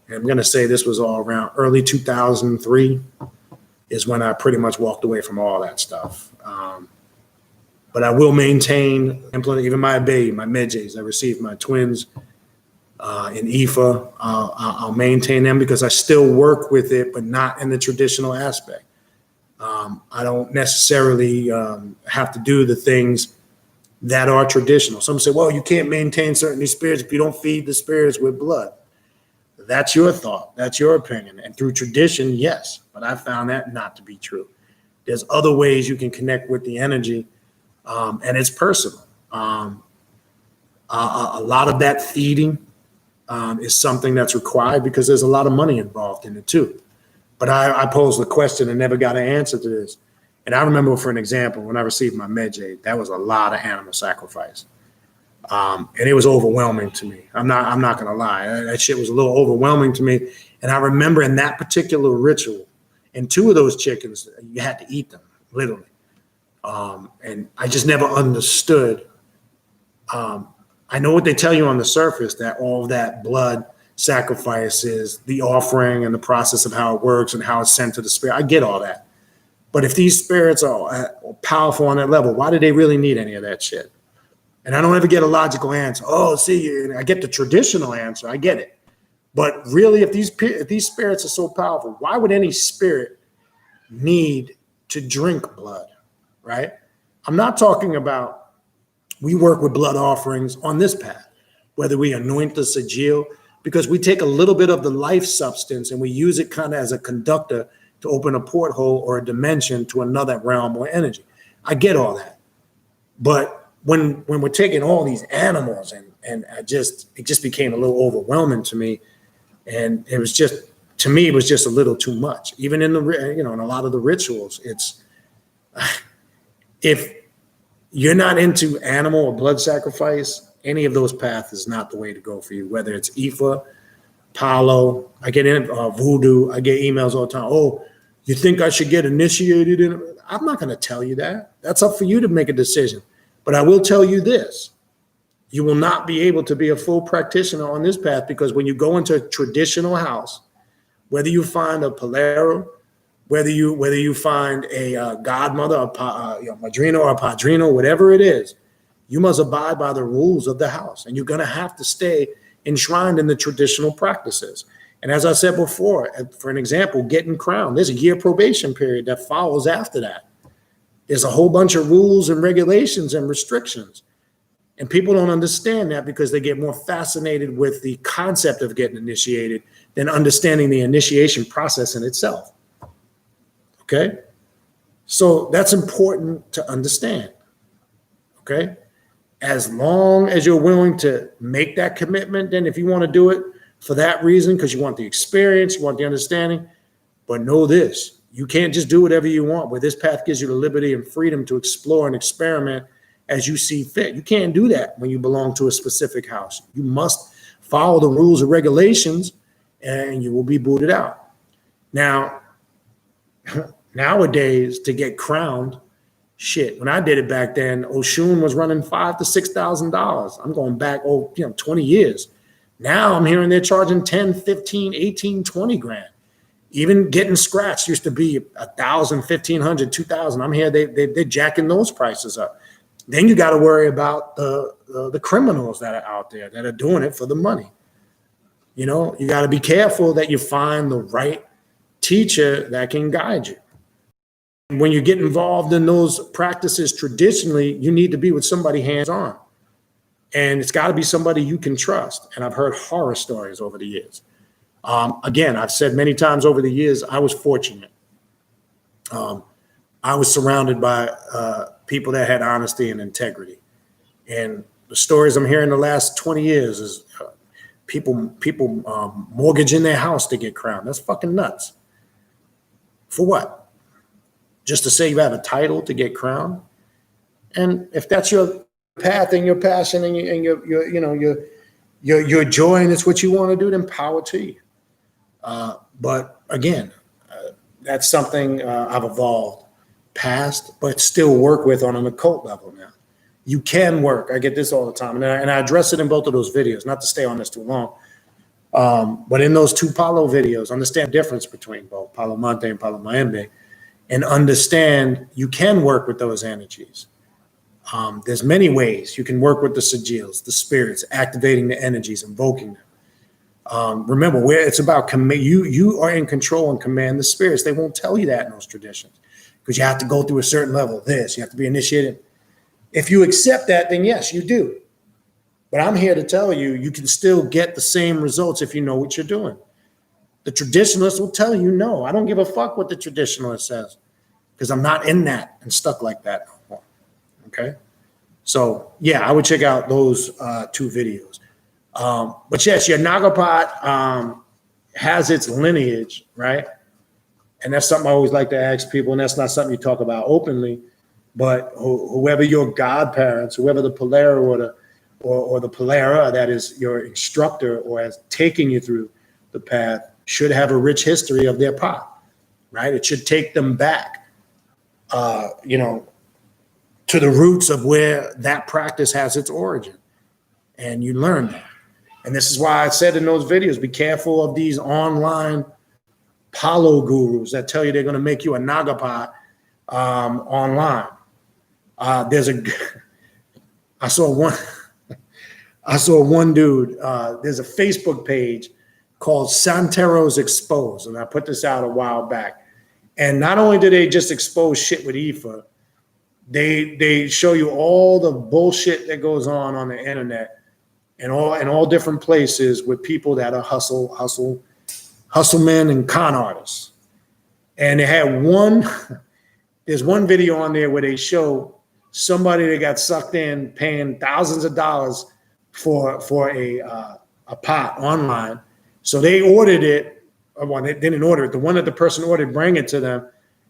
And I'm going to say this was all around early 2003 is when I pretty much walked away from all that stuff. But I will maintain, implement even my baby, my medjays. I received my twins in Ifa. I'll maintain them because I still work with it, but not in the traditional aspect. I don't necessarily have to do the things that are traditional. Some say, well, you can't maintain certain spirits if you don't feed the spirits with blood. That's your thought. That's your opinion. And through tradition, yes, but I found that not to be true. There's other ways you can connect with the energy, and it's personal. A lot of that feeding is something that's required because there's a lot of money involved in it too. But I posed the question and never got an answer to this. And I remember, for an example, when I received my medjay, that was a lot of animal sacrifice. And it was overwhelming to me. I'm not going to lie. That shit was a little overwhelming to me. And I remember in that particular ritual, and 2 of those chickens, you had to eat them, literally. And I just never understood. I know what they tell you on the surface, that all of that blood sacrifice is the offering and the process of how it works and how it's sent to the spirit. I get all that. But if these spirits are powerful on that level, why do they really need any of that shit? And I don't ever get a logical answer. Oh, see, I get the traditional answer. I get it. But really, if these spirits are so powerful, why would any spirit need to drink blood, right? I'm not talking about, we work with blood offerings on this path, whether we anoint the sigil, because we take a little bit of the life substance and we use it kind of as a conductor to open a porthole or a dimension to another realm or energy. I get all that. But when we're taking all these animals and it just became a little overwhelming to me. And it was just, to me, it was just a little too much. Even in in a lot of the rituals, it's, if you're not into animal or blood sacrifice any of those paths is not the way to go for you, whether it's Ifa, Palo, I get in voodoo, I get emails all the time. Oh, you think I should get initiated in? I'm not going to tell you that. That's up for you to make a decision. But I will tell you this. You will not be able to be a full practitioner on this path, because when you go into a traditional house, whether you find a Polero, whether you find a godmother, a madrina or a padrino, whatever it is, you must abide by the rules of the house. And you're going to have to stay enshrined in the traditional practices. And as I said before, for an example, getting crowned, there's a year probation period that follows after that. There's a whole bunch of rules and regulations and restrictions. And people don't understand that because they get more fascinated with the concept of getting initiated than understanding the initiation process in itself. Okay? So that's important to understand. Okay? As long as you're willing to make that commitment, then if you want to do it for that reason, because you want the experience, you want the understanding, but know this, you can't just do whatever you want, where this path gives you the liberty and freedom to explore and experiment as you see fit. You can't do that when you belong to a specific house. You must follow the rules and regulations, and you will be booted out. Now, nowadays, to get crowned, shit, when I did it back then, Oshun was running $5,000 to $6,000. I'm going back 20 years. Now I'm hearing they're charging 10, 15, 18, 20 grand. Even getting scratched used to be 1,000, 1,500, 2,000. I'm here, they're jacking those prices up. Then you got to worry about the criminals that are out there that are doing it for the money. You know, you got to be careful that you find the right teacher that can guide you. When you get involved in those practices traditionally, you need to be with somebody hands-on. And it's got to be somebody you can trust. And I've heard horror stories over the years. Again, I've said many times over the years, I was fortunate. I was surrounded by people that had honesty and integrity. And the stories I'm hearing the last 20 years is people mortgaging their house to get crowned. That's fucking nuts. For what? Just to say you have a title to get crowned? And if that's your path and your passion and your joy and it's what you want to do, then power to you. But again, that's something I've evolved past, but still work with on an occult level now. You can work. I get this all the time. And I address it in both of those videos, not to stay on this too long. But in those two Palo videos, understand the difference between both Palo Monte and Palo Mayembe, and understand you can work with those energies. There's many ways you can work with the sigils, the spirits, activating the energies, invoking them. Remember, where it's about you are in control and command the spirits. They won't tell you that in those traditions because you have to go through a certain level of this. You have to be initiated. If you accept that, then yes, you do. But I'm here to tell you, you can still get the same results if you know what you're doing. The traditionalist will tell you, no, I don't give a fuck what the traditionalist says because I'm not in that and stuck like that no more. Okay? So, yeah, I would check out those two videos. But yes, your Nagapot has its lineage, right? And that's something I always like to ask people, and that's not something you talk about openly, but whoever your godparents, whoever the Polera or the Polera that is your instructor or has taken you through the path should have a rich history of their pot, right? It should take them back, to the roots of where that practice has its origin. And you learn that. And this is why I said in those videos, be careful of these online Palo gurus that tell you they're going to make you a Nagapot online. I saw one dude, there's a Facebook page called Santeros Exposed, and I put this out a while back. And not only do they just expose shit with Ifa, they show you all the bullshit that goes on the internet and all different places with people that are hustlemen and con artists. And they had there's one video on there where they show somebody that got sucked in paying thousands of dollars for a pot online. So they ordered it. Well, they didn't order it. The one that the person ordered bring it to them.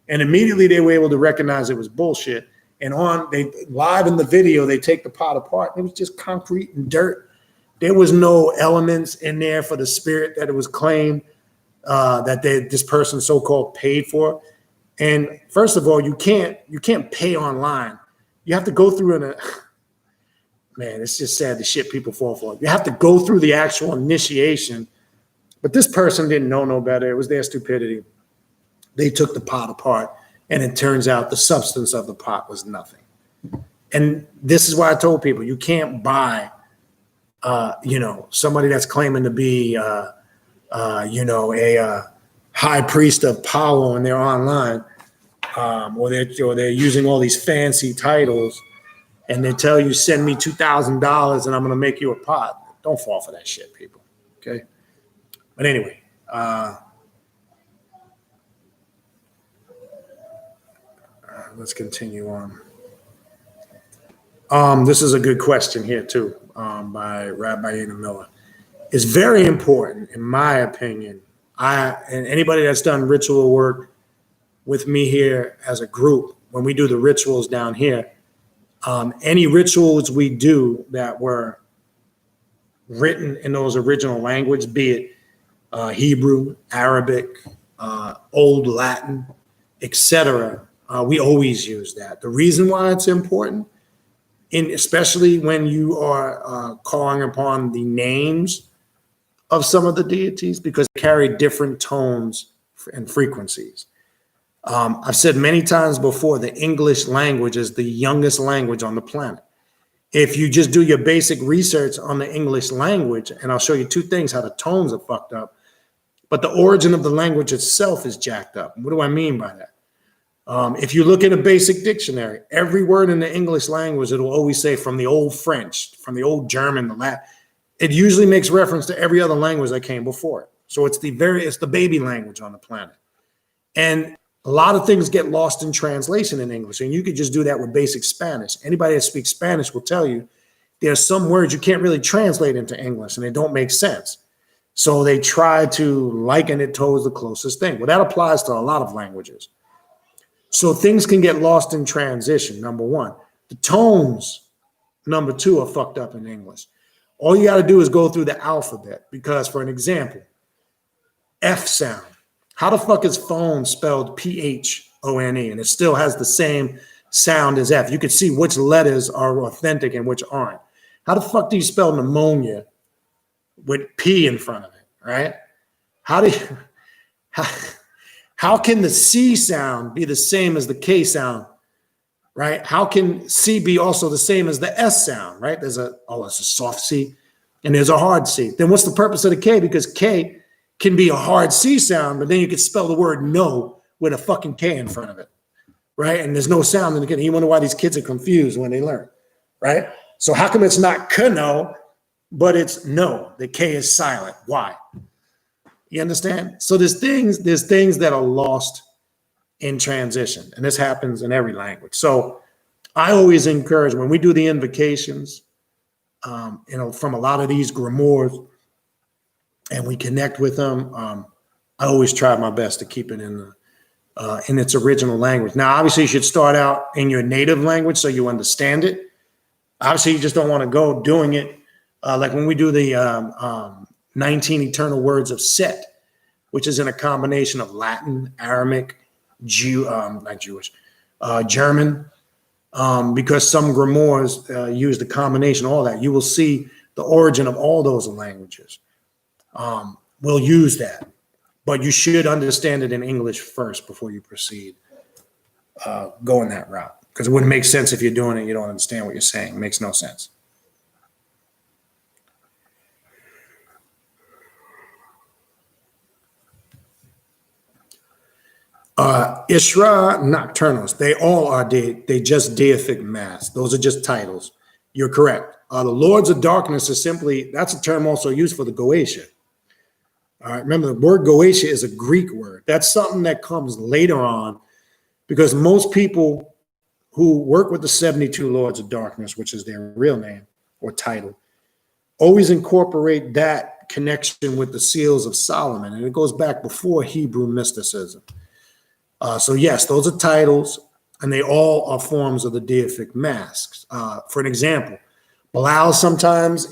And immediately they were able to recognize it was bullshit. And they live in the video, they take the pot apart. It was just concrete and dirt. There was no elements in there for the spirit that it was claimed that this person so-called paid for. And first of all, you can't pay online. You have to go through man, it's just sad the shit people fall for. You have to go through the actual initiation. But this person didn't know no better. It was their stupidity. They took the pot apart, and it turns out the substance of the pot was nothing. And this is why I told people, you can't buy, somebody that's claiming to be, a high priest of power and they're online, or they're using all these fancy titles, and they tell you, send me $2,000 and I'm going to make you a pot. Don't fall for that shit, people. Okay. But anyway, let's continue on. This is a good question here too, by Rabbi Ina Miller. It's very important, in my opinion. And anybody that's done ritual work with me here as a group, when we do the rituals down here, any rituals we do that were written in those original language, be it Hebrew, Arabic, Old Latin, etc., we always use that. The reason why it's important, especially when you are calling upon the names of some of the deities, because they carry different tones and frequencies. I've said many times before, the English language is the youngest language on the planet. If you just do your basic research on the English language, and I'll show you two things, how the tones are fucked up, but the origin of the language itself is jacked up. What do I mean by that? If you look at a basic dictionary, every word in the English language, it'll always say from the old French, from the old German, the Latin. It usually makes reference to every other language that came before it. So it's the baby language on the planet. And a lot of things get lost in translation in English, and you could just do that with basic Spanish. Anybody that speaks Spanish will tell you there's some words you can't really translate into English, and they don't make sense. So they try to liken it towards the closest thing. Well, that applies to a lot of languages. So things can get lost in transition, number one. The tones, number two, are fucked up in English. All you got to do is go through the alphabet, because, for an example, F sound. How the fuck is phone spelled P-H-O-N-E, and it still has the same sound as F? You can see which letters are authentic and which aren't. How the fuck do you spell pneumonia with P in front of it, right? How can the C sound be the same as the K sound, right? How can C be also the same as the S sound, right? It's a soft C, and there's a hard C. Then what's the purpose of the K? Because K can be a hard C sound, but then you could spell the word no with a fucking K in front of it, right? And there's no sound in the K. You wonder why these kids are confused when they learn, right? So how come it's not kano, but it's no? The K is silent. Why? You understand? So there's things that are lost in transition, and this happens in every language. So I always encourage, when we do the invocations, from a lot of these grimoires, and we connect with them, I always try my best to keep it in its original language. Now, obviously, you should start out in your native language so you understand it. Obviously, you just don't want to go doing it like when we do the 19 eternal words of Set, which is in a combination of Latin, Aramaic, German, because some grimoires use the combination of all that. You will see the origin of all those languages. We'll use that, but you should understand it in English first before you proceed going that route, because it wouldn't make sense if you're doing it, you don't understand what you're saying. It makes no sense. Ishra Nocturnals, they all are they just deific mass. Those are just titles. You're correct. The Lords of Darkness is simply, that's a term also used for the Goetia. All right, remember the word Goetia is a Greek word. That's something that comes later on, because most people who work with the 72 Lords of Darkness, which is their real name or title, always incorporate that connection with the seals of Solomon. And it goes back before Hebrew mysticism. So yes, those are titles. and they all are forms of the deific masks. For an example, Belial sometimes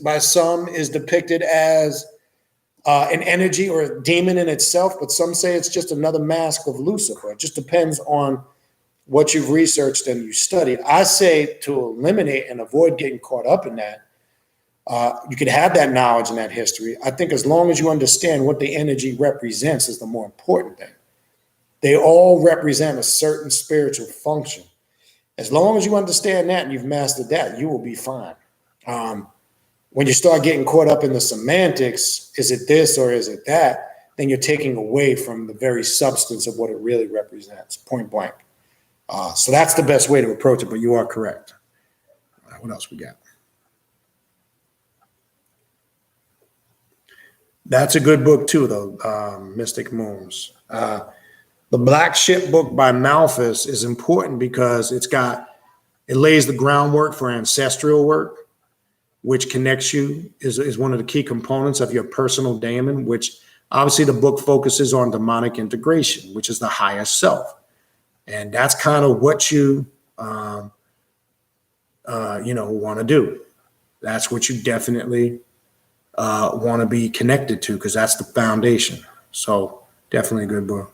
by some is depicted as an energy or a demon in itself, but some say it's just another mask of Lucifer. It just depends on what you've researched and you studied. I say to eliminate and avoid getting caught up in that. You could have that knowledge and that history. I think as long as you understand what the energy represents is the more important thing. They all represent a certain spiritual function. As long as you understand that and you've mastered that, you will be fine. When you start getting caught up in the semantics, is it this or is it that, then you're taking away from the very substance of what it really represents, point blank. So that's the best way to approach it, but you are correct. What else we got? That's a good book too, though, Mystic Moons. The Black Ship book by Malthus is important because it lays the groundwork for ancestral work, which connects you, is one of the key components of your personal daemon, which obviously the book focuses on demonic integration, which is the higher self. And that's kind of what you want to do. That's what you definitely want to be connected to, because that's the foundation. So definitely a good book.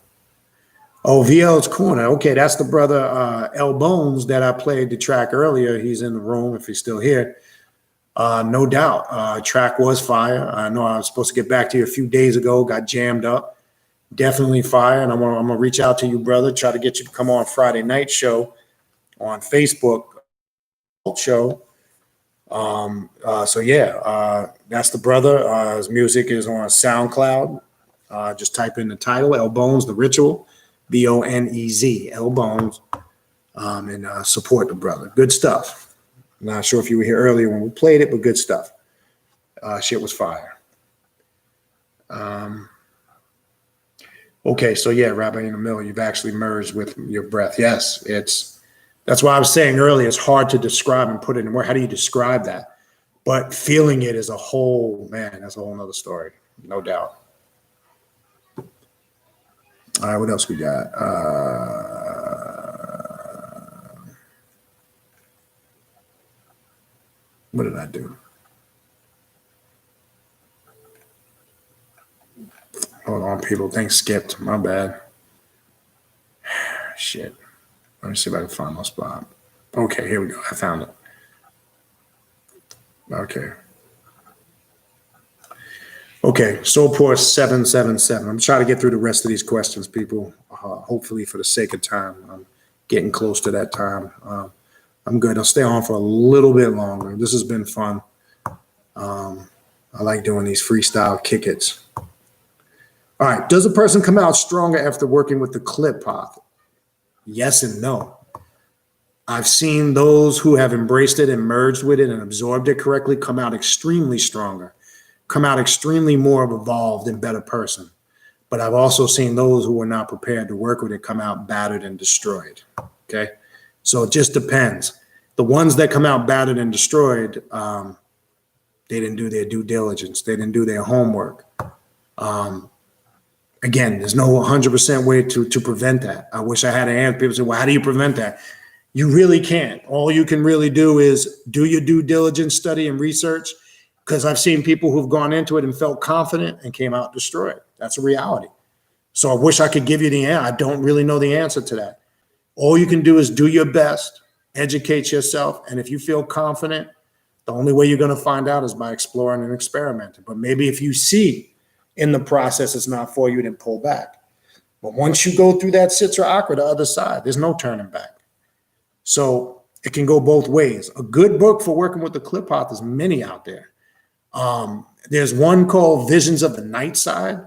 Oh, VL's Corner. Okay, that's the brother L Bones that I played the track earlier. He's in the room if he's still here. No doubt. Track was fire. I know I was supposed to get back to you a few days ago, got jammed up. Definitely fire. And I'm gonna reach out to you, brother, try to get you to come on Friday night show on Facebook show. That's the brother. His music is on SoundCloud. Just type in the title, L Bones, The Ritual, Bonez, L Bones, and support the brother. Good stuff. Not sure if you were here earlier when we played it, but good stuff. Shit was fire. Okay, so yeah, Rabbi in the middle, you've actually merged with your breath. Yes, that's why I was saying earlier, it's hard to describe and put it in words. How do you describe that? But feeling it is that's a whole nother story, no doubt. All right, what else we got? What did I do? Hold on, people. Things skipped. My bad. Shit. Let me see if I can find my spot. Okay, here we go. I found it. Okay, Soulport 777. I'm trying to get through the rest of these questions, people. Hopefully, for the sake of time, I'm getting close to that time. I'm good. I'll stay on for a little bit longer. This has been fun. I like doing these freestyle kick-its. All right. Does a person come out stronger after working with the clip path? Yes and no. I've seen those who have embraced it and merged with it and absorbed it correctly come out extremely stronger, come out extremely more of evolved and better person. But I've also seen those who were not prepared to work with it come out battered and destroyed. Okay. So it just depends. The ones that come out battered and destroyed, they didn't do their due diligence. They didn't do their homework. Again, there's no 100% way to prevent that. I wish I had an answer. People say, well, how do you prevent that? You really can't. All you can really do is do your due diligence, study and research, because I've seen people who've gone into it and felt confident and came out destroyed. That's a reality. So I wish I could give you the answer. I don't really know the answer to that. All you can do is do your best, educate yourself, and if you feel confident, the only way you're going to find out is by exploring and experimenting. But maybe if you see in the process it's not for you, then pull back. But once you go through that Sitra Akra, the other side, there's no turning back. So it can go both ways. A good book for working with the clip path, there's many out there. There's one called Visions of the Night Side,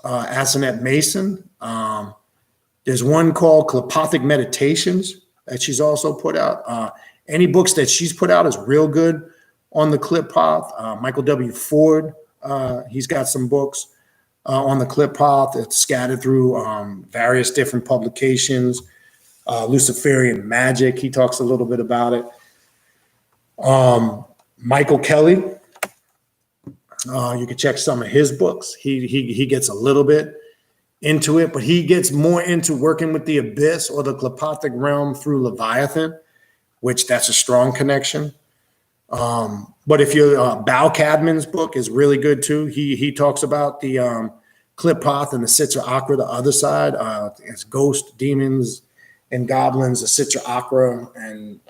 Asenet Mason. There's one called Clipothic Meditations that she's also put out. Any books that she's put out is real good on the clip path. Michael W. Ford, he's got some books on the clip path. It's scattered through various different publications. Luciferian Magic, he talks a little bit about it. Michael Kelly, you can check some of his books. He gets a little bit into it, but he gets more into working with the abyss or the telepathic realm through Leviathan, which that's a strong connection. But if you're Bal Cadman's book is really good too. He talks about the Qliphoth and the Sitra Achra, the other side. It's ghosts, demons, and goblins, the Sitra Achra, and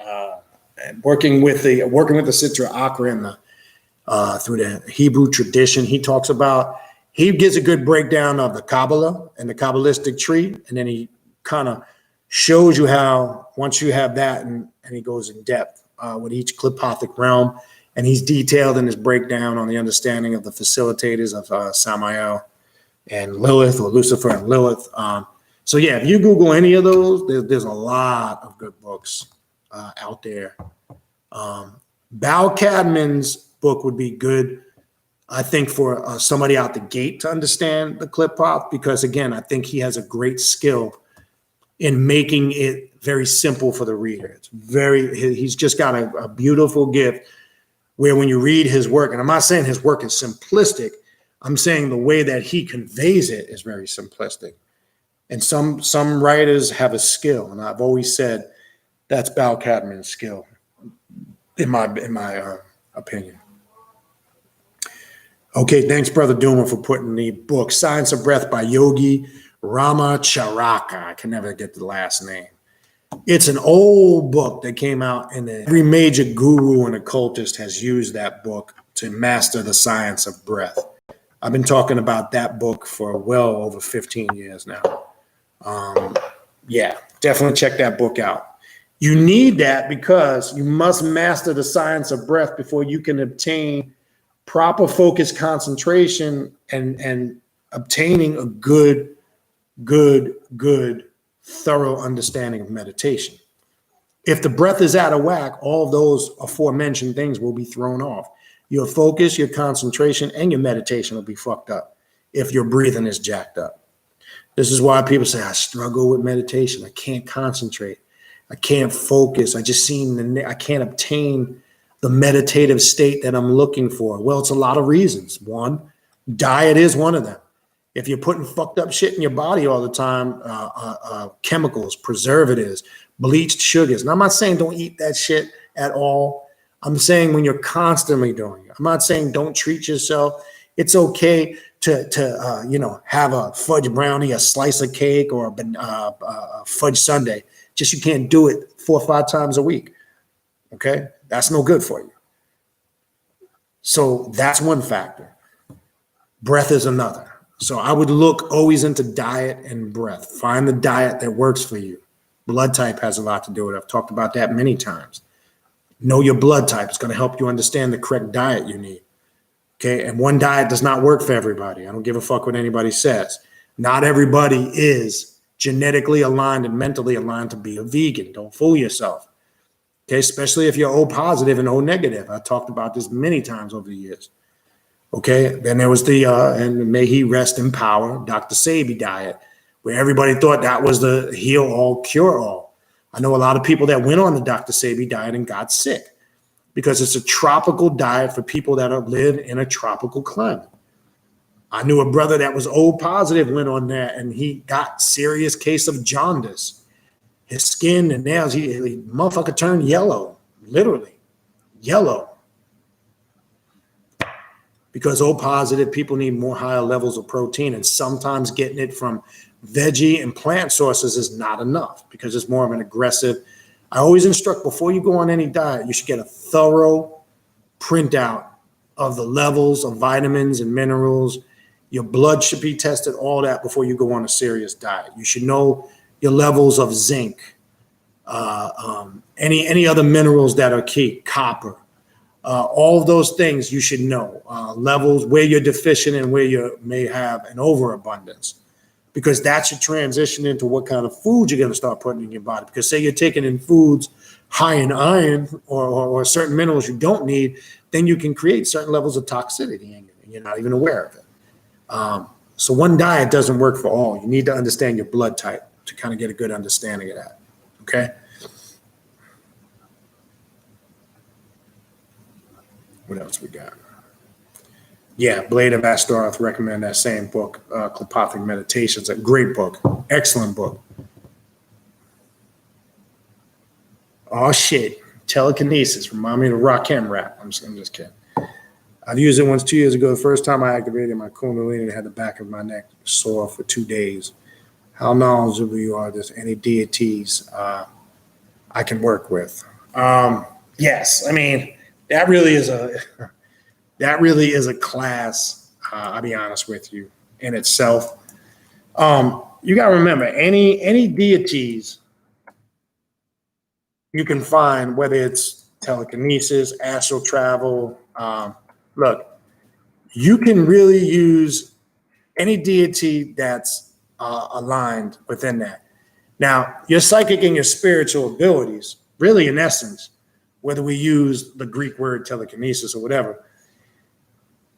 working with the Sitra Achra and the through the Hebrew tradition. He talks about. He gives a good breakdown of the Kabbalah and the Kabbalistic tree, and then he kind of shows you how once you have that, and he goes in depth with each Qliphothic realm, and he's detailed in his breakdown on the understanding of the facilitators of Samael and Lilith, or Lucifer and Lilith. So yeah, if you Google any of those, there's a lot of good books out there. Bal Cadman's book would be good, I think, for somebody out the gate to understand the Qliphoth, because again, I think he has a great skill in making it very simple for the reader. He's just got a beautiful gift where when you read his work, and I'm not saying his work is simplistic, I'm saying the way that he conveys it is very simplistic. And some writers have a skill, and I've always said that's Bal Cadman's skill, in my opinion. Okay, thanks, Brother Duma, for putting the book Science of Breath by Yogi Ramacharaka. I can never get the last name. It's an old book that came out, and every major guru and occultist has used that book to master the science of breath. I've been talking about that book for well over 15 years now. Yeah, definitely check that book out. You need that because you must master the science of breath before you can obtain proper focus, concentration, and obtaining a good, thorough understanding of meditation. If the breath is out of whack, all of those aforementioned things will be thrown off. Your focus, your concentration, and your meditation will be fucked up if your breathing is jacked up. This is why people say, I struggle with meditation. I can't concentrate. I can't focus. I can't obtain the meditative state that I'm looking for. Well, it's a lot of reasons. One, diet is one of them. If you're putting fucked up shit in your body all the time, chemicals, preservatives, bleached sugars. And I'm not saying don't eat that shit at all. I'm saying when you're constantly doing it. I'm not saying don't treat yourself. It's okay to have a fudge brownie, a slice of cake, or a fudge sundae. Just you can't do it 4 or 5 times a week. Okay? That's no good for you. So that's one factor. Breath is another. So I would look always into diet and breath. Find the diet that works for you. Blood type has a lot to do with it. I've talked about that many times. Know your blood type. It's going to help you understand the correct diet you need. Okay? And one diet does not work for everybody. I don't give a fuck what anybody says. Not everybody is genetically aligned and mentally aligned to be a vegan. Don't fool yourself. Okay? Especially if you're O positive and O negative. I talked about this many times over the years. Okay, then there was and may he rest in power, Dr. Sebi diet, where everybody thought that was the heal all, cure all. I know a lot of people that went on the Dr. Sebi diet and got sick because it's a tropical diet for people that live in a tropical climate. I knew a brother that was O positive went on that and he got serious case of jaundice. His skin and nails, he motherfucker turned yellow, literally yellow. Because O positive people need more higher levels of protein, and sometimes getting it from veggie and plant sources is not enough because it's more of an aggressive. I always instruct before you go on any diet, you should get a thorough printout of the levels of vitamins and minerals. Your blood should be tested, all that before you go on a serious diet. You should know your levels of zinc, any other minerals that are key, copper. All of those things you should know, levels where you're deficient and where you may have an overabundance, because that should transition into what kind of food you're going to start putting in your body. Because say you're taking in foods high in iron or certain minerals you don't need, then you can create certain levels of toxicity and you're not even aware of it. So one diet doesn't work for all. You need to understand your blood type to kind of get a good understanding of that. Okay. What else we got? Yeah, Blade of Astaroth, recommend that same book, Klepothic Meditations, a great book, excellent book. Oh shit, telekinesis, remind me of the Rakim rap. I'm just kidding. I've used it once 2 years ago. The first time I activated my Kundalini, I had the back of my neck sore for 2 days. How knowledgeable you are, there's any deities I can work with? Yes, I mean, that really is a class, I'll be honest with you, in itself. You got to remember, any deities you can find, whether it's telekinesis, astral travel. Look, you can really use any deity that's aligned within that. Now, your psychic and your spiritual abilities, really, in essence, whether we use the Greek word telekinesis or whatever,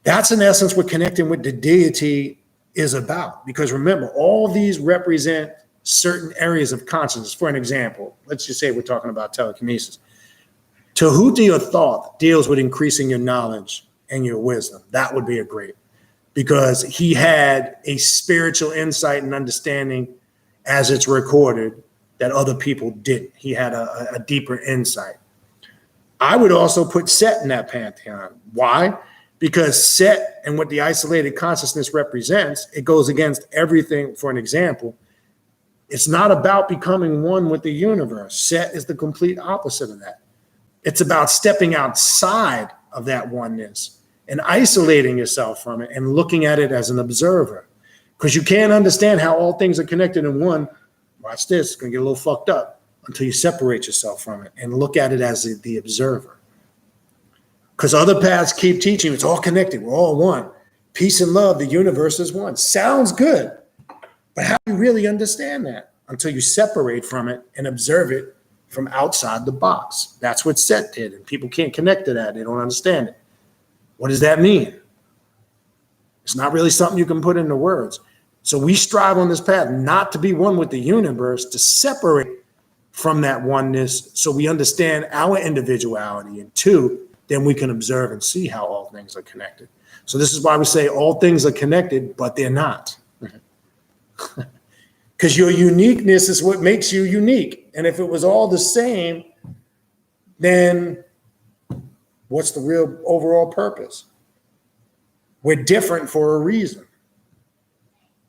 that's in essence what connecting with the deity is about. Because remember, all these represent certain areas of consciousness. For an example, let's just say we're talking about telekinesis. Tahuti or Thoth deals with increasing your knowledge and your wisdom. That would be a great, because he had a spiritual insight and understanding as it's recorded that other people didn't. He had a deeper insight. I would also put Set in that pantheon. Why? Because Set and what the isolated consciousness represents, it goes against everything. For an example, it's not about becoming one with the universe. Set is the complete opposite of that. It's about stepping outside of that oneness and isolating yourself from it and looking at it as an observer. Because you can't understand how all things are connected in one. Watch this, it's going to get a little fucked up until you separate yourself from it and look at it as the observer. Because other paths keep teaching it's all connected, we're all one. Peace and love, the universe is one. Sounds good, but how do you really understand that until you separate from it and observe it from outside the box? That's what Set did, and people can't connect to that. They don't understand it. What does that mean? It's not really something you can put into words. So we strive on this path not to be one with the universe, to separate from that oneness so we understand our individuality. And two, then we can observe and see how all things are connected. So this is why we say all things are connected, but they're not. Because your uniqueness is what makes you unique. And if it was all the same, then what's the real overall purpose? We're different for a reason.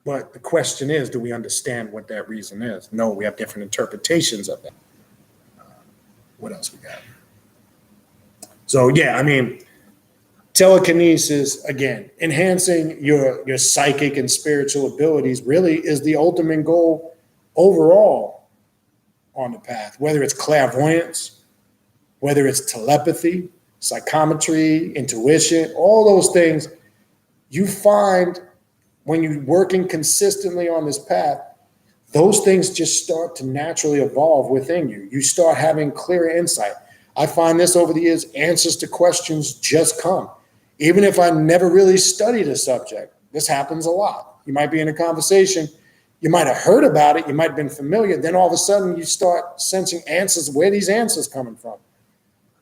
But the question is, do we understand what that reason is? No, we have different interpretations of that. What else we got? So, yeah, I mean, telekinesis, again, enhancing your psychic and spiritual abilities really is the ultimate goal overall on the path, whether it's clairvoyance, whether it's telepathy, psychometry, intuition, all those things you find when you're working consistently on this path, those things just start to naturally evolve within you. You start having clearer insight. I find this over the years, answers to questions just come. Even if I never really studied a subject, this happens a lot. You might be in a conversation, you might have heard about it, you might have been familiar, then all of a sudden you start sensing answers. Where are these answers coming from?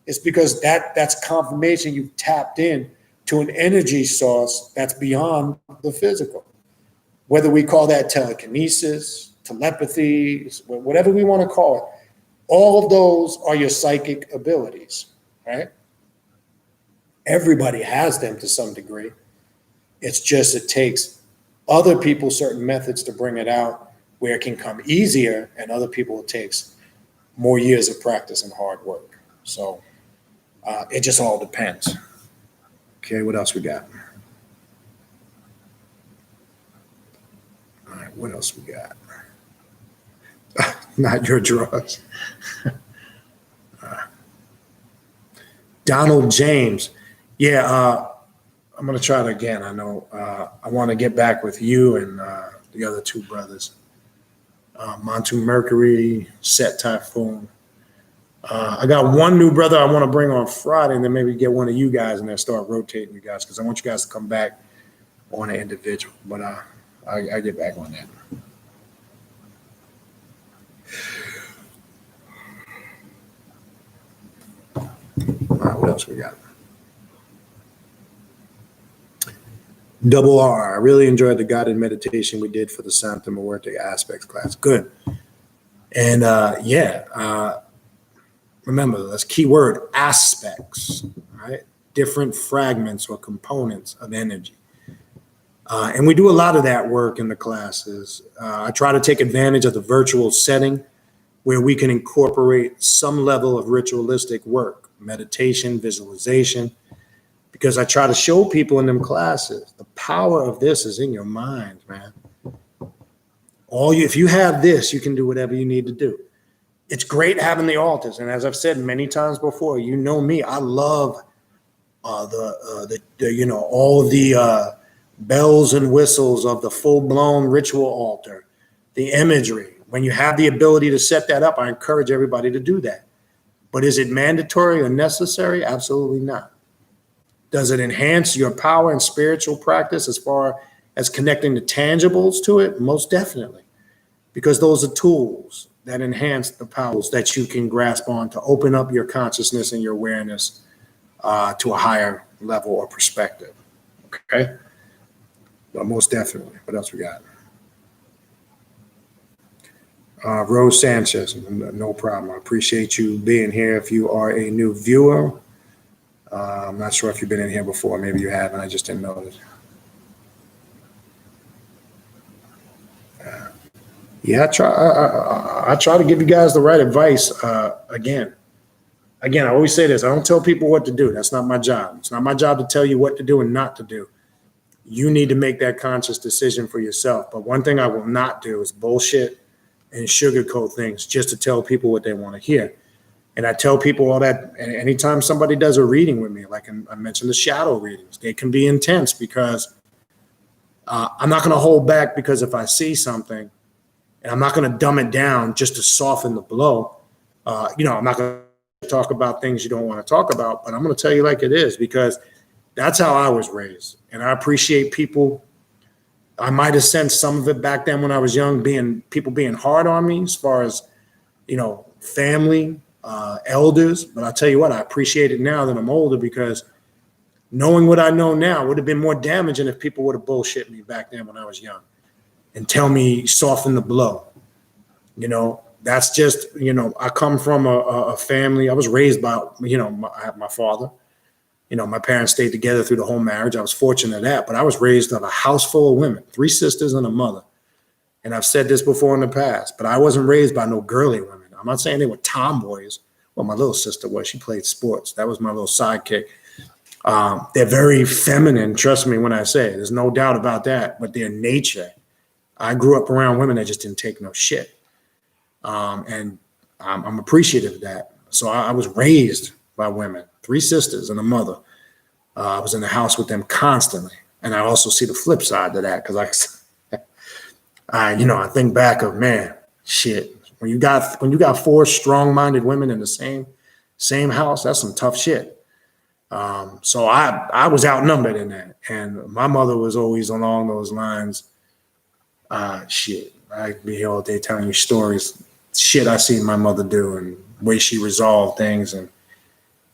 It's because that's confirmation you've tapped in to an energy source that's beyond the physical. Whether we call that telekinesis, telepathy, whatever we want to call it, all of those are your psychic abilities, right? Everybody has them to some degree. It's just it takes other people certain methods to bring it out where it can come easier, and other people it takes more years of practice and hard work. So it just all depends. Okay, what else we got? All right, what else we got? Not your drugs. Donald James. Yeah, I'm going to try it again. I know I want to get back with you and the other two brothers. Montu Mercury, Set Typhoon. I got one new brother I want to bring on Friday, and then maybe get one of you guys and then start rotating you guys, because I want you guys to come back on an individual. But I get back on that. All right, what else we got? Double R. I really enjoyed the guided meditation we did for the Santa Muerte aspects class. Good. And remember, that's key word, aspects, right? Different fragments or components of energy. And we do a lot of that work in the classes. I try to take advantage of the virtual setting where we can incorporate some level of ritualistic work, meditation, visualization, because I try to show people in them classes, the power of this is in your mind, man. If you have this, you can do whatever you need to do. It's great having the altars. And as I've said many times before, you know me, I love all of the bells and whistles of the full-blown ritual altar, the imagery. When you have the ability to set that up, I encourage everybody to do that. But is it mandatory or necessary? Absolutely not. Does it enhance your power and spiritual practice as far as connecting the tangibles to it? Most definitely. Because those are tools that enhance the powers that you can grasp on to open up your consciousness and your awareness to a higher level or perspective. Okay? But most definitely. What else we got? Rose Sanchez, no problem. I appreciate you being here. If you are a new viewer, I'm not sure if you've been in here before. Maybe you haven't. I just didn't notice. I try to give you guys the right advice. Again, I always say this. I don't tell people what to do. That's not my job. It's not my job to tell you what to do and not to do. You need to make that conscious decision for yourself. But one thing I will not do is bullshit and sugarcoat things just to tell people what they want to hear. And I tell people all that anytime somebody does a reading with me, like I mentioned the shadow readings, they can be intense because I'm not going to hold back, because if I see something, and I'm not going to dumb it down just to soften the blow, I'm not going to talk about things you don't want to talk about, but I'm going to tell you like it is, because that's how I was raised. And I appreciate people. I might have sensed some of it back then when I was young, people being hard on me as far as, family, elders. But I tell you what, I appreciate it now that I'm older, because knowing what I know now would have been more damaging if people would have bullshit me back then when I was young and tell me soften the blow. That's just, I come from a family. I was raised by, I have my father. My parents stayed together through the whole marriage. I was fortunate at that, but I was raised on a house full of women, 3 sisters and a mother. And I've said this before in the past, but I wasn't raised by no girly women. I'm not saying they were tomboys. Well, my little sister was. She played sports. That was my little sidekick. They're very feminine, trust me when I say it. There's no doubt about that, but their nature. I grew up around women that just didn't take no shit. And I'm appreciative of that. So I was raised by women, 3 sisters and a mother. I was in the house with them constantly. And I also see the flip side to that, because I think back of, man, shit. When you got 4 strong-minded women in the same house, that's some tough shit. So I was outnumbered in that. And my mother was always along those lines. Shit. I'd be here all day telling you stories. Shit I seen my mother do, and the way she resolved things and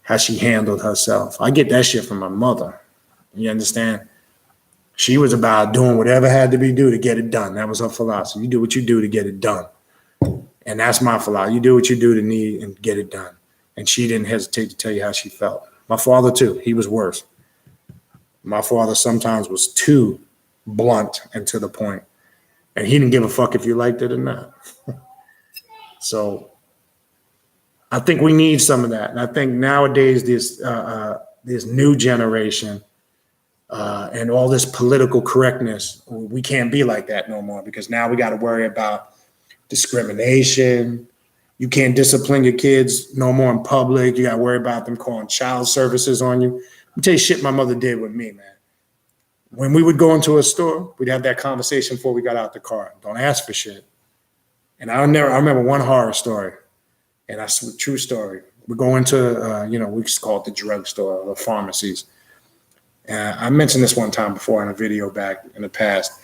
how she handled herself. I get that shit from my mother. You understand? She was about doing whatever had to be done to get it done. That was her philosophy. You do what you do to get it done. And that's my philosophy. You do what you do to need and get it done. And she didn't hesitate to tell you how she felt. My father, too. He was worse. My father sometimes was too blunt and to the point. And he didn't give a fuck if you liked it or not. So I think we need some of that. And I think nowadays this new generation and all this political correctness, we can't be like that no more, because now we got to worry about discrimination. You can't discipline your kids no more in public. You got to worry about them calling child services on you. Let me tell you shit my mother did with me, man. When we would go into a store, we'd have that conversation before we got out the car. Don't ask for shit. And I remember one horror story, and that's a true story. We go into, we used to call it the drugstore or the pharmacies. I mentioned this one time before in a video back in the past.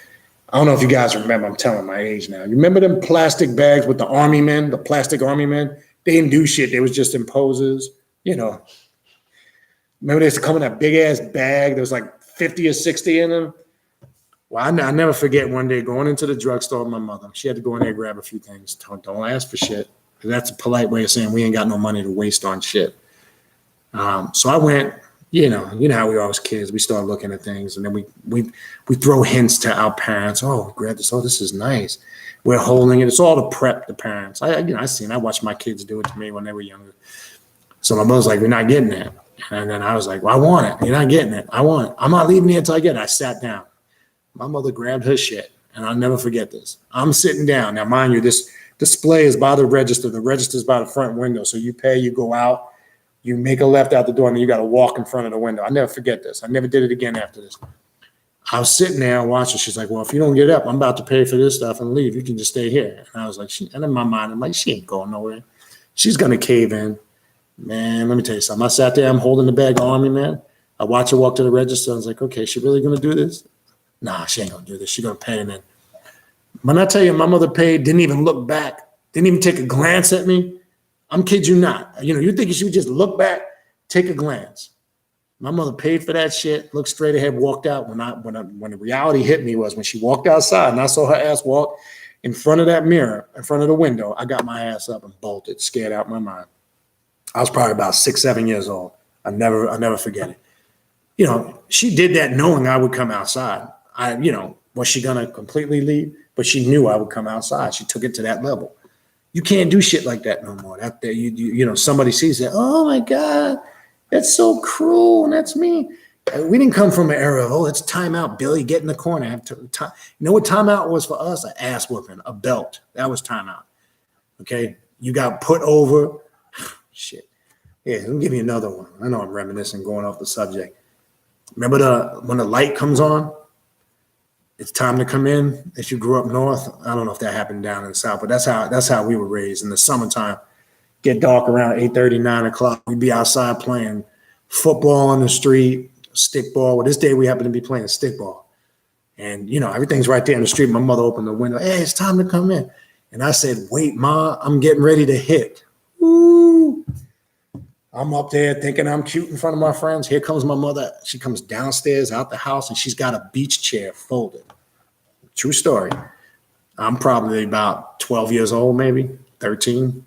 I don't know if you guys remember. I'm telling my age now. You remember them plastic bags with the army men, the plastic army men? They didn't do shit. They was just imposers. Remember they used to come in that big ass bag. There was like 50 or 60 in them. Well, I never forget one day going into the drugstore with my mother. She had to go in there and grab a few things. Don't ask for shit. That's a polite way of saying we ain't got no money to waste on shit. So I went, you know how we are as kids. We start looking at things, and then we throw hints to our parents. Oh, grab this. Oh, this is nice. We're holding it. It's all to prep the parents. I watched my kids do it to me when they were younger. So my mother's like, "We're not getting that." And then I was like, "Well, I want it. You're not getting it. I want it. I'm not leaving here until I get it." I sat down. My mother grabbed her shit, and I'll never forget this. I'm sitting down. Now, mind you, this display is by the register. The register's by the front window. So you pay, you go out, you make a left out the door, and then you got to walk in front of the window. I never forget this. I never did it again after this. I was sitting there and watching. She's like, "Well, if you don't get up, I'm about to pay for this stuff and leave. You can just stay here." And I was like, and in my mind, I'm like, she ain't going nowhere. She's going to cave in. Man, let me tell you something. I sat there. I'm holding the bag on me, man. I watched her walk to the register. I was like, okay, she really going to do this? Nah, she ain't going to do this. She's going to pay. And then when I tell you my mother paid, didn't even look back, didn't even take a glance at me. I'm kid you not. You think she would just look back, take a glance. My mother paid for that shit, looked straight ahead, walked out. When the reality hit me was when she walked outside and I saw her ass walk in front of that mirror, in front of the window, I got my ass up and bolted, scared out my mind. I was probably about 6, 7 years old. I'll never forget it. She did that knowing I would come outside. Was she going to completely leave? But she knew I would come outside. She took it to that level. You can't do shit like that no more. Somebody sees that. Oh my God, that's so cruel and that's mean. We didn't come from an era of, it's timeout, Billy, get in the corner. You know what timeout was for us? An ass whooping, a belt. That was timeout. Okay, you got put over. Shit. Yeah, let me give you another one. I know I'm reminiscing, going off the subject. Remember when the light comes on? It's time to come in. If you grew up north, I don't know if that happened down in the south, but that's how we were raised. In the summertime, get dark around 8:30, 9 o'clock. We'd be outside playing football on the street, stickball. Well, this day we happen to be playing stickball. And, everything's right there in the street. My mother opened the window. Hey, it's time to come in. And I said, wait, Ma, I'm getting ready to hit. Woo. I'm up there thinking I'm cute in front of my friends. Here comes my mother. She comes downstairs out the house and she's got a beach chair folded. True story. I'm probably about 12 years old, maybe 13.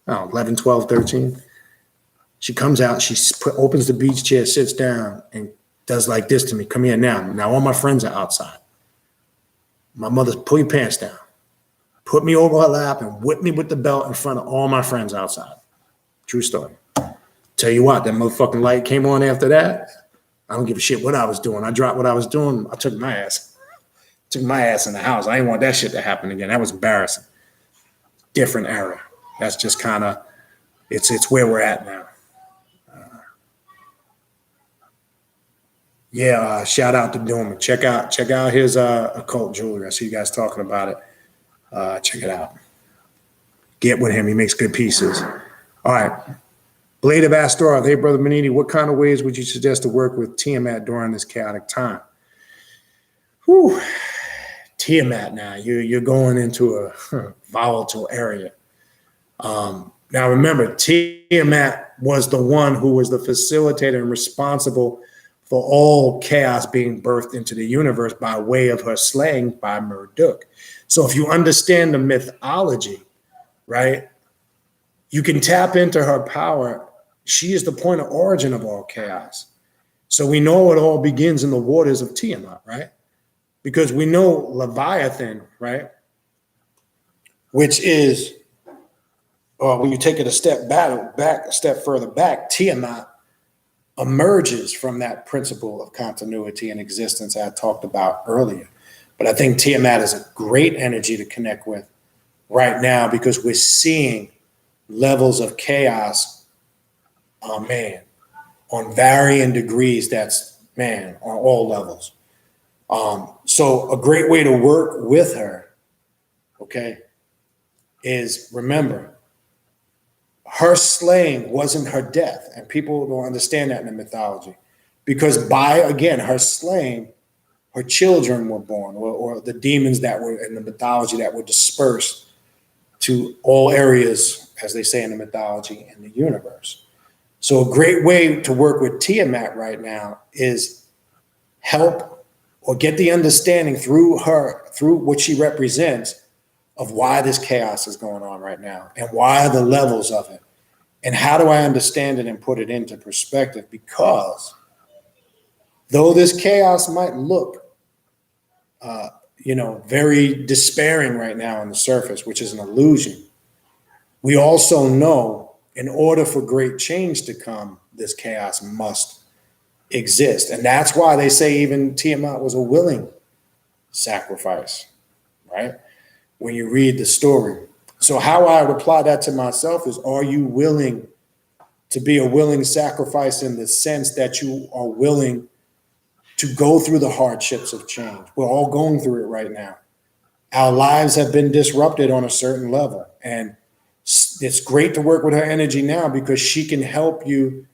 11, 12, 13. She comes out. She opens the beach chair, sits down, and does like this to me. Come here now. Now all my friends are outside. My mother's pull your pants down, put me over her lap, and whip me with the belt in front of all my friends outside. True story. Tell you what, that motherfucking light came on after that. I don't give a shit what I was doing. I dropped what I was doing. I took my ass. Took my ass in the house. I didn't want that shit to happen again. That was embarrassing. Different era. That's just kind of, it's where we're at now. Shout out to Doom. Check out his occult jewelry. I see you guys talking about it. Check it out. Get with him. He makes good pieces. All right. Blade of Astaroth. Hey, Brother Manini, what kind of ways would you suggest to work with Tiamat during this chaotic time? Whew. Tiamat now. You're going into a volatile area. Now, remember, Tiamat was the one who was the facilitator and responsible for all chaos being birthed into the universe by way of her slaying by Marduk. So if you understand the mythology, right, you can tap into her power. She is the point of origin of all chaos. So we know it all begins in the waters of Tiamat, right? Because we know Leviathan, right, which is, when you take it a step further back, Tiamat emerges from that principle of continuity and existence I talked about earlier. But I think Tiamat is a great energy to connect with right now because we're seeing levels of chaos, on varying degrees. That's, on all levels. So a great way to work with her, okay, is remember, her slaying wasn't her death. And people don't understand that in the mythology. Because by, again, her slaying, her children were born, or the demons that were in the mythology that were dispersed to all areas, as they say in the mythology, in the universe. So a great way to work with Tiamat right now is help or get the understanding through her, through what she represents, of why this chaos is going on right now and why the levels of it. And how do I understand it and put it into perspective? Because though this chaos might look, very despairing right now on the surface, which is an illusion, we also know in order for great change to come, this chaos must exist. And that's why they say even Tiamat was a willing sacrifice, right? When you read the story. So how I would apply that to myself is, are you willing to be a willing sacrifice in the sense that you are willing to go through the hardships of change? We're all going through it right now. Our lives have been disrupted on a certain level. And it's great to work with her energy now because she can help you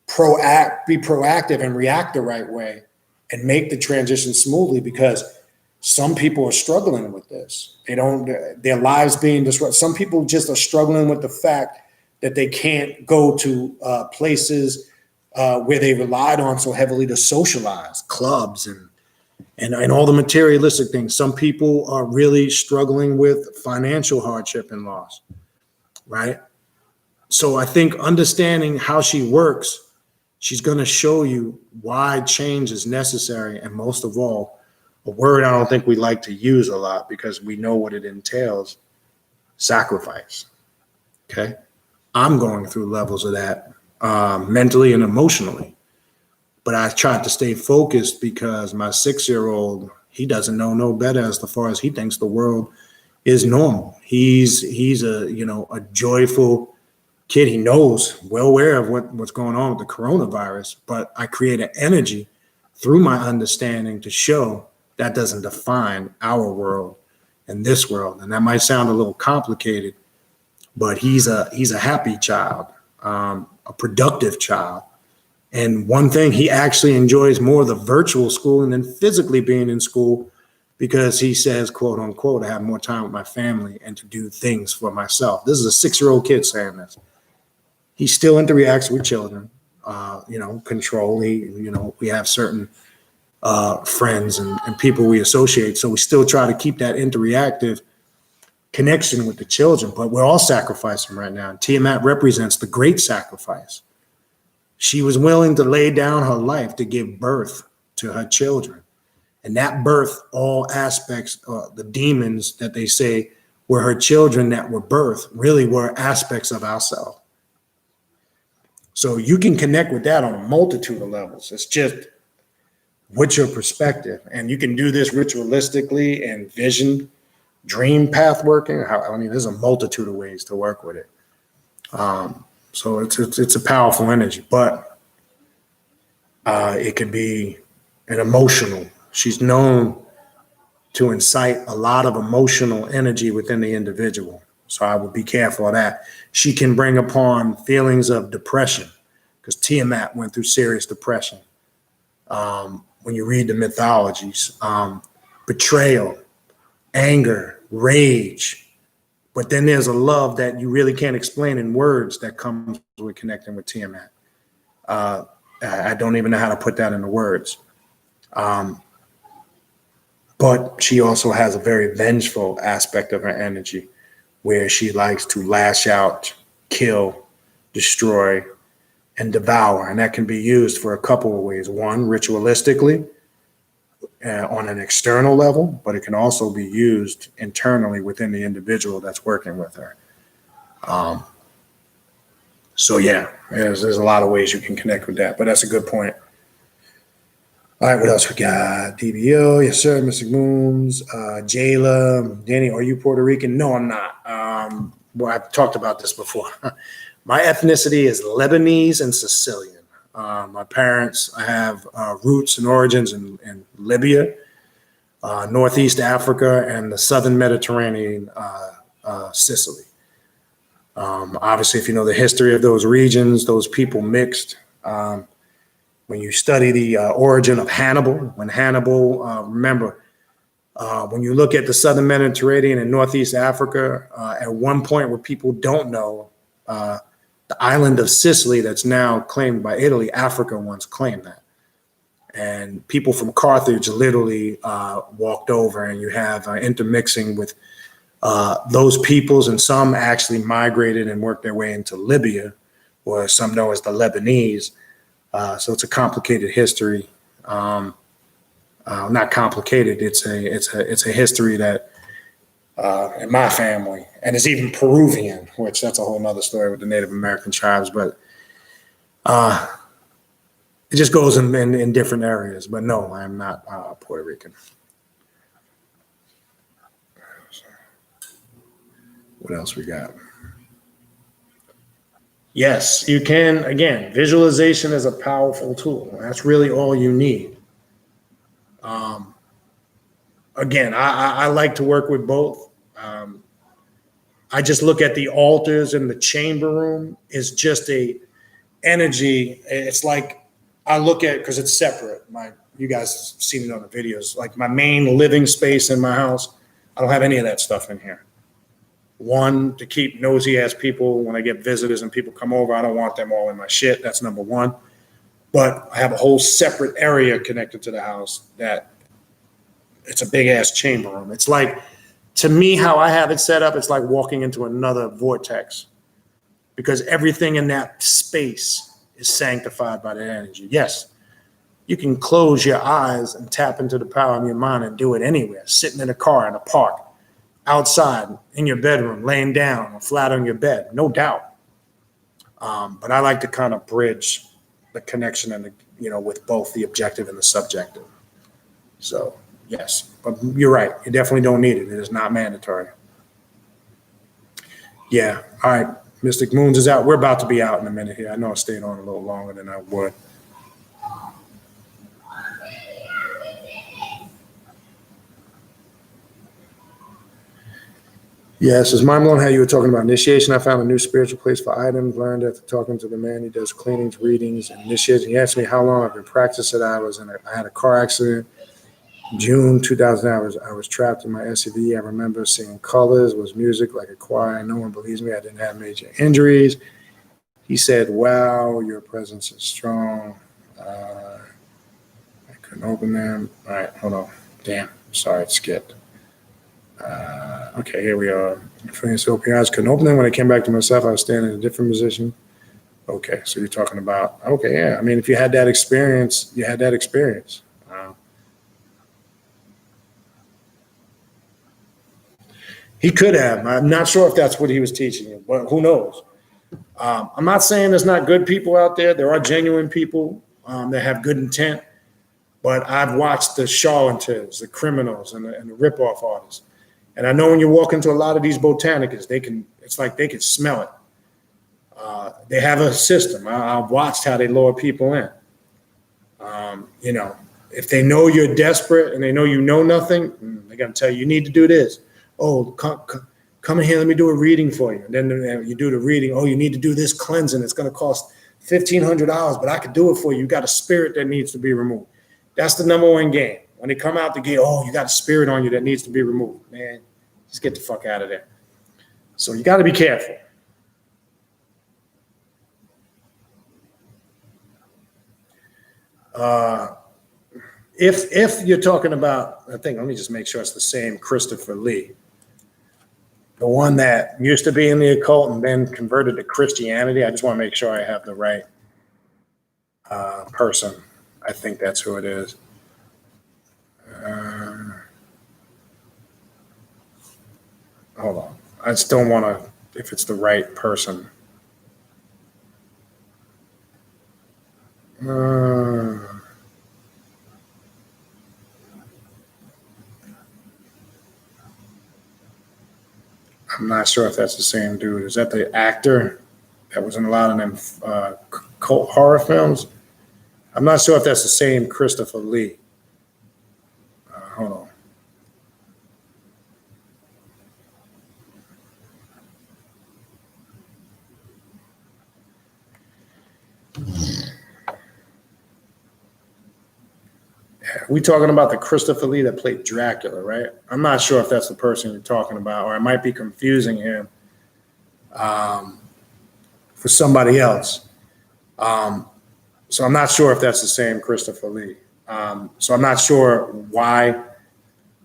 be proactive and react the right way and make the transition smoothly, because some people are struggling with this. Their lives being disrupted. Some people just are struggling with the fact that they can't go to places where they relied on so heavily to socialize, clubs and all the materialistic things. Some people are really struggling with financial hardship and loss, right? So I think understanding how she works, she's going to show you why change is necessary. And most of all, a word I don't think we like to use a lot because we know what it entails: sacrifice. Okay. I'm going through levels of that mentally and emotionally, but I tried to stay focused because my 6-year-old, he doesn't know no better as far as he thinks the world is normal. He's a joyful kid. He knows, well aware of what's going on with the coronavirus, but I create an energy through my understanding to show that doesn't define our world and this world. And that might sound a little complicated, but he's a happy child, a productive child. And one thing, he actually enjoys more the virtual schooling than physically being in school, because he says, quote unquote, I have more time with my family and to do things for myself. This is a 6-year-old kid saying this. He still interacts with children, control. We have certain friends and people we associate. So we still try to keep that interactive connection with the children, but we're all sacrificing right now. And Tiamat represents the great sacrifice. She was willing to lay down her life to give birth to her children. And that birth, all aspects, the demons that they say were her children that were birthed, really were aspects of ourselves. So you can connect with that on a multitude of levels. It's just, what's your perspective? And you can do this ritualistically and vision, dream path working. There's a multitude of ways to work with it. So it's a powerful energy, but it could be an emotional. She's known to incite a lot of emotional energy within the individual. So I would be careful of that. She can bring upon feelings of depression, because Tiamat went through serious depression. When you read the mythologies, betrayal, anger, rage. But then there's a love that you really can't explain in words that comes with connecting with Tiamat. I don't even know how to put that into words. But she also has a very vengeful aspect of her energy, where she likes to lash out, kill, destroy, and devour. And that can be used for a couple of ways. One, ritualistically, on an external level, but it can also be used internally within the individual that's working with her. There's a lot of ways you can connect with that, but that's a good point. All right, what else we got? DBO, yes sir, Mr. Moons, Jayla, Danny, are you Puerto Rican? No, I'm not. I've talked about this before. My ethnicity is Lebanese and Sicilian. My parents, I have roots and origins in Libya, Northeast Africa, and the Southern Mediterranean, Sicily. Obviously, if you know the history of those regions, those people mixed. When you study the origin of Hannibal, when you look at the Southern Mediterranean and Northeast Africa, at one point where people don't know, the island of Sicily that's now claimed by Italy, Africa once claimed that. And people from Carthage literally walked over, and you have intermixing with those peoples, and some actually migrated and worked their way into Libya, or some know as the Lebanese. So it's a complicated history. Not complicated. It's a history that in my family, and it's even Peruvian, which that's a whole nother story with the Native American tribes. But it just goes in different areas. But no, I'm not Puerto Rican. What else we got? Yes, you can. Again, visualization is a powerful tool. That's really all you need. Again, I like to work with both. I just look at the altars in the chamber room is just a energy. It's like I look at, because it's separate. You guys have seen it on the videos. Like my main living space in my house, I don't have any of that stuff in here. One, to keep nosy ass people when I get visitors and people come over, I don't want them all in my shit. That's number one. But I have a whole separate area connected to the house that it's a big ass chamber room. It's like, to me, how I have it set up, it's like walking into another vortex, because everything in that space is sanctified by that energy. Yes, you can close your eyes and tap into the power of your mind and do it anywhere, sitting in a car, in a park, outside, in your bedroom, laying down or flat on your bed, no doubt. But I like to kind of bridge the connection and with both the objective and the subjective. So yes, but you're right. You definitely don't need it. It is not mandatory. Yeah. All right. Mystic Moons is out. We're about to be out in a minute here. I know I stayed on a little longer than I would. Yes, it's mind blowing how you were talking about initiation. I found a new spiritual place for items. Learned after talking to the man. He does cleanings, readings, and initiation. He asked me how long I've been practicing. I had a car accident. June 2000, I was trapped in my SUV. I remember seeing colors, was music like a choir. No one believes me. I didn't have major injuries. He said, wow, your presence is strong. I couldn't open them. All right, hold on. Damn, sorry, it skipped. Okay, here we are. I couldn't open them. When I came back to myself, I was standing in a different position. Okay, so you're talking about, okay, yeah. I mean, if you had that experience, you had that experience. He could have. I'm not sure if that's what he was teaching you, but who knows? I'm not saying there's not good people out there. There are genuine people that have good intent, but I've watched the charlatans, the criminals, and the rip-off artists. And I know when you walk into a lot of these botanicas, it's like they can smell it. They have a system. I've watched how they lure people in. If they know you're desperate and they know you know nothing, they're going to tell you need to do this. Oh, come in here, let me do a reading for you. And then you do the reading. Oh, you need to do this cleansing. It's going to cost $1,500, but I could do it for you. You got a spirit that needs to be removed. That's the number one game. When they come out the gate, oh, you got a spirit on you that needs to be removed. Man, just get the fuck out of there. So you got to be careful. If you're talking about, let me just make sure it's the same Christopher Lee. The one that used to be in the occult and then converted to Christianity. I just want to make sure I have the right person. I think that's who it is. Hold on. I just don't want to, if it's the right person. I'm not sure if that's the same dude. Is that the actor that was in a lot of them cult horror films? I'm not sure if that's the same Christopher Lee. Hold on. We talking about the Christopher Lee that played Dracula, right? I'm not sure if that's the person you're talking about, or I might be confusing him for somebody else. So I'm not sure if that's the same Christopher Lee. So I'm not sure why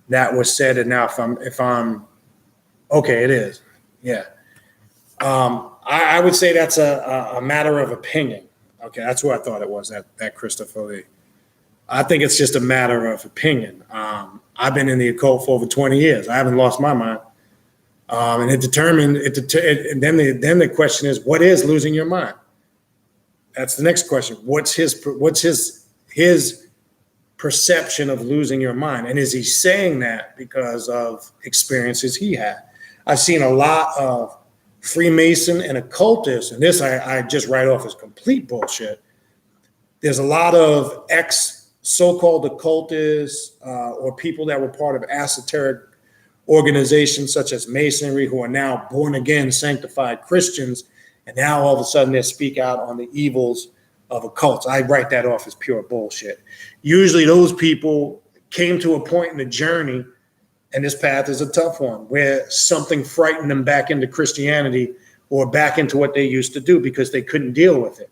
that was said. And now if I'm okay, it is. Yeah. I would say that's a matter of opinion. Okay, that's what I thought it was, that Christopher Lee. I think it's just a matter of opinion. I've been in the occult for over 20 years. I haven't lost my mind. And it determined, and then the question is, what is losing your mind? That's the next question. What's his perception of losing your mind? And is he saying that because of experiences he had? I've seen a lot of Freemason and occultists, and this I just write off as complete bullshit. There's a lot of so-called occultists or people that were part of esoteric organizations such as Masonry who are now born-again, sanctified Christians, and now all of a sudden they speak out on the evils of occults. I write that off as pure bullshit. Usually those people came to a point in the journey, and this path is a tough one, where something frightened them back into Christianity or back into what they used to do because they couldn't deal with it.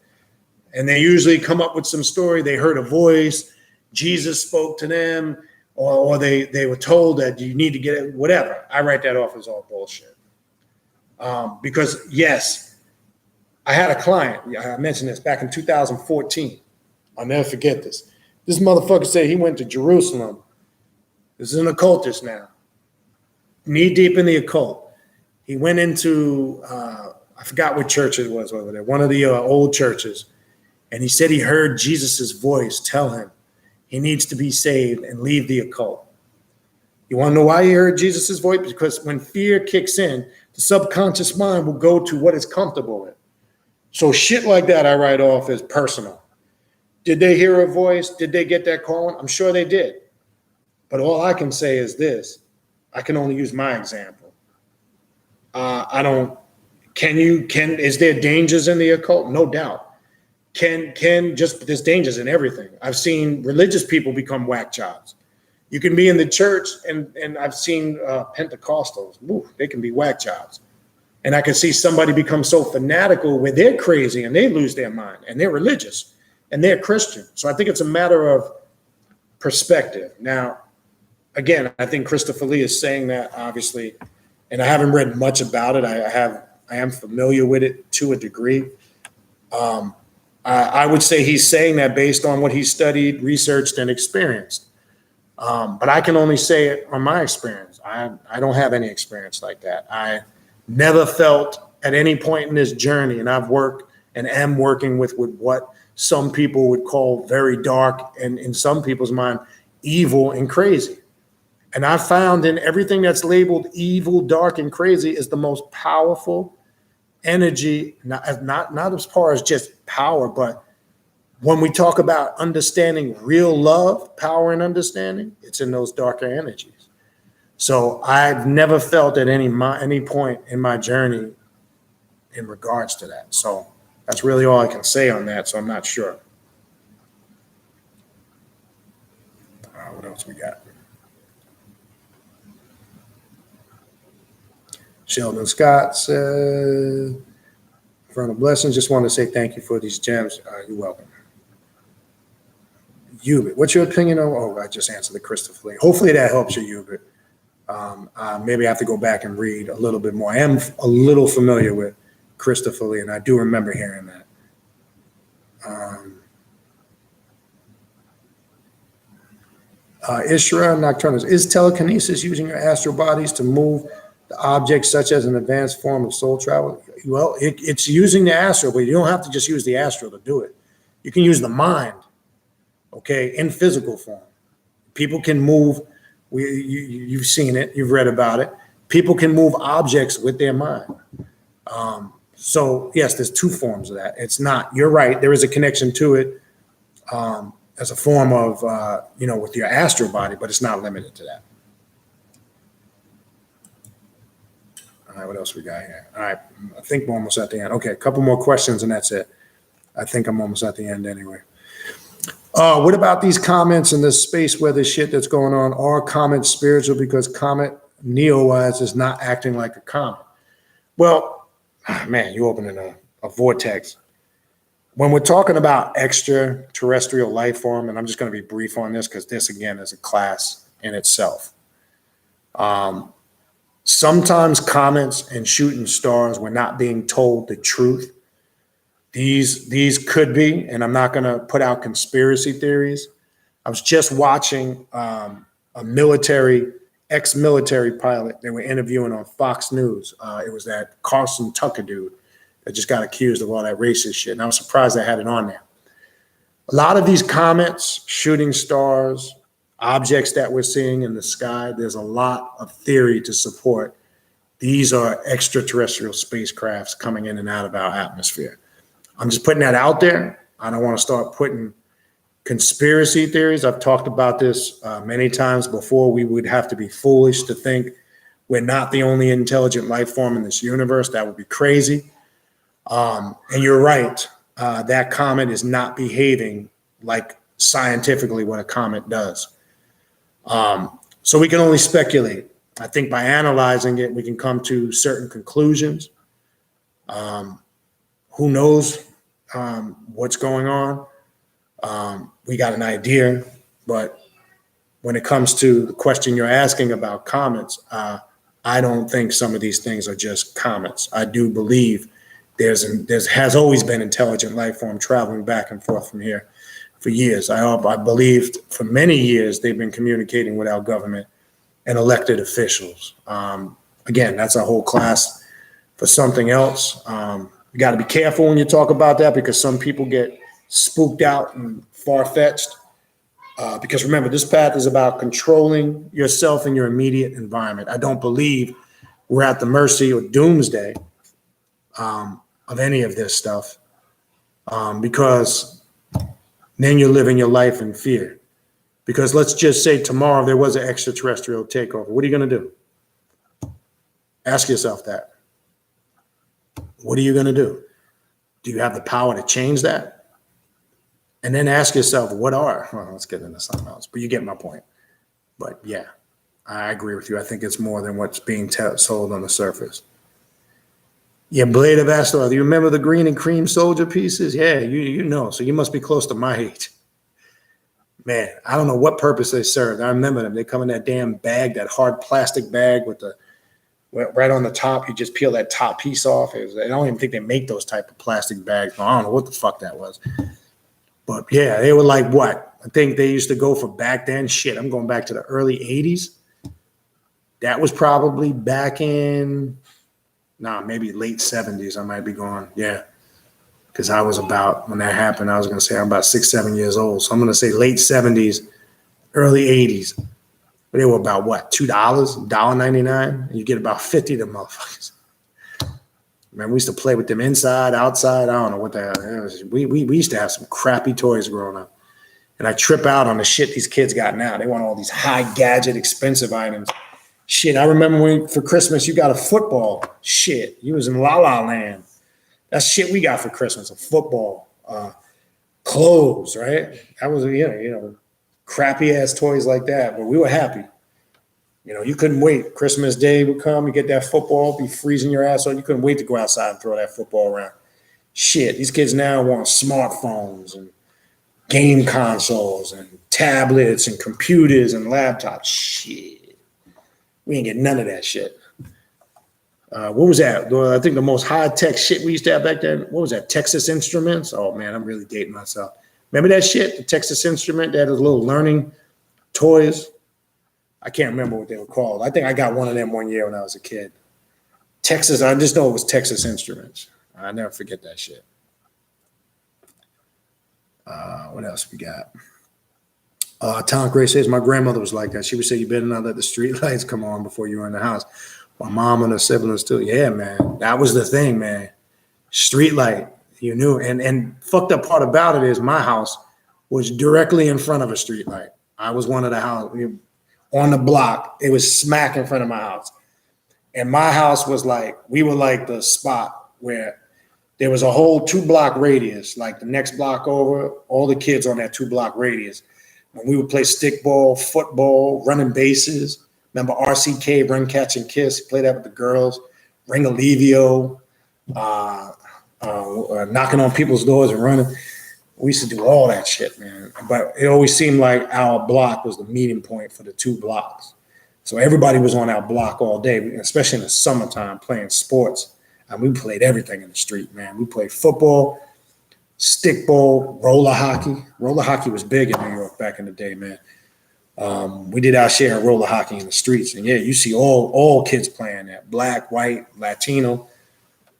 And they usually come up with some story. They heard a voice, Jesus spoke to them, or they were told that you need to get it, whatever. I write that off as all bullshit. Because, yes, I had a client, I mentioned this, back in 2014. I'll never forget this. This motherfucker said he went to Jerusalem. This is an occultist now, knee deep in the occult. He went into, I forgot what church it was over there, one of the old churches. And he said he heard Jesus's voice tell him he needs to be saved and leave the occult. You want to know why he heard Jesus's voice? Because when fear kicks in, the subconscious mind will go to what it's comfortable with. So shit like that I write off as personal. Did they hear a voice? Did they get that calling? I'm sure they did. But all I can say is this. I can only use my example. Is there dangers in the occult? No doubt. There's dangers in everything. I've seen religious people become whack jobs. You can be in the church, and I've seen Pentecostals, they can be whack jobs. And I can see somebody become so fanatical where they're crazy and they lose their mind, and they're religious and they're Christian. So I think it's a matter of perspective. Now, again, I think Christopher Lee is saying that, obviously, and I haven't read much about it. I am familiar with it to a degree. I would say he's saying that based on what he studied, researched, and experienced. But I can only say it on my experience. I don't have any experience like that. I never felt at any point in this journey, and I've worked and am working with what some people would call very dark, and in some people's mind, evil and crazy. And I found in everything that's labeled evil, dark, and crazy is the most powerful energy, not as far as just power, but when we talk about understanding real love, power, and understanding, it's in those darker energies. So I've never felt at any point in my journey in regards to that. So that's really all I can say on that. So I'm not sure. What else we got? Sheldon Scott says, Infernal Blessings, just want to say thank you for these gems. You're welcome. Hubert, what's your opinion on? Oh, I just answered the Christopher Lee. Hopefully that helps you, Hubert. Maybe I have to go back and read a little bit more. I am a little familiar with Christopher Lee, and I do remember hearing that. Ishra Nocturnus, is telekinesis using your astral bodies to move the objects such as an advanced form of soul travel? Well, it's using the astral, but you don't have to just use the astral to do it. You can use the mind, okay, in physical form. People can move, you've seen it, you've read about it. People can move objects with their mind. So yes, there's two forms of that. It's not, you're right, there is a connection to it as a form of, with your astral body, but it's not limited to that. All right, what else we got here? All right, I think we're almost at the end. Okay, a couple more questions and that's it. I think I'm almost at the end anyway. What about these comments in this space where the shit that's going on? Are comments spiritual because comment neo-wise is not acting like a comment? Well, man, you opening a vortex. when we're talking about extraterrestrial life form, and I'm just going to be brief on this because this, again, is a class in itself. Sometimes comets and shooting stars were not being told the truth. These could be, and I'm not going to put out conspiracy theories. I was just watching a ex-military pilot they were interviewing on Fox News. It was that Carson Tucker dude that just got accused of all that racist shit. And I was surprised they had it on there. A lot of these comets, shooting stars, objects that we're seeing in the sky, there's a lot of theory to support these are extraterrestrial spacecrafts coming in and out of our atmosphere. I'm just putting that out there. I don't want to start putting conspiracy theories. I've talked about this many times before. We would have to be foolish to think we're not the only intelligent life form in this universe. That would be crazy. And you're right. That comet is not behaving like scientifically what a comet does. So we can only speculate. I think by analyzing it, we can come to certain conclusions. Who knows what's going on? We got an idea, but when it comes to the question you're asking about comets, I don't think some of these things are just comets. I do believe there has always been intelligent life form traveling back and forth from here for years. I believed for many years they've been communicating with our government and elected officials. Again, that's a whole class for something else. You got to be careful when you talk about that because some people get spooked out and far-fetched. Because remember, this path is about controlling yourself and your immediate environment. I don't believe we're at the mercy or doomsday of any of this stuff because then you're living your life in fear. Because let's just say tomorrow there was an extraterrestrial takeover. What are you going to do? Ask yourself that. What are you going to do? Do you have the power to change that? And then ask yourself, let's get into something else. But you get my point. But yeah, I agree with you. I think it's more than what's being sold on the surface. Yeah, Blade of Astor. Do you remember the green and cream soldier pieces? Yeah, you know. So you must be close to my age. Man, I don't know what purpose they served. I remember them. They come in that damn bag, that hard plastic bag with the right on the top. You just peel that top piece off. I don't even think they make those type of plastic bags. I don't know what the fuck that was. But yeah, they were like what? I think they used to go for back then. Shit, I'm going back to the early 80s. That was probably back in, maybe late 70s. I might be going, yeah. Because I was about, when that happened, I was going to say I'm about 6-7 years old. So I'm going to say late 70s, early 80s. But they were about what, $2, $1.99? And you get about 50 of them motherfuckers. Man, we used to play with them inside, outside. I don't know what the hell it was. We used to have some crappy toys growing up. And I trip out on the shit these kids got now. They want all these high gadget, expensive items. Shit, I remember when for Christmas you got a football. Shit, you was in La La Land. That's shit we got for Christmas, a football, clothes, right? That was, crappy ass toys like that, but we were happy. You couldn't wait. Christmas Day would come, you get that football, be freezing your ass off. You couldn't wait to go outside and throw that football around. Shit, these kids now want smartphones and game consoles and tablets and computers and laptops. Shit, we ain't get none of that shit. What was that? I think the most high-tech shit we used to have back then, what was that, Texas Instruments? Oh, man, I'm really dating myself. Remember that shit, the Texas Instrument? They had those little learning toys. I can't remember what they were called. I think I got one of them one year when I was a kid. Texas, I just know it was Texas Instruments. I never forget that shit. What else we got? Tom Gray says, my grandmother was like that. She would say, you better not let the street lights come on before you're in the house. My mom and her siblings too. Yeah, man. That was the thing, man. Street light. You knew. And fucked up part about it is my house was directly in front of a street light. I was one of the houses on the block. It was smack in front of my house. And my house was like, we were like the spot where there was a whole 2-block radius, like the next block over, all the kids on that 2-block radius. And we would play stickball, football, running bases. Remember RCK, Run, Catch, and Kiss? Play that with the girls. Ring Alivio. knocking on people's doors and running. We used to do all that shit, man. But it always seemed like our block was the meeting point for the 2 blocks. So everybody was on our block all day, especially in the summertime, playing sports. And we played everything in the street, man. We played football, stickball, roller hockey. Roller hockey was big in New York back in the day, man. We did our share of roller hockey in the streets. And yeah, you see all kids playing that, black, white, Latino.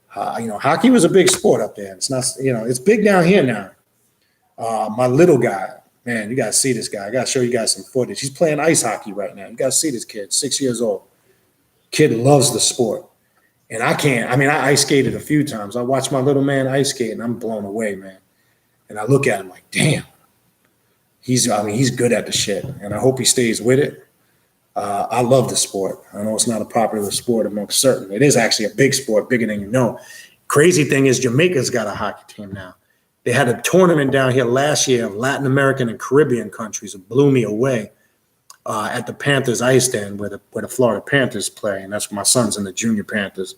Hockey was a big sport up there. It's not, it's big down here now. My little guy, man, you got to see this guy. I got to show you guys some footage. He's playing ice hockey right now. You got to see this kid, 6 years old. Kid loves the sport. And I ice skated a few times. I watch my little man ice skate, and I'm blown away, man. And I look at him like, damn. He's good at the shit, and I hope he stays with it. I love the sport. I know it's not a popular sport amongst certain. It is actually a big sport, bigger than you know. Crazy thing is Jamaica's got a hockey team now. They had a tournament down here last year of Latin American and Caribbean countries. It blew me away at the Panthers Ice Den where the Florida Panthers play. And that's where my son's in the Junior Panthers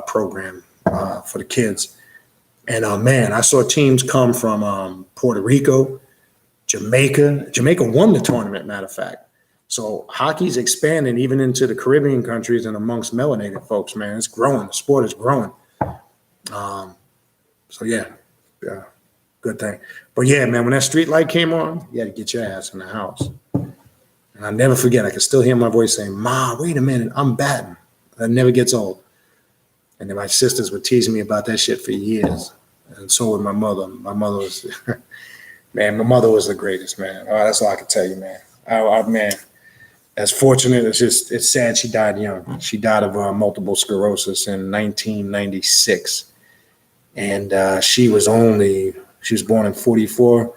program for the kids. And, man, I saw teams come from Puerto Rico, Jamaica. Jamaica won the tournament, matter of fact. So hockey's expanding even into the Caribbean countries and amongst melanated folks, man. It's growing. The sport is growing. Yeah, good thing. But yeah, man, when that street light came on, you had to get your ass in the house. And I'll never forget, I can still hear my voice saying, Ma, wait a minute, I'm batting. That never gets old. And then my sisters were teasing me about that shit for years. And so would my mother. My mother was, man, my mother was the greatest, man. Oh, that's all I can tell you, man. Man, as fortunate, it's sad she died young. She died of multiple sclerosis in 1996. And she was born in 44,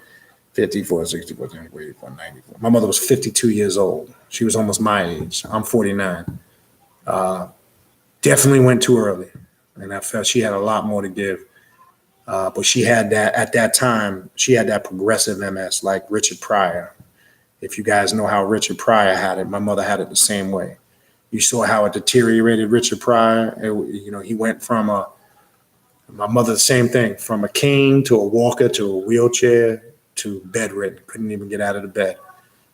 54, 64, 74, 84, 94. My mother was 52 years old. She was almost my age. I'm 49. Definitely went too early. And I felt she had a lot more to give. But she had that, at that time, she had that progressive MS like Richard Pryor. If you guys know how Richard Pryor had it, my mother had it the same way. You saw how it deteriorated Richard Pryor. He went from my mother, the same thing, from a cane to a walker to a wheelchair to bedridden. Couldn't even get out of the bed.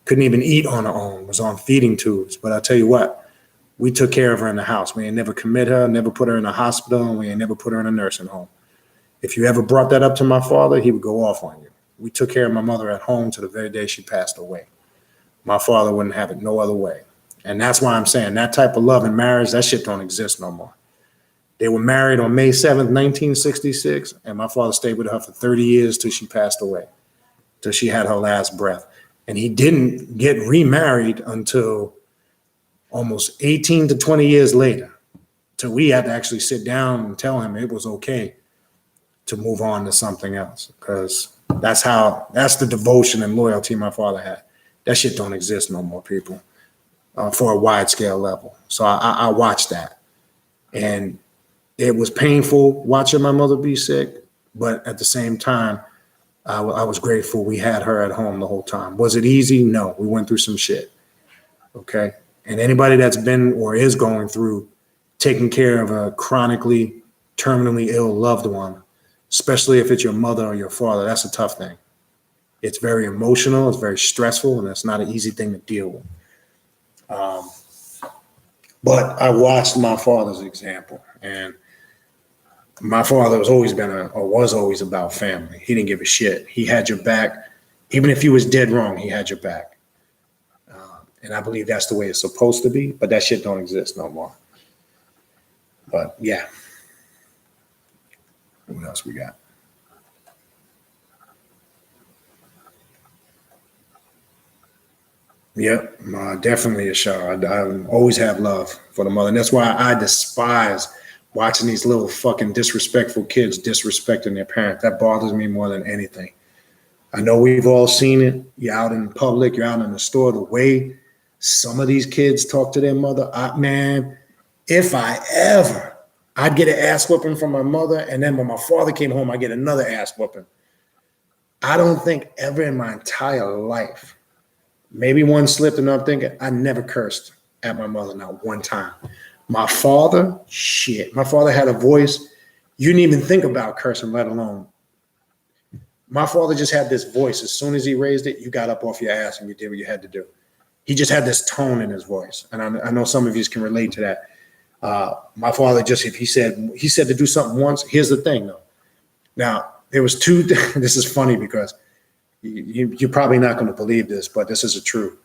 Couldn't even eat on her own. Was on feeding tubes. But I'll tell you what, we took care of her in the house. We ain't never commit her, never put her in a hospital, and we ain't never put her in a nursing home. If you ever brought that up to my father, he would go off on you. We took care of my mother at home to the very day she passed away. My father wouldn't have it no other way. And that's why I'm saying that type of love and marriage, that shit don't exist no more. They were married on May 7th, 1966, and my father stayed with her for 30 years till she passed away, till she had her last breath. And he didn't get remarried until almost 18 to 20 years later, till we had to actually sit down and tell him it was okay to move on to something else, because that's the devotion and loyalty my father had. That shit don't exist no more, people, for a wide scale level. So I watched that. And it was painful watching my mother be sick, but at the same time, I was grateful we had her at home the whole time. Was it easy? No, we went through some shit, okay? And anybody that's been or is going through taking care of a chronically, terminally ill loved one, especially if it's your mother or your father, that's a tough thing. It's very emotional, it's very stressful, and it's not an easy thing to deal with. But I watched my father's example, and my father was always about family. He didn't give a shit. He had your back. Even if you was dead wrong, he had your back. And I believe that's the way it's supposed to be, but that shit don't exist no more. But yeah. What else we got? Yep, definitely a show. I always have love for the mother. And that's why I despise watching these little fucking disrespectful kids disrespecting their parents. That bothers me more than anything. I know we've all seen it. You're out in public, you're out in the store, the way some of these kids talk to their mother. Man, if I'd get an ass whooping from my mother, and then when my father came home, I get another ass whooping. I don't think ever in my entire life, maybe one slipped and I'm thinking, I never cursed at my mother, not one time. My father, shit. My father had a voice. you didn't even think about cursing, let alone. My father just had this voice. As soon as he raised it, you got up off your ass and you did what you had to do. He just had this tone in his voice. And I know some of you can relate to that. My father just, if he said to do something once, here's the thing though. Now, there was two, this is funny because you're probably not going to believe this, but this is the truth.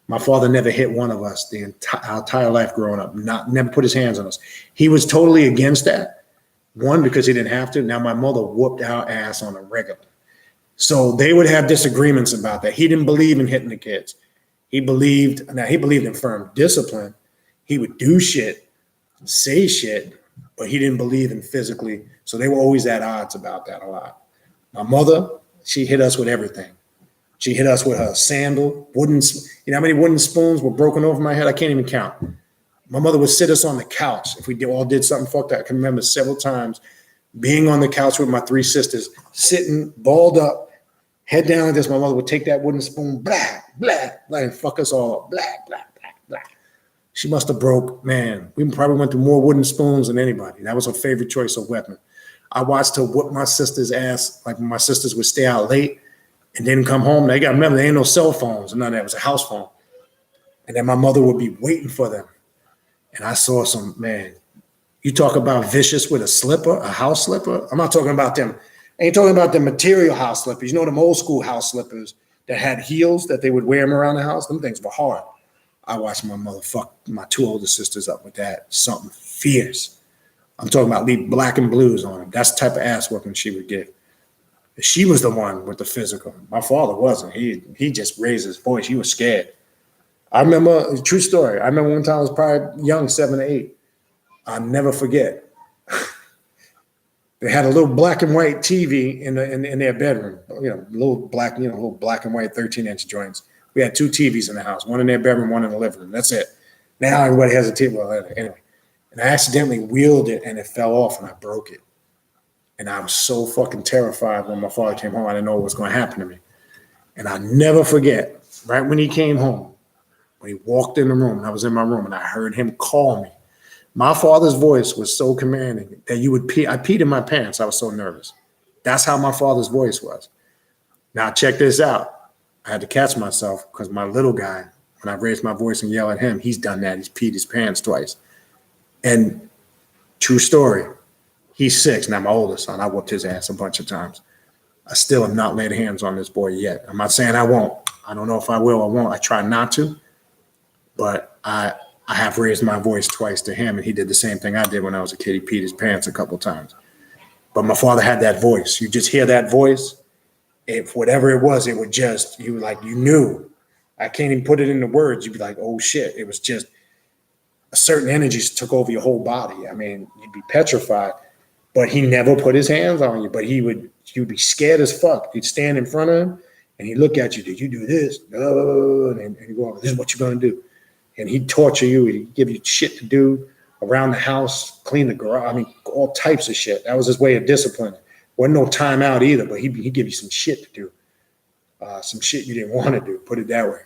My father never hit one of us our entire life growing up, never put his hands on us. He was totally against that. One, because he didn't have to. Now, my mother whooped our ass on a regular. So they would have disagreements about that. He didn't believe in hitting the kids. He believed in firm discipline. He would do shit, say shit, but he didn't believe in physically. So they were always at odds about that a lot. My mother, she hit us with everything. She hit us with her sandal, you know how many wooden spoons were broken over my head? I can't even count. My mother would sit us on the couch. If we all did something fucked up, I can remember several times being on the couch with my three sisters, sitting, balled up, head down like this. My mother would take that wooden spoon, blah, blah, blah, and fuck us all up, blah, blah, blah, blah. She must have broke, man. We probably went through more wooden spoons than anybody. That was her favorite choice of weapon. I watched her whoop my sister's ass, like when my sisters would stay out late and didn't come home. They got, remember, there ain't no cell phones, none of that. It was a house phone. And then my mother would be waiting for them. And I saw some, man, you talk about vicious with a slipper, a house slipper. I'm not talking about them. I ain't talking about the material house slippers. You know them old school house slippers that had heels that they would wear them around the house? Them things were hard. I watched my mother fuck my two older sisters up with that. Something fierce. I'm talking about leave black and blues on them. That's the type of ass whooping she would give. She was the one with the physical. My father wasn't. He just raised his voice. He was scared. I remember, true story. I remember one time I was probably young, 7 or 8. I'll never forget. They had a little black and white TV in their bedroom. You know, little black and white 13-inch joints. We had 2 TVs in the house, one in their bedroom, one in the living room. That's it. Now everybody has a TV. Well, anyway. And I accidentally wheeled it and it fell off and I broke it. And I was so fucking terrified when my father came home. I didn't know what was going to happen to me. And I'll never forget, right when he came home, when he walked in the room, and I was in my room and I heard him call me. My father's voice was so commanding that you would pee. I peed in my pants. I was so nervous. That's how my father's voice was. Now check this out. I had to catch myself because my little guy, when I raised my voice and yelled at him, he's done that. He's peed his pants twice. And true story, he's 6. Now my oldest son, I whooped his ass a bunch of times. I still have not laid hands on this boy yet. I'm not saying I won't. I don't know if I will or won't. I try not to. But I have raised my voice twice to him, and he did the same thing I did when I was a kid. He peed his pants a couple times. But my father had that voice. You just hear that voice. If whatever it was, you were like, you knew. I can't even put it into words. You'd be like, oh shit. It was just a certain energy took over your whole body. I mean, you'd be petrified. But he never put his hands on you. But you'd be scared as fuck. He'd stand in front of him, and he'd look at you. Did you do this? And he'd go, this is what you're going to do. And he'd torture you. He'd give you shit to do around the house, clean the garage. I mean, all types of shit. That was his way of disciplining. Wasn't no time out either, but he'd give you some shit to do. Some shit you didn't want to do, put it that way.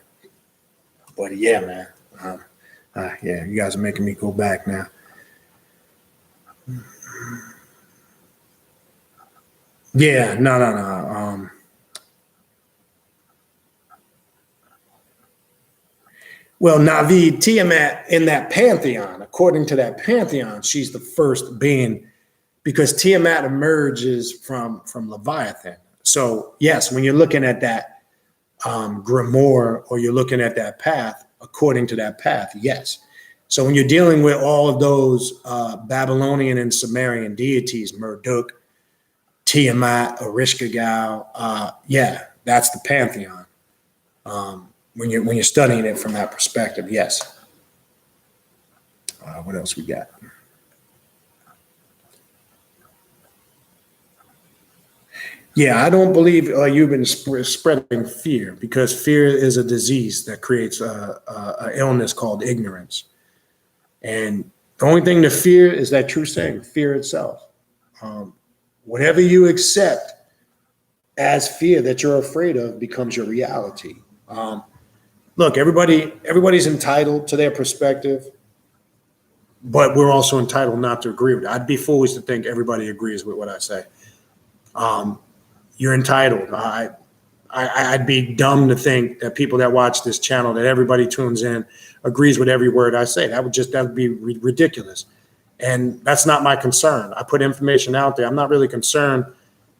But yeah, man. Yeah, you guys are making me go back now. Yeah, no. Well, Navi, Tiamat in that pantheon, according to that pantheon, she's the first being because Tiamat emerges from Leviathan. So yes, when you're looking at that grimoire or you're looking at that path, according to that path, yes. So when you're dealing with all of those Babylonian and Sumerian deities, Marduk, Tiamat, Ereshkigal, yeah, that's the pantheon. When you're studying it from that perspective, yes. What else we got? Yeah, I don't believe you've been spreading fear because fear is a disease that creates a illness called ignorance. And the only thing to fear is that true saying, fear itself. Whatever you accept as fear that you're afraid of becomes your reality. Look, everybody's entitled to their perspective. but we're also entitled not to agree with it. I'd be foolish to think everybody agrees with what I say. You're entitled. I'd be dumb to think that people that watch this channel, that everybody tunes in, agrees with every word I say. That would be ridiculous. And that's not my concern. I put information out there. I'm not really concerned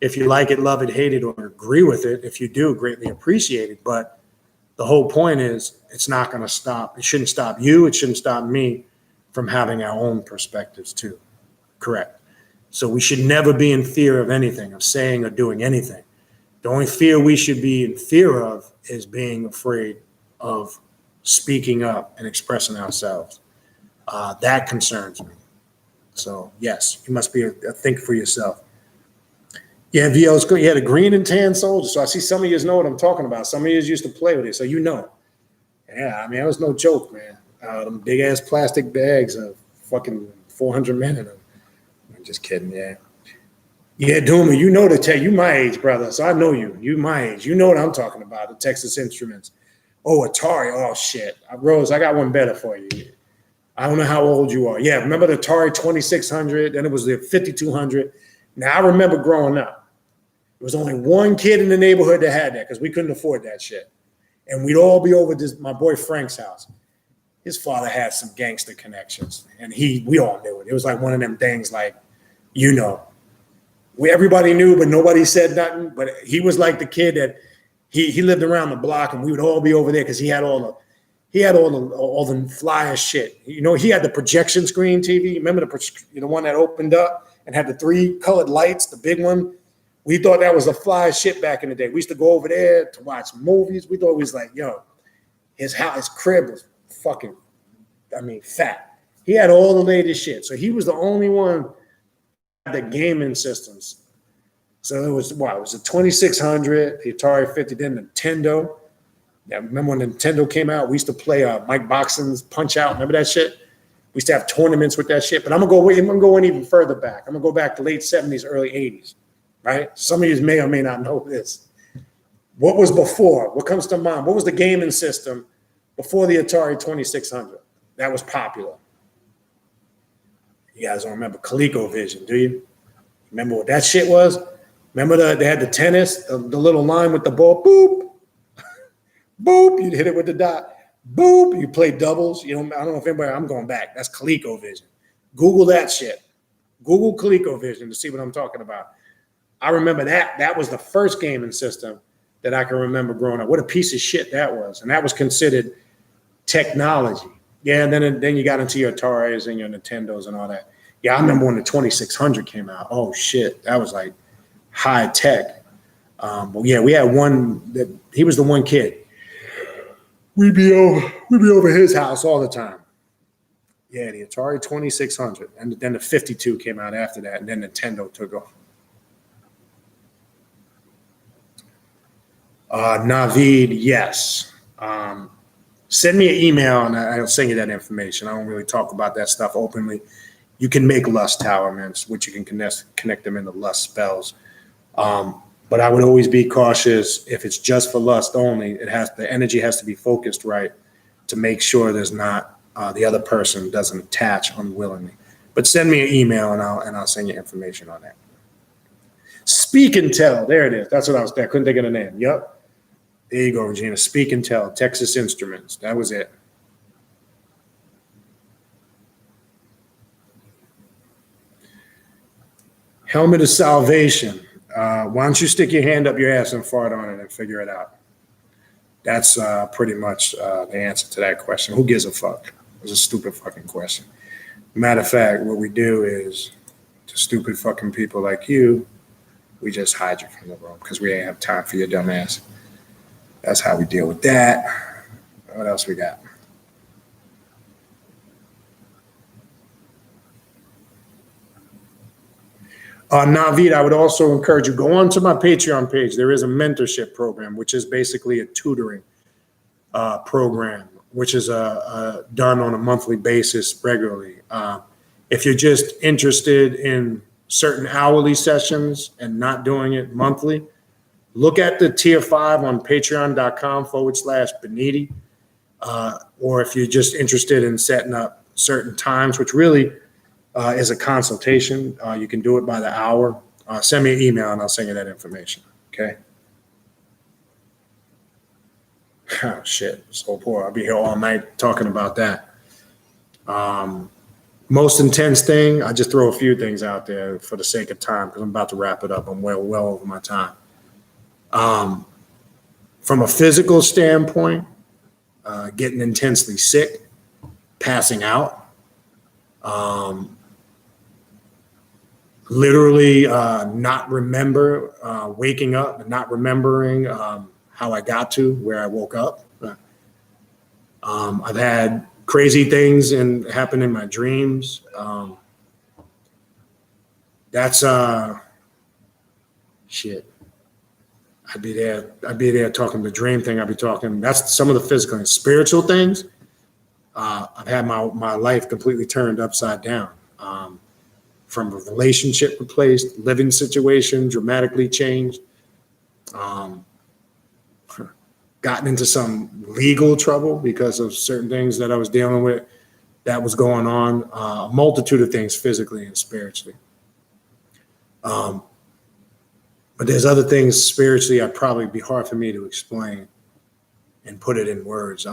if you like it, love it, hate it, or agree with it. If you do, greatly appreciate it. But the whole point is it's not going to stop. It shouldn't stop you. It shouldn't stop me from having our own perspectives too. Correct. So we should never be in fear of anything, of saying or doing anything. The only fear we should be in fear of is being afraid of speaking up and expressing ourselves. That concerns me. So yes, you must be a think for yourself. Yeah, VO, it's good. You had a green and tan soldier. So I see some of you know what I'm talking about. Some of you used to play with it, so you know. Yeah, I mean, it was no joke, man. Them big ass plastic bags of fucking 400 men in them. I'm just kidding, yeah. Yeah, Doomer, you know the tech. You my age, brother. So I know you. You my age. You know what I'm talking about. The Texas Instruments. Oh, Atari. Oh shit. Rose, I got one better for you. I don't know how old you are. Yeah, remember the Atari 2600? Then it was the 5200. Now I remember growing up. There was only one kid in the neighborhood that had that because we couldn't afford that shit. And we'd all be over my boy Frank's house. His father had some gangster connections, and we all knew it. It was like one of them things, like, you know, everybody knew, but nobody said nothing. But he was like the kid that he lived around the block, and we would all be over there because he had all the flyer shit. You know, he had the projection screen TV. Remember the one that opened up and had the 3 colored lights, the big one. We thought that was the fly shit back in the day. We used to go over there to watch movies. We thought it was like, yo, his crib was fucking, fat. He had all the latest shit. So he was the only one that had the gaming systems. So it was the 2600, the Atari 50, then Nintendo. Yeah, remember when Nintendo came out? We used to play Mike Boxing's Punch Out. Remember that shit? We used to have tournaments with that shit. But I'm gonna go in even further back. I'm gonna go back to late 70s, early 80s. Right? Some of you may or may not know this. What was before? What comes to mind? What was the gaming system before the Atari 2600? That was popular. You guys don't remember ColecoVision, do you? Remember what that shit was? Remember they had the tennis, the little line with the ball, boop, boop, you'd hit it with the dot, boop, you play doubles. You know, I don't know if anybody, I'm going back. That's ColecoVision. Google that shit. Google ColecoVision to see what I'm talking about. I remember that was the first gaming system that I can remember growing up. What a piece of shit that was. And that was considered technology. Yeah, and then you got into your Ataris and your Nintendos and all that. Yeah, I remember when the 2600 came out. Oh, shit. That was like high tech. But yeah, we had one that he was the one kid. We'd be over his house all the time. Yeah, the Atari 2600. And then the 52 came out after that. And then Nintendo took off. Naveed, yes. Send me an email and I'll send you that information. I don't really talk about that stuff openly. You can make lust towerments, which you can connect them into lust spells. But I would always be cautious if it's just for lust only. The energy has to be focused right to make sure there's not the other person doesn't attach unwillingly. But send me an email and I'll send you information on that. Speak and Tell. There it is. That's what I couldn't think of the name. Yep. There you go, Regina. Speak and Tell. Texas Instruments. That was it. Helmet of Salvation. Why don't you stick your hand up your ass and fart on it and figure it out? That's pretty much the answer to that question. Who gives a fuck? It's a stupid fucking question. Matter of fact, what we do is to stupid fucking people like you, we just hide you from the room because we ain't have time for your dumb ass. That's how we deal with that. What else we got? Naveed, I would also encourage you, go on to my Patreon page. There is a mentorship program, which is basically a tutoring program, which is done on a monthly basis regularly. If you're just interested in certain hourly sessions and not doing it monthly, look at the tier 5 on patreon.com/Beniti. Or if you're just interested in setting up certain times, which really is a consultation. You can do it by the hour. Send me an email and I'll send you that information. Okay. Oh, shit. So poor. I'll be here all night talking about that. Most intense thing, I just throw a few things out there for the sake of time because I'm about to wrap it up. I'm well over my time. From a physical standpoint, getting intensely sick, passing out, literally not waking up and not remembering how I got to where I woke up. I've had crazy things happen in my dreams. That's shit. I'd be there talking the dream thing. I'd be talking. That's some of the physical and spiritual things. I've had my life completely turned upside down. From a relationship replaced, living situation dramatically changed. Gotten into some legal trouble because of certain things that I was dealing with that was going on. A multitude of things physically and spiritually. But there's other things spiritually I'd probably be hard for me to explain and put it in words.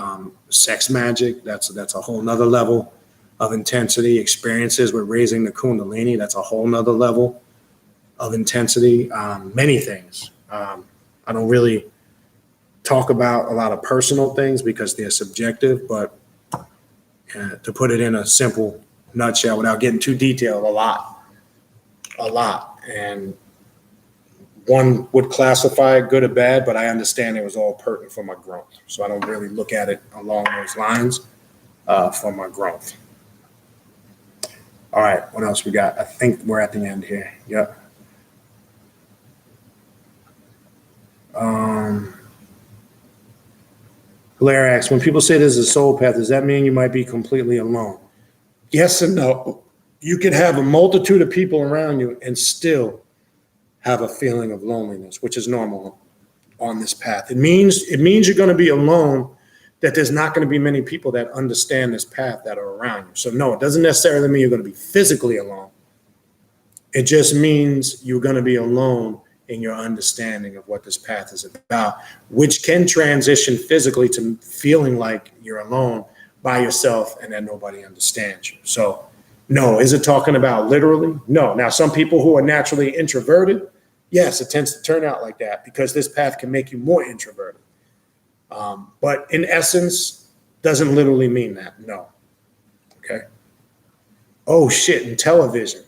Sex magic, that's a whole nother level of intensity. Experiences with raising the Kundalini, that's a whole nother level of intensity. Many things. I don't really talk about a lot of personal things because they're subjective, but to put it in a simple nutshell without getting too detailed, a lot. And one would classify it good or bad, but I understand it was all pertinent for my growth. So I don't really look at it along those lines for my growth. All right, what else we got? I think we're at the end here. Yep. Blair asks, when people say there's a soul path, does that mean you might be completely alone? Yes and no. You could have a multitude of people around you and still have a feeling of loneliness, which is normal on this path. It means you're going to be alone, that there's not going to be many people that understand this path that are around you. So no, it doesn't necessarily mean you're going to be physically alone. It just means you're going to be alone in your understanding of what this path is about, which can transition physically to feeling like you're alone by yourself and that nobody understands you. So no, is it talking about literally? No. Now, some people who are naturally introverted, yes, it tends to turn out like that because this path can make you more introverted. But in essence, doesn't literally mean that. No. Okay. Oh shit! In television,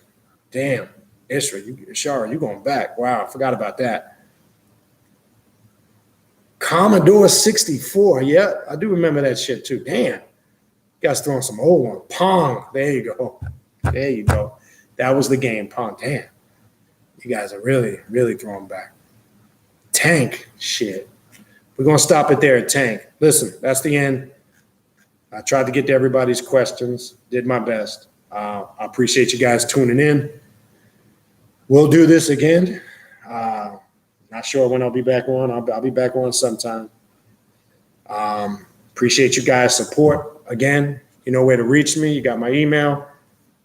damn, Shara, you going back? Wow, I forgot about that. Commodore 64. Yeah, I do remember that shit too. Damn, you guys throwing some old one. Pong. There you go. There you go. That was the game. Pong. Damn, you guys are really, really throwing back. Tank. Shit. We're going to stop it there at Tank. Listen, that's the end. I tried to get to everybody's questions. Did my best. I appreciate you guys tuning in. We'll do this again. Not sure when I'll be back on. I'll be back on sometime. Appreciate you guys' support. Again, you know where to reach me. You got my email.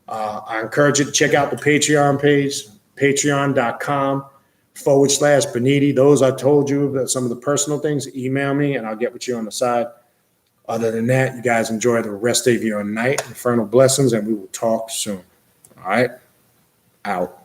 I encourage you to check out the Patreon page, patreon.com/Beniti. Those I told you that some of the personal things, email me and I'll get with you on the side. Other than that, you guys enjoy the rest of your night. Infernal blessings, and we will talk soon. All right? Out.